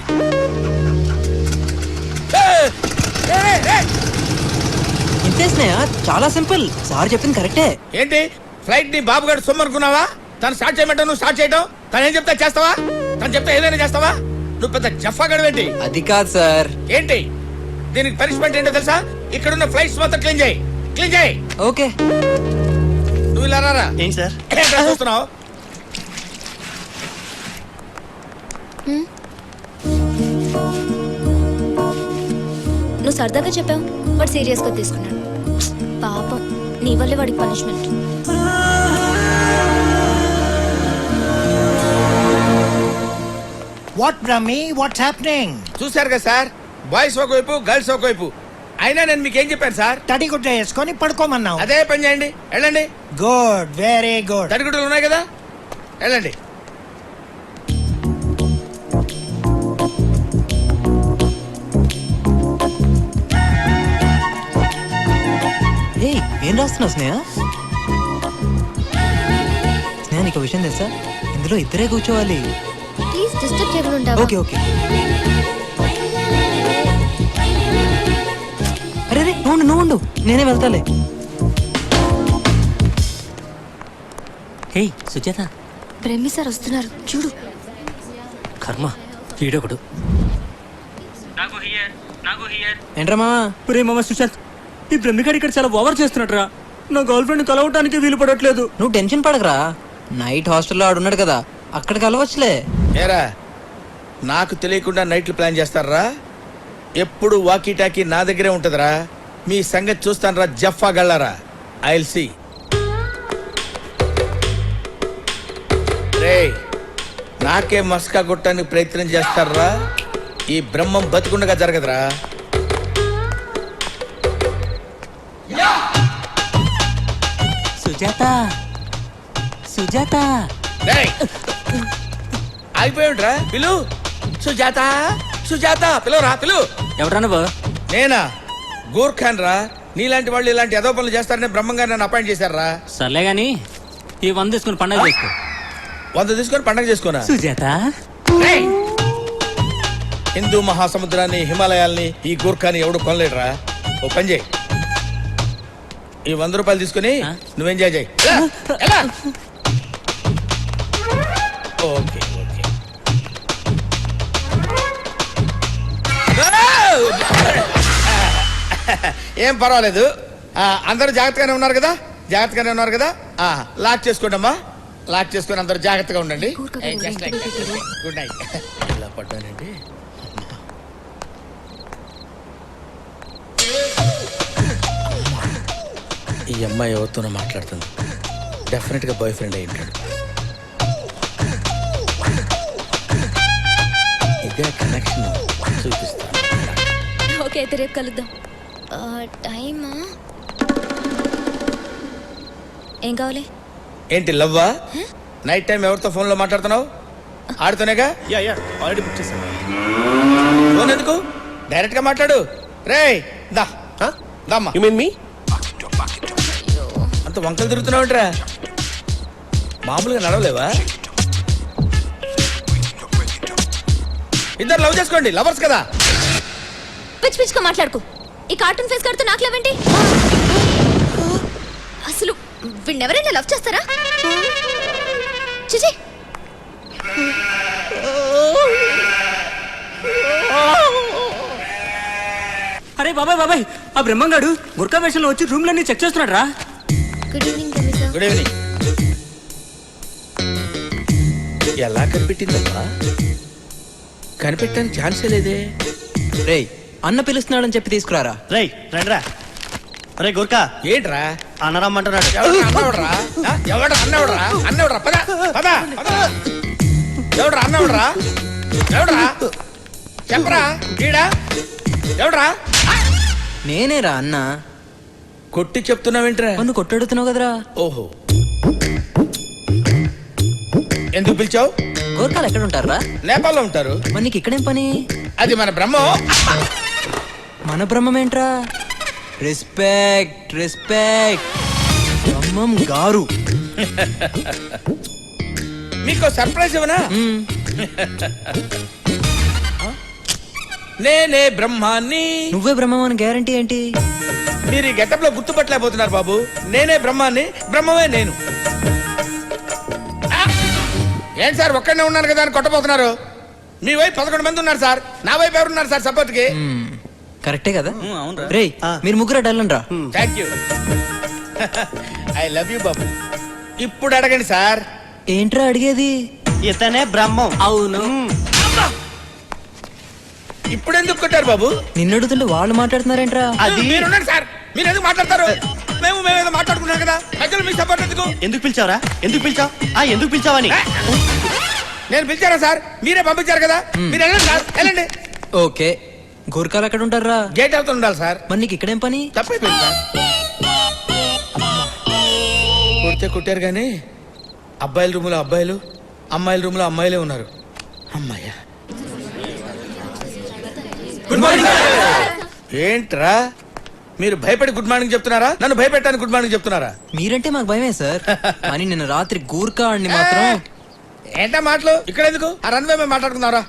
ఇంతేసినాయా? చాలా సింపుల్. సార్ చెప్పింది కరెక్టే. ఏంటి ఫ్లైట్ ని బాబు గారు సొమ్ము అనుకున్నావా? తను స్టార్ట్ చేయమంటావు, నువ్వు స్టార్ట్ చేయటం. తను ఏం చెప్తా చేస్తావా? తను చెప్తే ఏదైనా చేస్తావా? నువ్వు పెద్ద జఫా గడవేంటి? అది కాదు సార్. ఏంటి దీనికి పనిష్మెంట్ ఏంటో తెలుసా? ఇక్కడున్న ఫ్లైట్స్ మొత్తం క్లీన్ చేయి. క్లీన్ చేయి. ఓకే. నువ్వు ఇలా రారా. ఏంటి సార్? ఏంట్రా చూస్తున్నావు? నువ్వు సరదాగా చెప్పావు, వాడు సీరియస్ గా తీసుకున్నాడు. పాపం, నీ వల్లే వాడికి punishment. What Brahmi, what's happening? చూశారు కదా సార్, బాయ్స్ ఒకవైపు గర్ల్స్ ఒకవైపు. అయినా నేను మీకు ఏం చెప్పాను సార్? తడిగుడ్డ వేసుకొని పడుకోమన్నావు. అదే పని చేయండి. వెళ్ళండి. Good, very good. తడిగుడ్డలు ఉన్నాయి కదా, వెళ్ళండి. ఏం రాస్తున్నావు స్నేహ? స్నేహ నీకు విషయం తెలుసా? ఇందులో ఇద్దరే కూర్చోవాలి. ప్లీజ్ డిస్టర్బ్ చేయకుండా ఉంటావా? Okay okay. అరే రే నువ్వు ఉండు, నేనే వెళ్తాలే. హే సుజాత, బ్రహ్మి సార్ వస్తున్నారు చూడు. కర్మ వీడొకడు. ఏంట్రా మావా? ప్రేమ సుశాంత్, ఈ బ్రహ్మిగాడు ఇక్కడ చాలా ఓవర్ చేస్తున్నట్రా. నా గర్ల్ ఫ్రెండ్ కలవటానికి వీలు పడట్లేదు. నువ్వు టెన్షన్ పడకరా, నైట్ హాస్టల్లో ఆడున్నాడు కదా, అక్కడికి కలవచ్చులే. ఏరా నాకు తెలియకుండా నైట్లు ప్లాన్ చేస్తారా? ఎప్పుడు వాకీ టాకీ నా దగ్గరే ఉంటదిరా. మీ సంగతి చూస్తాను రా జఫా గళ్ళారా. I'll see. రే నాకే మస్కా కొట్టడానికి ప్రయత్నం చేస్తారా? ఈ బ్రహ్మం బతికుండగా జరగదురా. సుజాత, సుజాత. ఆగిపోయాడురా. పిలు సుజాత, సుజాత పిలువరా, పిలు. ఎవరా నువ్వు? నేనా? గూర్ఖాన్ రా. నీలాంటి వాళ్ళు ఇలాంటి ఎదో పనులు చేస్తారని బ్రహ్మంగారు నన్ను అపాయింట్ చేశారా. సర్లే గాని ఈ 100 తీసుకుని పండగ చేసుకో. 100 తీసుకొని పండగ చేసుకోనా? సుజాత, హిందూ మహాసముద్రాన్ని, హిమాలయాల్ని ఈ గూర్ఖాని ఎవడు కొనలేడురా. ఓ పని చేయి, ఈ 100 రూపాయలు తీసుకుని నువ్వేం చేయి. Okay okay. ఏం పర్వాలేదు. అందరూ జాగ్రత్తగానే ఉన్నారు కదా? జాగ్రత్తగానే ఉన్నారు కదా? లాక్ చేసుకోండి అమ్మా. లాక్ చేసుకొని అందరూ జాగ్రత్తగా ఉండండి. Good night. ఇలా పడ్డానండి. ఈ అమ్మాయి ఎవరితోనో మాట్లాడుతుంది. డెఫినెట్ గా బాయ్ ఫ్రెండ్ అయి ఉంటాడు. ఇదే కనెక్షన్ చూపిస్తాను. ఓకే అయితే రేపు కలుద్దాం. టైమా? ఏం కావాలి? ఏంటి లవ్వా? నైట్ టైం ఎవరితో ఫోన్ లో మాట్లాడుతున్నావు? ఆడుతూనేగా. ఆల్రెడీ బుక్ చేశాను. ఫోన్ ఎందుకు? డైరెక్ట్ గా మాట్లాడు. రే దా దామ్మా. యు మీన్ మీ? అంత వంకలు తిరుగుతున్నావుంట్రా. మామూలుగా నడవలేవా? ఇద్దరు లవ్ చేసుకోండి, లవర్స్ కదా. పిచ్చి పిచ్చిగా మాట్లాడుకో. ఈ కార్టూన్ ఫేస్ కడుతూ నాకులేవేంటి? అసలు వీణెవరైనా లవ్ చేస్తారా? చిచి. అరే బాబాయ్ బాబాయ్, ఆ బ్రహ్మంగాడు గుర్కా వేషంలో వచ్చి రూమ్ లన్నీ చెక్ చేస్తున్నాడు రా. Good evening commissar. Good evening. ఎలా కనిపెట్టిందబ్బా? కనిపెట్టడానికి ఛాన్సే లేదే. రేయ్ అన్న పిలుస్తున్నాడని చెప్పి తీసుకురారా. రేయ్ రండిరా. అరే గుర్కా ఏంట్రా అన్నరమ్మంటున్నాడు. అన్నవడరా? అన్నవడరా? పద పద పద. ఎవడ్రా అన్నవడరా? ఎవడ్రా చెప్పరా? ఈడా ఎవడ్రా? నేనేరా అన్న. కొట్టి చెప్తున్నావేంట్రా? నన్ను కొట్టడుతున్నావు కదరా. ఓహో, ఎందుకు పిలిచావు? గోర్ఖాలు ఎక్కడ ఉంటారా? నేపాల్లో ఉంటారు. మరి నీకు ఇక్కడేం పని? అది మన బ్రహ్మం. మన బ్రహ్మం ఏంట్రా? Respect respect. బ్రహ్మం గారు. మీకు సర్ప్రైజ్ ఇవ్వనా? నేనే బ్రహ్మాన్ని. నువ్వే బ్రహ్మం అని గ్యారంటీ ఏంటి? మీరు ఈ గెటప్ లో గుర్తుపట్టలేకపోతున్నారు బాబు. నేనే బ్రహ్మాన్ని, బ్రహ్మమే నేను. ఏంటి సార్ ఒక్కడనే ఉన్నాను కదా అని కొట్టబోతున్నారు? మీ వైపు 11 మంది ఉన్నారు సార్. నా వైపు ఎవరున్నారు సార్ సపోర్ట్ కి? కరెక్టే కదా. రేయ్ మీరు ముగ్గురు డల్లండి రా. Thank you. I love you బాబు. ఇప్పుడు అడగండి సార్. ఏంట్రా అడిగేది? ఇతనే బ్రహ్మం. అవును. ఇప్పుడు ఎందుకు కొట్టారు బాబు? నిన్ను అడుగుతుంటే వాళ్ళు మాట్లాడుతున్నారేంట్రా? అది మీరున్నారు సార్. మీరు ఎందుకు మాట్లాడతారు? మేమేదో మాట్లాడుకున్నాం కదా, మధ్యలో మీ సపోర్ట్ ఎందుకు? ఎందుకు పిలిచావరా? ఎందుకు పిలిచావు? ఎందుకు పిలిచావని నేను పిలిచారా సార్? మీరే పంపించారు కదా. మీరు వెళ్ళండి సార్, వెళ్ళండి. ఓకే. గోర్ఖాలు ఎక్కడ ఉంటారా? గేట్ అవుతూ ఉండాలి సార్. మరి నీకు ఇక్కడేం పని? తప్పైపోయింది సార్. కొడితే కొట్టారు కానీ అబ్బాయిల రూములో అబ్బాయిలు, అమ్మాయిల రూములో అమ్మాయిలే ఉన్నారు. అమ్మాయ్యా. Good morning. ఏంట్రా మీరు భయపడి గుడ్ మార్నింగ్ చెప్తున్నారా? నన్ను భయపెట్టాను గుడ్ మార్నింగ్ చెప్తున్నారా? మీరంటే మాకు భయమే సార్. కానీ నిన్న రాత్రి గూర్ఖా ఆడిని మాత్రం. ఏంటా మాటలు? ఇక్కడ ఎందుకు? ఆ రన్వే మేము మాట్లాడుకున్నారా?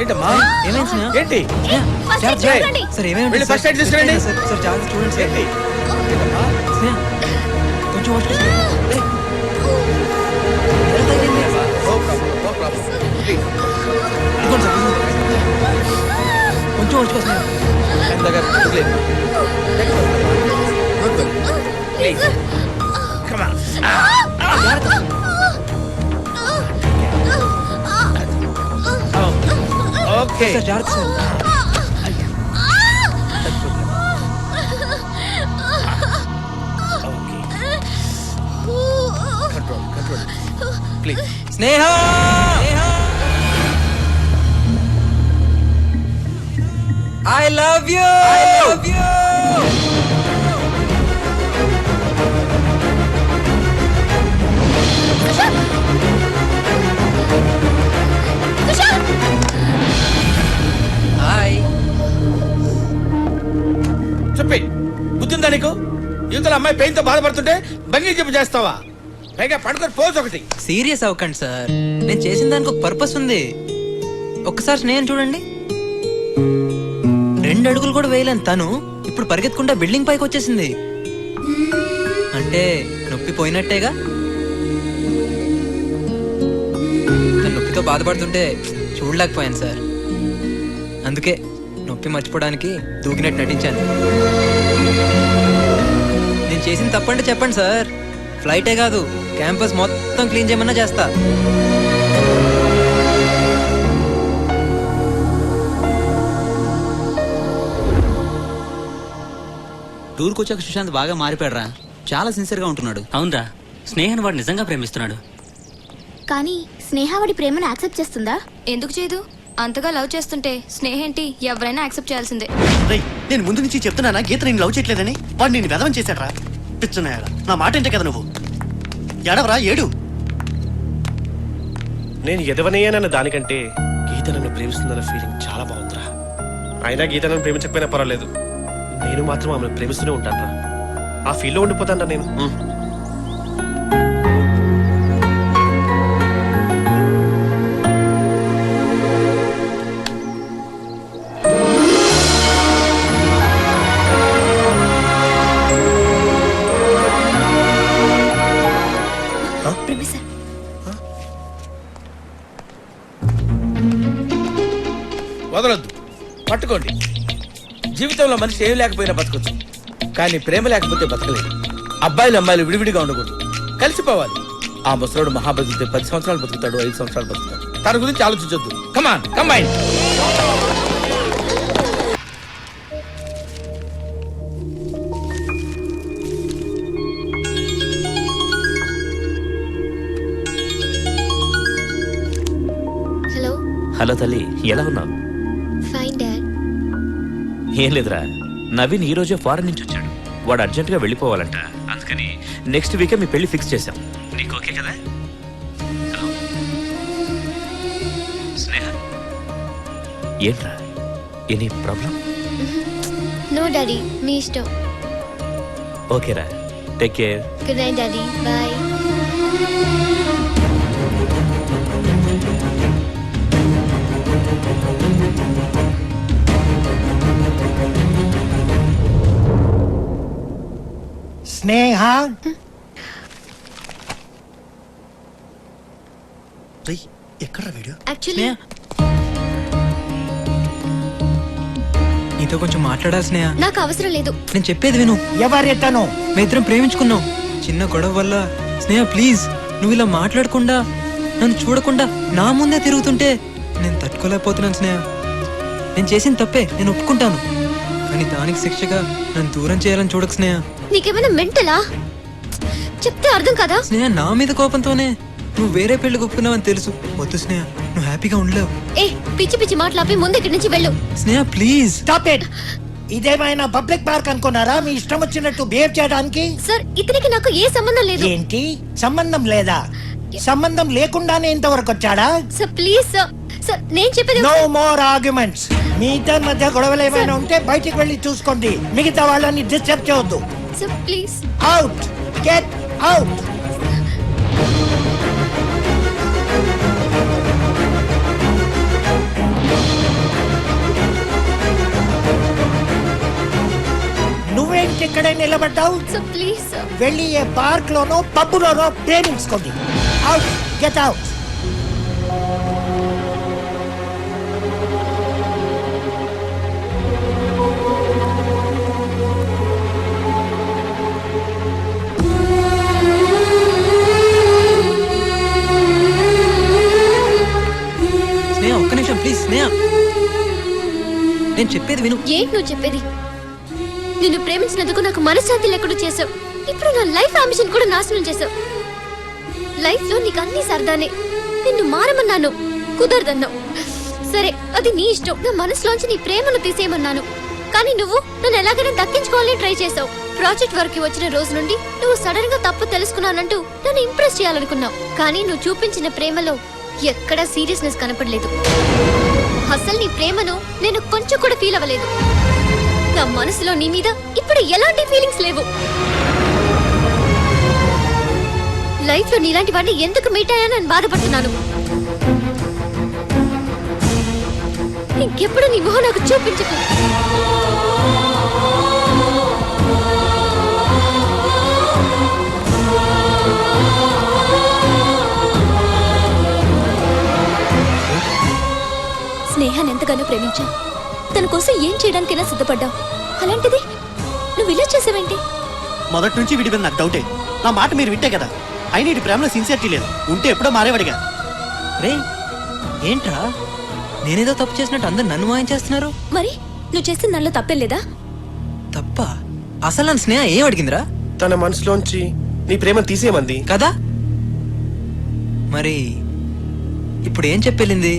ఏంటమ్మా ఏంటి? సార్ ఏమేమి వెళ్ళి ఫస్ట్ ఎయిడ్ తీసుకురండి. సార్ చాలా స్టూడెంట్స్ ఏంటి? కొంచెం కొంచెం వచ్చుకోసం. ఓకే జాగ్రత్త sir. Sneha I love you. Hi. చెప్పి బుద్ధిందా నీకు? యువతల అమ్మాయి పెయిన్ తో బాధపడుతుంటే బంగి చెప్పు చేస్తావా? పైగా పడుకొని పోజ్ ఒకటి. సీరియస్ అవ్వకండి సార్. నేను చేసిన దానికి ఒక పర్పస్ ఉంది. ఒక్కసారి స్నేహం చూడండి. 2 అడుగులు కూడా వేయలేను తను ఇప్పుడు పరిగెత్తుకుంటా బిల్డింగ్ పైకి వచ్చేసింది. అంటే నొప్పి పోయినట్టేగా. తను నొప్పితో బాధపడుతుంటే చూడలేకపోయాను సార్. అందుకే నొప్పి మర్చిపోవడానికి దూకినట్టు నటించాను. నేను చేసిన తప్పంటే చెప్పండి సార్. ఫ్లైటే కాదు క్యాంపస్ మొత్తం క్లీన్ చేయమన్నా చేస్తా. టూర్కి వచ్చాక సుశాంత్ బాగా మారిపోయాడురా. చాలా సిన్సియర్గా ఉంటున్నాడు. అవునరా, స్నేహన్ వాడు నిజంగా ప్రేమిస్తున్నాడు. కానీ స్నేహ వాడి ప్రేమను యాక్సెప్ట్ చేస్తుందా? ఎందుకు చేయదు? అంతగా లవ్ చేస్తుంటే స్నేహేంటి ఎవరైనా యాక్సెప్ట్ చేయాల్సిందే. రేయ్ నేను ముందు నుంచి చెప్తున్నానా గీత నేను లవ్ చేయట్లేదని? వాడు నేను వెదవం చేశాడరా. పిచ్చున్నాయాడా? నా మాట ఏంటే కదా నువ్వు? ఎడవరా ఏడు. నేను ఎదవనయ్యానన్న దానికంటే గీత నన్ను ప్రేమిస్తుందన్న ఫీలింగ్ చాలా బాగుందిరా. అయినా గీత నన్ను ప్రేమించకపోయినా పర్వాలేదు, నేను మాత్రం ఆమెను ప్రేమిస్తూనే ఉంటానురా. ఆ ఫీల్లో ఉండిపోతాను నేను. గుర్తుపెట్టుకోండి, జీవితంలో మనిషి ఏం లేకపోయినా బతకొచ్చు, కానీ ప్రేమ లేకపోతే బతకలేదు. అబ్బాయిలు అమ్మాయిలు విడివిడిగా ఉండకూడదు, కలిసిపోవాలి. ఆ ముసలోడు మహాబలితే 10 సంవత్సరాలు బతుకుతాడు, 5 సంవత్సరాలు బతుకుతాడు. తన గురించి ఆలోచించొద్దు. కమాన్ కంబైన్. హలో. హలో తల్లి, ఎలా ఉన్నావు? Fine dad. ఏం లేదురా, నవీన్ ఈ రోజే ఫారెన్ నుంచి వచ్చాడు. వాడు అర్జెంటుగా వెళ్ళిపోవాలంట, అందుకని నెక్స్ట్ వీకే మీ పెళ్లి ఫిక్స్ చేశాం. నీకు ఓకే కదా? హలో స్నేహ, ఏంట్రా, ఎనీ ప్రాబ్లం? నో డాడీ, మీ ఇష్టం. ఓకేరా, take care. Good night daddy, bye. Sneha, ఎక్కడ వీడియో? యాక్చువల్లీ నీతో కొంచెం మాట్లాడాలి స్నేహ. నాకు అవసరం లేదు. నేను చెప్పేది విను. ఎవరెతను? మీ ఇద్దరం ప్రేమించుకున్నాం. చిన్న గొడవ వల్ల స్నేహ ప్లీజ్, నువ్వు ఇలా మాట్లాడకుండా నన్ను చూడకుండా నా ముందే తిరుగుతుంటే నేను తట్టుకోలేకపోతున్నాను స్నేహ. నేను చేసిన తప్పే, నేను ఒప్పుకుంటాను, కానీ దానికి శిక్షగా నన్ను దూరం చేయాలని చూడకు స్నేహ. నీకేమైనా మెంటలా? చెప్తే అర్థం కదా. స్నేహ, నా మీద కోపంతోనే నువ్వు వేరే పెళ్లి ఒప్పుకున్నావని తెలుసు. వద్దు స్నేహ, నువ్వు హ్యాపీగా ఉండలేవు. ఏ పిచ్చి పిచ్చి మాట్లాపి ముందు ఇక్కడి నుంచి వెళ్ళు. స్నేహ ప్లీజ్. Stop it. ఇదేమైనా పబ్లిక్ పార్క్ అనుకున్నారా మీ ఇష్టం వచ్చినట్టు బిహేవ్ చేయడానికి? సార్, ఇతనికి నాకు ఏ సంబంధం లేదు. ఏంటి సంబంధం లేదా? సంబంధం లేకుండానే ఇంతవరకు వచ్చాడా? Sir please sir. సార్ నేను చెప్పేది. No more arguments. మీ ఇద్దరి మధ్య గొడవలు ఏమైనా ఉంటే బయటికి వెళ్ళి చూసుకోండి, మిగతా వాళ్ళని డిస్టర్బ్ చేయొద్దు. Sir please. Out, get out. నువ్వేంటి ఇక్కడే నిలబడ్డావు? ప్లీజ్ వెళ్ళి ఏ పార్క్ లోనో పబ్బులోనో ప్రేమించుకోండి. Out, get out. స్నేహ ఒక్క నిమిషం ప్లీజ్. స్నేహ, నేను చెప్పేది విను. ఏంటి నువ్వు చెప్పేది? నిన్ను ప్రేమించినందుకు నాకు మనశ్శాంతి లేకుండా చేసావు. ఇప్పుడు నా లైఫ్ అంబిషన్ కూడా నాశనం చేసావు. లైఫ్ లో నీకు అన్ని సరదానే. నిన్ను మారమన్నాను, కుదరదన్నావు. సరే, అది నీ ఇష్టం. నా మనసులోంచి నీ ప్రేమను తీసేయమన్నాను, కానీ నువ్వు నన్ను ఎలాగైనా దక్కించుకోవాలని ట్రై చేసావు. ప్రాజెక్ట్ వర్క్ కి వచ్చిన రోజు నుండి నువ్వు సడన్ గా తప్పు తెలుసుకున్నానంటూ నన్ను ఇంప్రెస్ చేయాలనుకున్నావు. కానీ నువ్వు చూపించిన ప్రేమలో ఎక్కడా సీరియస్నెస్ కనపడలేదు. అసలు నీ ప్రేమను నేను కొంచెం కూడా ఫీల్ అవ్వలేదు. నా మనసులో నీ మీద ఇప్పుడు ఎలాంటి ఫీలింగ్స్ లేవు. లైఫ్ లో నీలాంటి వాడిని ఎందుకు మీట్ అయ్యానని నేను బాధపడుతున్నాను. ఇంకెప్పుడు నీ మొహం నాకు చూపించకు. స్నేహాన్ని ఎంతగానో ప్రేమించా, తన కోసం ఏం చేయడానికైనా సిద్ధపడ్డావు. అలాంటిది నువ్వు ఇలా చేసావేంటి? మొదటి నుంచి వీడి మీద నాకు డౌటే. నా మాట మీరు వింటే కదా. అయినా ఇటు ప్రేమలో సిన్సియరిటీ లేదు. ఉంటే ఎప్పుడో మారేవాడిగా. రే ఏంట్రా, నేనేదో తప్పు చేసినట్టు అందరు నన్ను మాయం చేస్తున్నారు. మరి నువ్వు చేసిన దానిలో తప్పే లేదా? తప్ప? అసలు నన్ను స్నేహ ఏం అడిగిందిరా? తన మనసులోంచి నీ ప్రేమ తీసేయమంది కదా. మరి ఇప్పుడు ఏం చెప్పెళ్ళింది?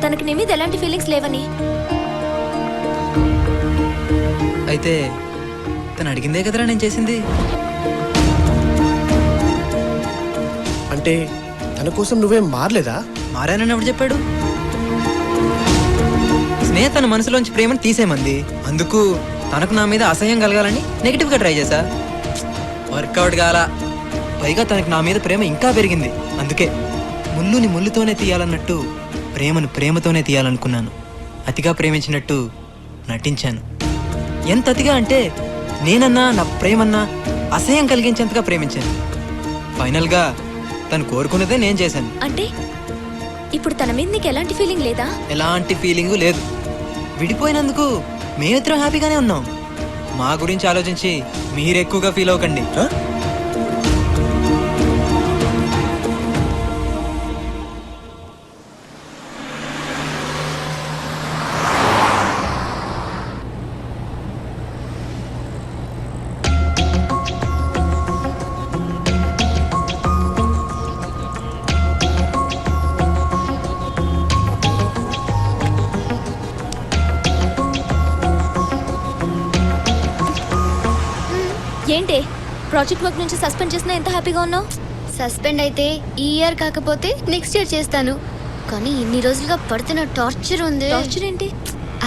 తనకి నీ మీద ఎలాంటి ఫీలింగ్స్ లేవని. అయితే తను అడిగిందే కదరా నేను చేసింది. అంటే తన కోసం నువ్వేం మారలేదా? మారానని ఎవడు చెప్పాడు? స్నేహ తన మనసులోంచి ప్రేమను తీసేయమంది, అందుకు తనకు నా మీద అసహ్యం కలగాలని నెగిటివ్ గా ట్రై చేశా. వర్కౌట్ కాల. పైగా తనకు నా మీద ప్రేమ ఇంకా పెరిగింది. అందుకే ముళ్ళుని ముళ్ళుతోనే తీయాలన్నట్టు ప్రేమను ప్రేమతోనే తీయాలనుకున్నాను. అతిగా ప్రేమించినట్టు నటించాను. ఎంత అతిగా అంటే నేనన్నా నా ప్రేమన్నా అసహ్యం కలిగించేంతగా ప్రేమించాను. ఫైనల్ గా తను కోరుకున్నదే నేను చేశాను. అంటే ఇప్పుడు తన మీద నీకు ఎలాంటి ఫీలింగ్ లేదా? ఎలాంటి ఫీలింగు లేదు. విడిపోయినందుకు మేమిద్దరం హ్యాపీగానే ఉన్నాం. మా గురించి ఆలోచించి మీరు ఎక్కువగా ఫీల్ అవ్వకండి. ఏంటి ప్రాజెక్ట్ వర్క్ నుంచి సస్పెండ్ చేసినా ఎంత హ్యాపీగా ఉన్నావు? సస్పెండ్ అయితే ఈ ఇయర్ కాకపోతే నెక్స్ట్ ఇయర్ చేస్తాను. కానీ ఇన్ని రోజులుగా పడుతున్న టార్చర్ ఉంది. టార్చర్ ఏంటి?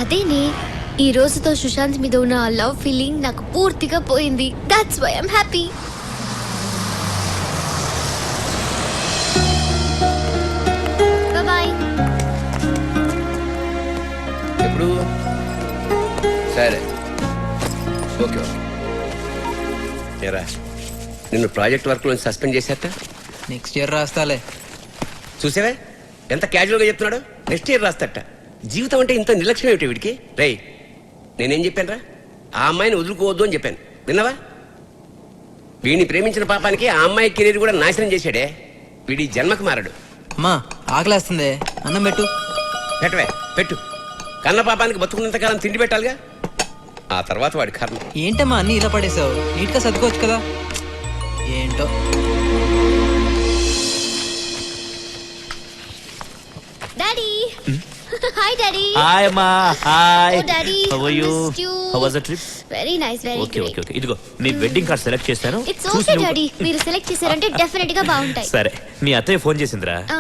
అదేనే, ఈ రోజుతో సుశాంత్ మీద ఉన్న ఆ లవ్ ఫీలింగ్ నాకు పూర్తిగా పోయింది. That's why I'm happy. Bye. ఎప్పుడు? సరే, ఓకే ఓకే. ఏరా, నిన్ను ప్రాజెక్ట్ వర్క్ నుంచి సస్పెండ్ చేశారట? నెక్స్ట్ ఇయర్ రాస్తాలే. చూసావే ఎంత క్యాజువల్గా చెప్తున్నాడు. నెక్స్ట్ ఇయర్ రాస్తాట. జీవితం అంటే ఇంత నిర్లక్ష్యం ఏమిటి వీడికి? రేయ్, నేనేం చెప్పానురా? ఆ అమ్మాయిని వదులుకోవద్దు అని చెప్పాను, విన్నావా? వీడిని ప్రేమించిన పాపానికి ఆ అమ్మాయి కెరీర్ కూడా నాశనం చేశాడే. వీడి జన్మకు మారడు. అమ్మా ఆకలేస్తుంది, అన్నం పెట్టు. పెట్టవే, పెట్టు. కన్న పాపానికి బతుకున్నంత కాలం తిండి పెట్టాలిగా. ఆ తర్వాత వాడి కర్మ. ఏంటమ్మా అన్ని ఇలా పడేసావు? నీట్గా సర్దుకోవచ్చు కదా. ఏంటో. డాడీ. Hi daddy. హాయ్ అమ్మా. Hi. Oh, Daddy, how are you? missed you. How was the trip? Very nice, very okay okay okay. ఇదిగో నీ వెడ్డింగ్ కార్డ్ సెలెక్ట్ చేశాను. ఇట్స్ ఓకే డాడీ, మీరు సెలెక్ట్ చేశారంటే డెఫినెట్ గా బాగుంటాయి. సరే, మీ అత్తయ్య ఫోన్ చేసిందిరా. ఆ,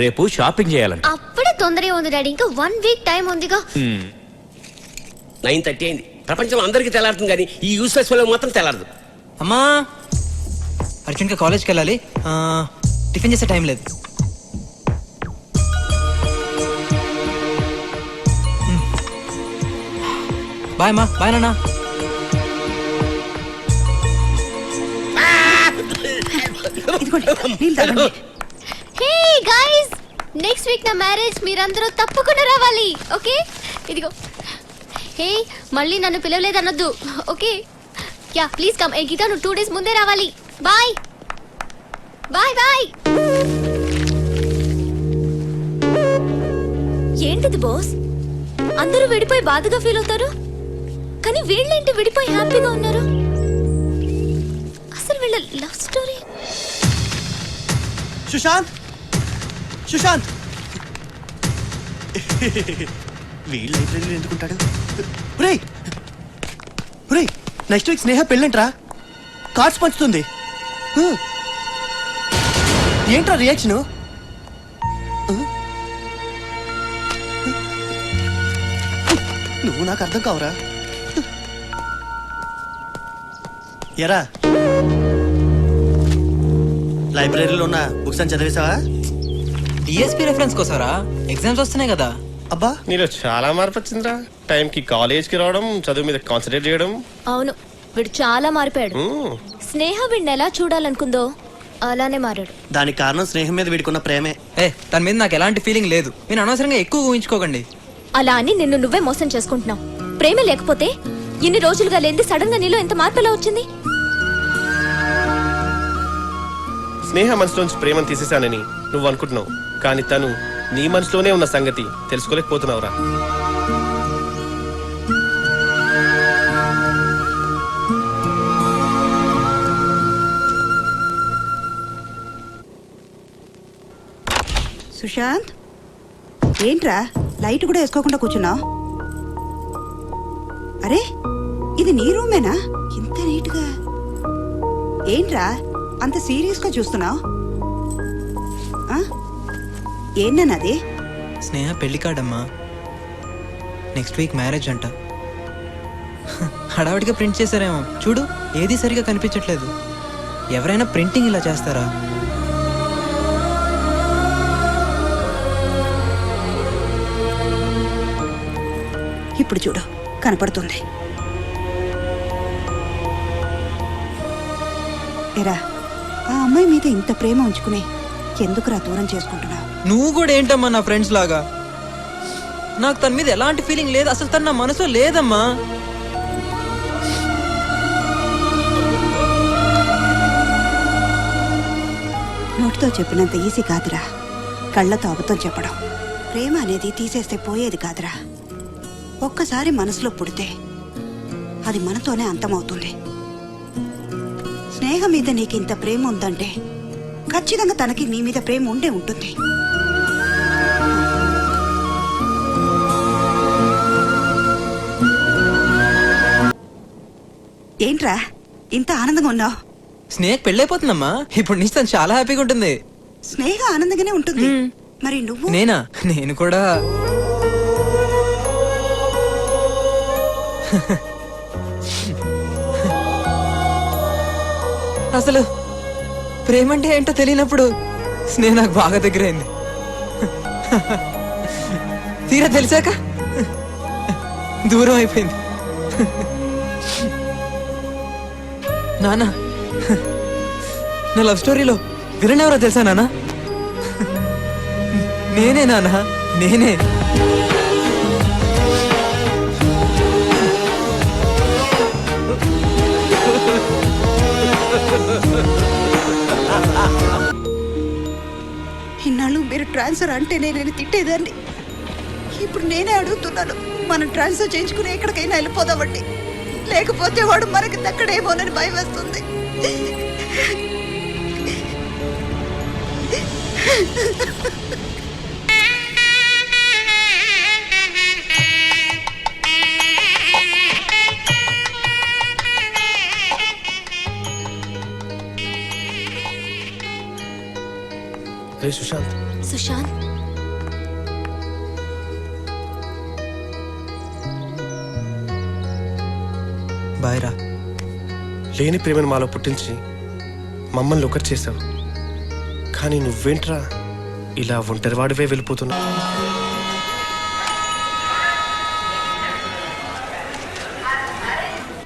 రేపు షాపింగ్ చేయాలంట. అప్పుడే తొందరగా ఉంది డాడీ, ఇంకా 1 వీక్ టైం ఉందిగా. 9:30 అయింది. ప్రపంచంలో అందరికీ తెల్లారుతుంది కానీ ఈ యూస్లెస్ వాళ్ళకి మాత్రం తెల్లారదు. అమ్మా అర్జెంట్గా కాలేజ్కి వెళ్ళాలి. టిఫిన్ చేసే టైం లేదు. బాయ్ అమ్మా. బాయ్ నాన్న. హే గైస్, నెక్స్ట్ వీక్ నా మ్యారేజ్, మీరందరూ తప్పకుండా రావాలి. ఓకే, ఇదిగో. హే, మళ్ళీ నన్ను పిలవలేదనొద్దు. Okay, ya please come. ఏ గీత, నువ్వు 2 days ముందే రావాలి. Bye bye bye. ఏంటిది బాస్? అందరూ విడిపోయి బాధగా ఫీల్ అవుతారు, కానీ వీళ్ళేంటి విడిపోయి హ్యాపీగా ఉన్నారు? అసలు వీళ్ళ లవ్ స్టోరీ. సుశాంత్, సుశాంత్ వీళ్ళు లైబ్రరీలో ఎందుకుంటాడు? నెక్స్ట్ వీక్ స్నేహ పెళ్ళంట్రా. కార్డ్స్ పంచుతుంది. ఏంట్రా రియాక్షన్? నువ్వు నాకు అర్థం కావురా. ఎరా, లైబ్రరీలో ఉన్న బుక్స్ అని చదివేశావా? డిఎస్పీ రెఫరెన్స్ కోసారా? ఎగ్జామ్స్ వస్తున్నాయి కదా. అబ్బా, నీలో చాలా మార్పు వచ్చిందిరా. టైంకి కాలేజ్కి రావడం, చదువు మీద కాన్సన్ట్రేట్ చేయడం. అవును, వీడు చాలా మారిపోయాడు. స్నేహ వీడిని ఎలా చూడాలనుకుందో అలానే మారాడు. దానికి కారణం స్నేహం మీద వీడుకున్న ప్రేమే. తన మీద నాకు ఎలాంటి ఫీలింగ్ లేదు. నేను అనవసరంగా ఎక్కువ ఊహించుకోకండి. అలా అని నిన్ను నువ్వే మోసం చేసుకుంటున్నావు. ప్రేమ లేకపోతే ఇన్ని రోజులుగా లేని సడన్ గా నీలో ఎంత మార్పు ఎలా వచ్చింది? స్నేహ మనసులోంచి ప్రేమను తీసేశానని నువ్వు అనుకుంటున్నావు, కానీ తను నీ మనసులోనే ఉన్న సంగతి తెలుసుకోలేకపోతున్నావురా. సుశాంత్, ఏంట్రా లైట్ కూడా వేసుకోకుండా కూర్చున్నావు? అరే, ఇది నీ రూమేనా? ఇంత నీట్గా. ఏంట్రా అంత సీరియస్ గా చూస్తున్నావు? ఏంటన్నది? స్నేహ పెళ్లి కార్డమ్మా. నెక్స్ట్ వీక్ మ్యారేజ్ అంట. హడావిడిగా ప్రింట్ చేశారేమో. చూడు, ఏది సరిగా కనిపించట్లేదు. ఎవరైనా ప్రింటింగ్ ఇలా చేస్తారా? ఇప్పుడు చూడు, కనపడుతుంది. ఎరా, ఆ అమ్మాయి మీద ఇంత ప్రేమ ఉంచుకుని ఎందుకురా దూరం చేసుకుంటున్నావు? నువ్వు కూడా ఏంటమ్మా నా ఫ్రెండ్స్ లాగా? నాకు తన మీద ఎలాంటి ఫీలింగ్ లేదు, అసలు తన నా మనసులో లేదమ్మా. నోటితో చెప్పినంత ఈజీ కాదురా కళ్ళతో అబద్ధం చెప్పడం. ప్రేమ అనేది తీసేస్తే పోయేది కాదురా. ఒక్కసారి మనసులో పుడితే అది మనతోనే అంతమవుతుంది. స్నేహం మీద నీకు ఇంత ప్రేమ ఉందంటే ఖచ్చితంగా తనకి నీ మీద ప్రేమ ఉండే ఉంటుంది. ఏంట్రా ఇంత ఆనందంగా ఉన్నావు? స్నేహ పెళ్ళైపోతుందమ్మా. ఇప్పుడు నుంచి తను చాలా హ్యాపీగా ఉంటుంది. స్నేహ ఆనందంగానే ఉంటుంది. మరి నువ్వు? నేనా? నేను కూడా అసలు ప్రేమంటే ఏంటో తెలియనప్పుడు స్నేహ నాకు బాగా దగ్గరైంది. తీరా తెలిసాక దూరం అయిపోయింది. నానా, నా లవ్ స్టోరీలో విలన్ ఎవరో తెలుసా నానా? నేనే నానా, నేనే. ఇన్నాళ్ళు మీరు ట్రాన్స్ఫర్ అంటే నేను తిట్టేదాన్ని. ఇప్పుడు నేనే అడుగుతున్నాను, మనం ట్రాన్స్ఫర్ చేయించుకుని ఎక్కడికైనా వెళ్ళిపోదామండి. లేకపోతే వాడు మనకి దక్కడేమోనని భయం వేస్తుంది. సుశాంత్, సుశాంత్, బాయ్ రా. లేని ప్రేమను మాలో పుట్టించి మమ్మల్ని ఒకటి చేసావు. కానీ నువ్వేంట్రా ఇలా ఒంటరివాడివే వెళ్ళిపోతున్నావు?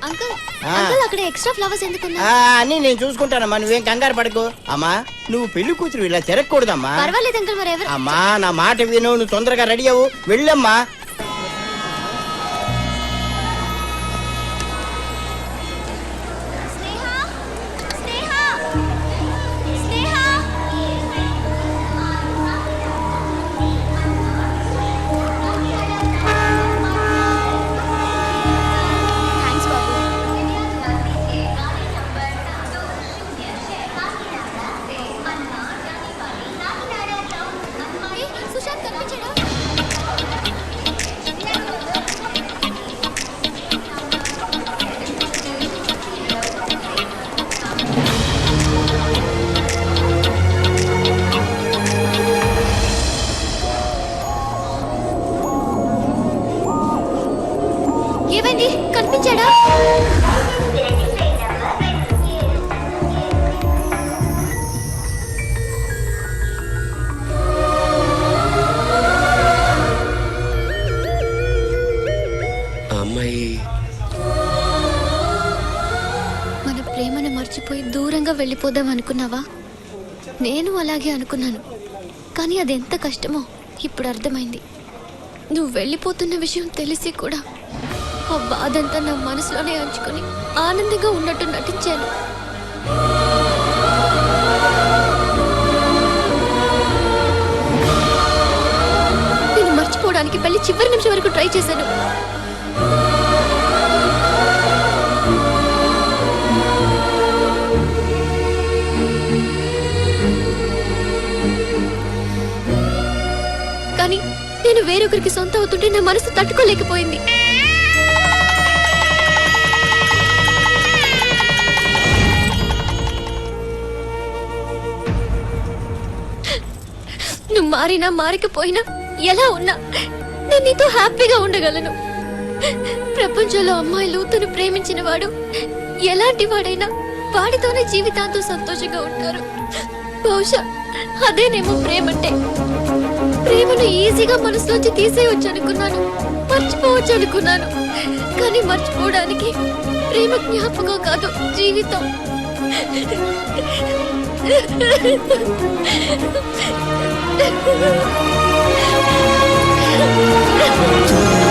అంకుల్ అక్కడ ఎక్స్ట్రా ఫ్లవర్స్ ఎందుకున్నా? అన్ని నేను చూసుకుంటానమ్మా, నువ్వేం కంగారు పడకు. అమ్మా నువ్వు పెళ్లి కూతురు ఇలా తిరగకూడదమ్మా. పర్వాలేదు అంకుల్, మరి ఎవరు? అమ్మా నా మాట విను, నువ్వు తొందరగా రెడీ అవ్వు, వెళ్ళమ్మా. సుశాంత్ కనిపించాడా? ఏమైంది? కనిపించాడా? అమ్మాయి మన ప్రేమను మర్చిపోయి దూరంగా వెళ్ళిపోదాం అనుకున్నావా? నేను అలాగే అనుకున్నాను, కానీ అది ఎంత కష్టమో ఇప్పుడు అర్థమైంది. నువ్వు వెళ్ళిపోతున్న విషయం తెలిసి కూడా ఆ బాధంతా నా మనసులోనే ఉంచుకొని ఆనందంగా ఉన్నట్టు నటించాను. నేను మర్చిపోవడానికి పెళ్లి చివరి నిమిషం వరకు ట్రై చేశాను. కానీ నేను వేరొకరికి సొంత అవుతుంటే నా మనసు తట్టుకోలేకపోయింది. నువ్వు మారినా మారకపోయినా ఎలా ఉన్నా నేను నీతో హ్యాపీగా ఉండగలను. ప్రపంచంలో అమ్మాయిలు తను ప్రేమించిన వాడు ఎలాంటి వాడైనా వాడితోనే జీవితాంతం సంతోషంగా ఉంటారు. బహుశా అదేనేమో ప్రేమంటే. ప్రేమను ఈజీగా మనసులోంచి తీసేయవచ్చు అనుకున్నాను, మర్చిపోవచ్చు అనుకున్నాను. కానీ మర్చిపోవడానికి ప్రేమ జ్ఞాపకం కాదు, జీవితం. చూడు